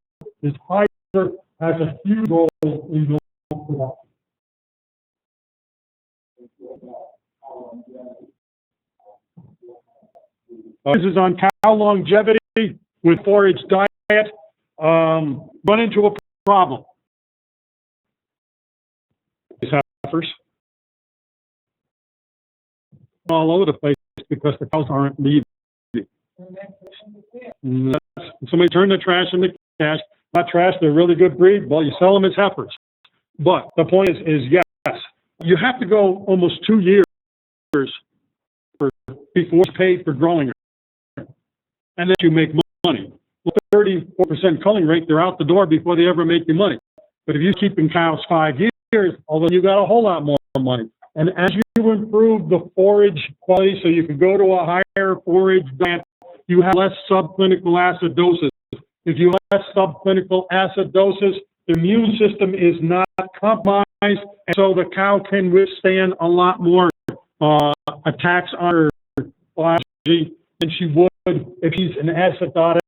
[SPEAKER 6] is higher, has a huge role in milk production. This is on cow longevity with forage diet. Run into a problem. Heifers all over the place because the cows aren't leaving. Somebody turn the trash into cash. Not trash, they're a really good breed. Well, you sell them as heifers. But the point is yes, you have to go almost 2 years before you pay for growing her. And then you make money. With a 34% culling rate, they're out the door before they ever make you money. But if you're keeping cows 5 years, although you got a whole lot more money. And as you improve the forage quality, so you can go to a higher forage diet, you have less subclinical acidosis. If you have less subclinical acidosis, the immune system is not compromised, and so the cow can withstand a lot more attacks on her biology than she would if she's an acidotic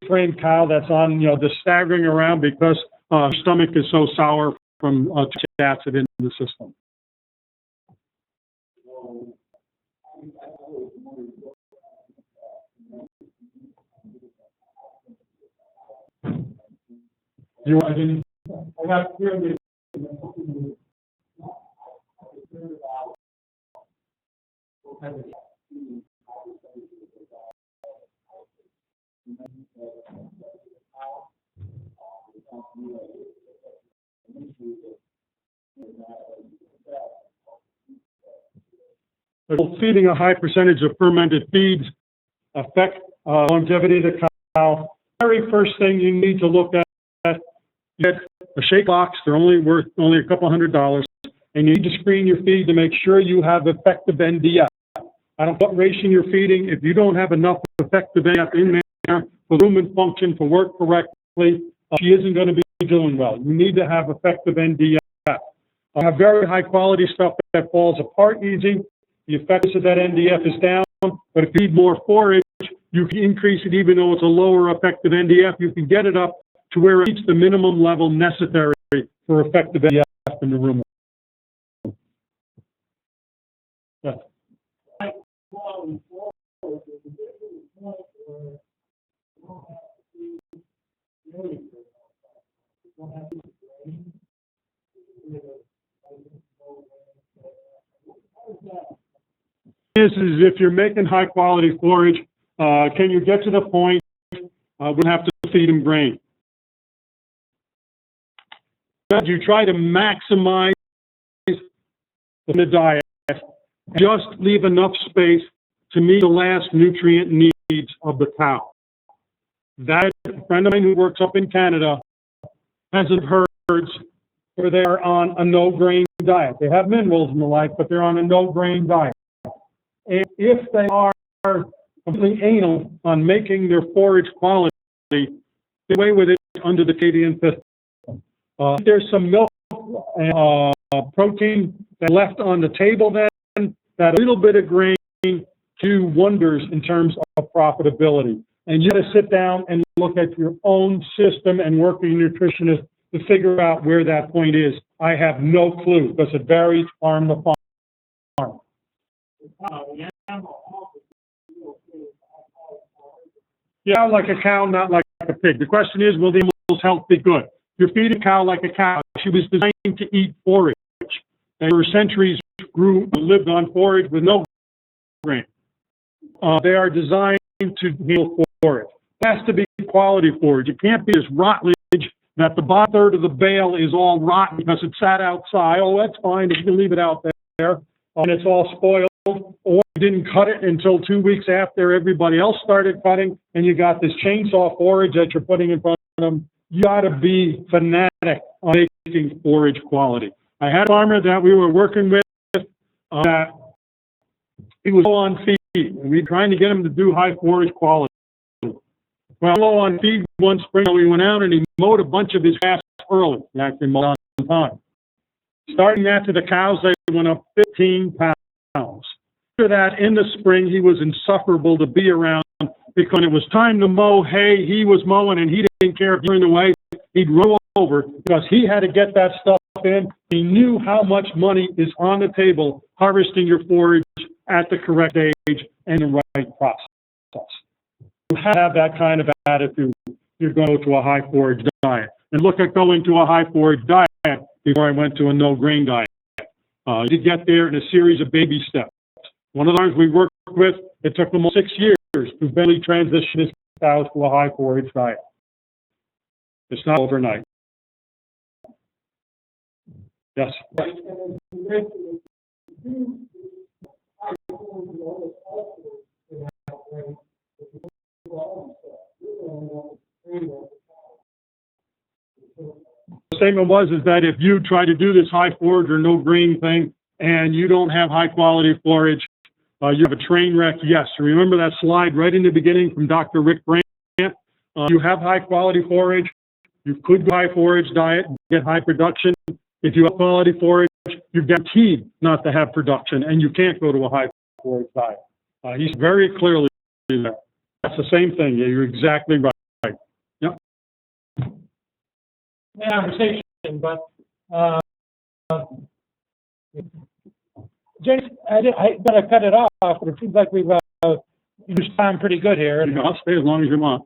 [SPEAKER 6] frame cow that's on, just staggering around because her stomach is so sour from too much acid in the system. I got here. Feeding a high percentage of fermented feeds affect longevity of the cow. Very first thing you need to look at, you get a shake box. They're only worth a couple $100, and you need to screen your feed to make sure you have effective NDF. I don't know what ration you're feeding. If you don't have enough effective NDF in there for rumen function to work correctly, she isn't going to be doing well. You need to have effective NDF. I have very high quality stuff that falls apart easy. The effectiveness of that NDF is down, but if you need more forage, you can increase it even though it's a lower effective NDF. You can get it up to where it reaches the minimum level necessary for effective NDF in the rumen. Is if you're making high quality forage, can you get to the point we have to feed them grain? You try to maximize the diet, just leave enough space to meet the last nutrient needs of the cow. That a friend of mine who works up in Canada has herds where they're on a no-grain diet. They have minerals and the like, but they're on a no-grain diet. And if they are completely anal on making their forage quality, get away with it under the Canadian system. If there's some milk protein that left on the table, then that little bit of grain do wonders in terms of profitability. And you got to sit down and look at your own system and work with your nutritionist to figure out where that point is. I have no clue because it varies farm to farm. Yeah, like a cow, not like a pig. The question is, will the animal's health be good? You're feeding a cow like a cow. She was designed to eat forage. They for centuries lived on forage with no grain. They are designed to handle forage. It has to be quality forage. It can't be this rottage that the bottom third of the bale is all rotten because it sat outside. Oh, that's fine if you leave it out there and it's all spoiled. Or you didn't cut it until 2 weeks after everybody else started cutting, and you got this chainsaw forage that you're putting in front of them. You got to be fanatic on making forage quality. I had a farmer that we were working with that he was low on feed, and we were trying to get him to do high forage quality. Well, low on feed one spring, we went out and he mowed a bunch of his grass early. He actually mowed on time. Starting after the cows, they went up 15 pounds. After that, in the spring, he was insufferable to be around because when it was time to mow hay, he was mowing and he didn't care if you were in the way. He'd roll over because he had to get that stuff in. He knew how much money is on the table harvesting your forage at the correct age and the right process. You have that kind of attitude, you're going to go to a high forage diet. And look at going to a high forage diet before I went to a no grain diet. You get there in a series of baby steps. One of the farms we worked with, it took them 6 years to barely transition his cows to a high forage diet. It's not overnight. Yes. The statement was that if you try to do this high forage or no grain thing and you don't have high quality forage, you have a train wreck. Yes. Remember that slide right in the beginning from Dr. Rick Brandt? You have high quality forage. You could go high forage diet and get high production. If you have quality forage, you're guaranteed not to have production, and you can't go to a high forage diet. He's very clearly there. That's the same thing. Yeah, you're exactly right. Yep.
[SPEAKER 2] Conversation, but James, I gotta cut it off, but it seems like we've used time pretty good here.
[SPEAKER 6] You know, I'll stay as long as you want.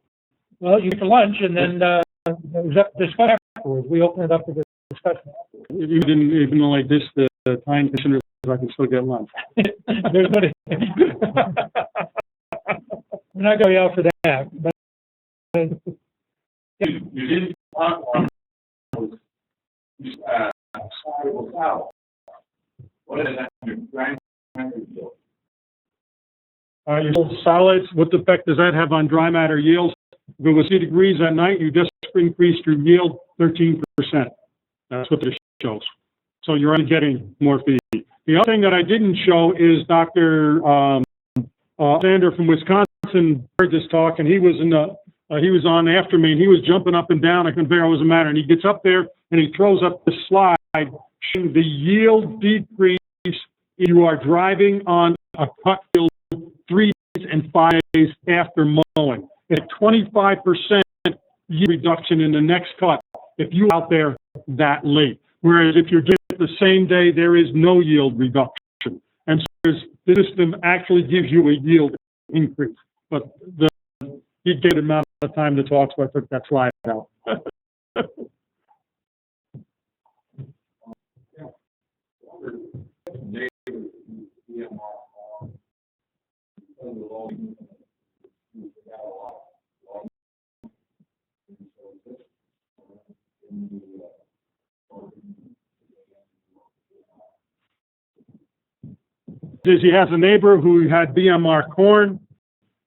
[SPEAKER 2] Well, you get for lunch, and then there's a discussion afterwards. We open it up to the discussion.
[SPEAKER 6] Even though like this, the time commissioner, I can still get lunch.
[SPEAKER 2] There's what we're not going out for that. But
[SPEAKER 5] You didn't talk about soluble cow. What is that?
[SPEAKER 6] Your solids, what effect does that have on dry matter yields? If it was 3 degrees at night, you just increased your yield 13%. That's what this shows. So you're only getting more feed. The other thing that I didn't show is Dr. Sander from Wisconsin heard this talk, and he was on after me, and he was jumping up and down. I couldn't figure out what was the matter. And he gets up there and he throws up the slide showing the yield decrease if you are driving on a cut field 3 days and 5 days after mowing. It's 25% yield reduction in the next cut if you're out there that late. Whereas if you're doing it the same day, there is no yield reduction. And so the system actually gives you a yield increase. But you get an amount of time to talk, so I took that slide out. He has a neighbor who had BMR corn,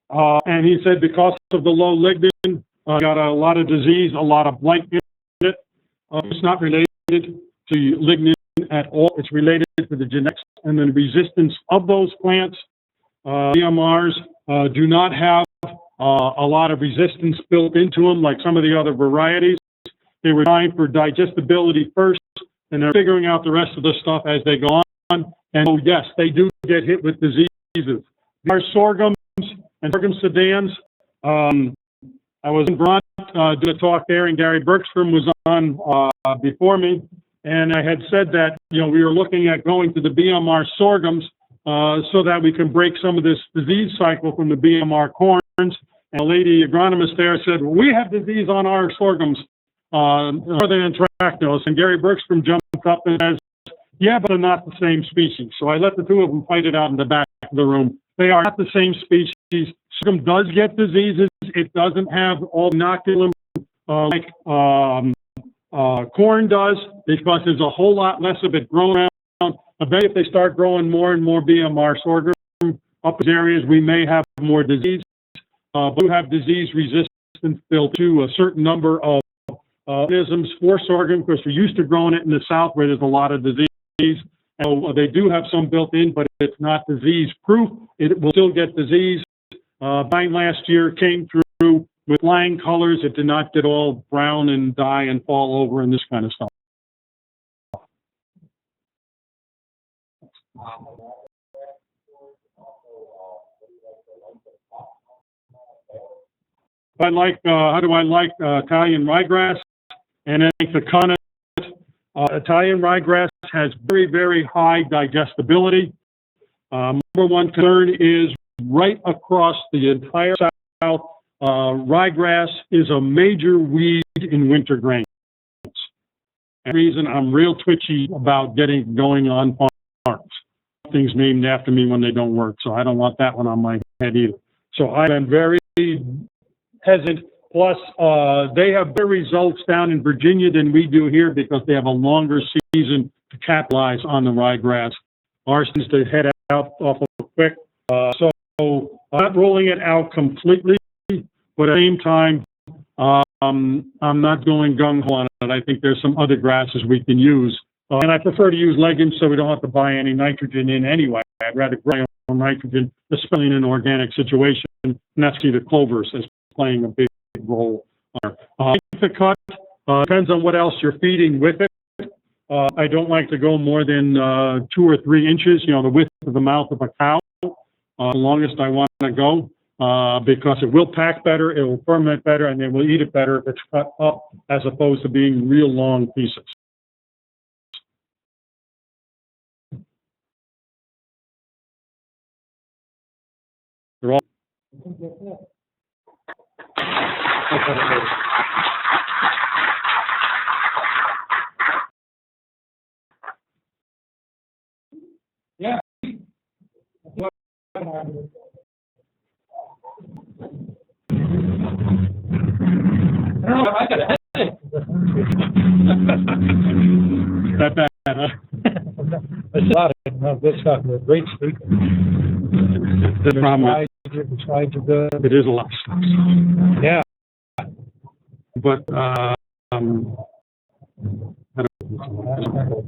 [SPEAKER 6] and he said because of the low lignin, got a lot of disease, a lot of blight in it. It's not related to lignin at all. It's related to the genetics and the resistance of those plants. BMRs do not have a lot of resistance built into them like some of the other varieties. They were trying for digestibility first, and they're figuring out the rest of the stuff as they go on. And oh yes, they do get hit with diseases. Our sorghums and sorghum sedans. I was in Vermont doing a talk there, and Gary Bergstrom was on before me, and I had said that we were looking at going to the BMR sorghums so that we can break some of this disease cycle from the BMR corns. And a lady agronomist there said, well, we have disease on our sorghums northern anthracnose, and Gary Bergstrom jumped up and says, yeah, but they're not the same species. So I let the two of them fight it out in the back of the room. They are not the same species. Sorghum does get diseases. It doesn't have all inoculum like corn does, because there's a whole lot less of it growing around. I bet if they start growing more and more BMR sorghum up in areas, we may have more disease. But we have disease resistance built to a certain number of organisms for sorghum, because we're used to growing it in the south where there's a lot of disease. And they do have some built in, but it's not disease proof. It will still get disease. Mine last year came through with flying colors. It did not get all brown and die and fall over and this kind of stuff. How do I like Italian ryegrass? And I think the Connaught Italian ryegrass has very, very high digestibility. Number one concern is right across the entire South, ryegrass is a major weed in winter grains. And the reason I'm real twitchy about getting going on farms. Things named after me when they don't work, so I don't want that one on my head either. So I am very hesitant. Plus, they have better results down in Virginia than we do here because they have a longer season to capitalize on the ryegrass. Ours tends to head out awful quick. So I'm not ruling it out completely, but at the same time, I'm not going gung-ho on it. I think there's some other grasses we can use. And I prefer to use legumes so we don't have to buy any nitrogen in anyway. I'd rather grow my own nitrogen, especially in an organic situation. And that's key to clovers as playing a big role. The cut depends on what else you're feeding with it. I don't like to go more than 2 or 3 inches, the width of the mouth of a cow. The longest I want to go because it will pack better, it will ferment better, and they will eat it better if it's cut up as opposed to being real long pieces. They're all
[SPEAKER 2] Yeah. I got a headache.
[SPEAKER 6] that bad, huh?
[SPEAKER 2] That's a lot of good stuff. They're great speakers.
[SPEAKER 6] The problem
[SPEAKER 2] The slides are good.
[SPEAKER 6] it is a lot of stuff.
[SPEAKER 2] Yeah.
[SPEAKER 6] But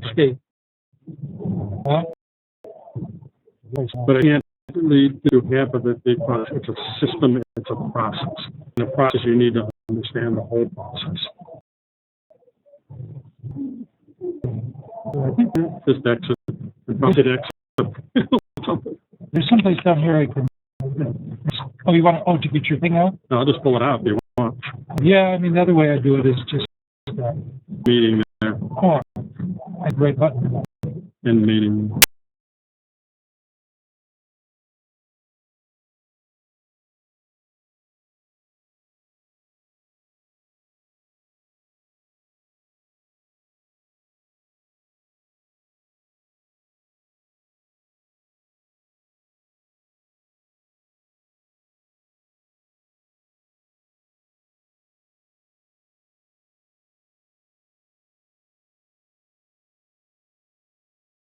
[SPEAKER 2] Escape. Huh?
[SPEAKER 6] But I can't really do half of it because it's a system, it's a process. In a process, you need to understand the whole process.
[SPEAKER 2] I think
[SPEAKER 6] Just exit.
[SPEAKER 2] there's someplace down here I can. Oh, you want to get your thing out?
[SPEAKER 6] No, I'll just pull it out if you want.
[SPEAKER 2] Yeah, I mean, the other way I do it is just
[SPEAKER 6] Meeting there,
[SPEAKER 2] I right button.
[SPEAKER 6] in meeting.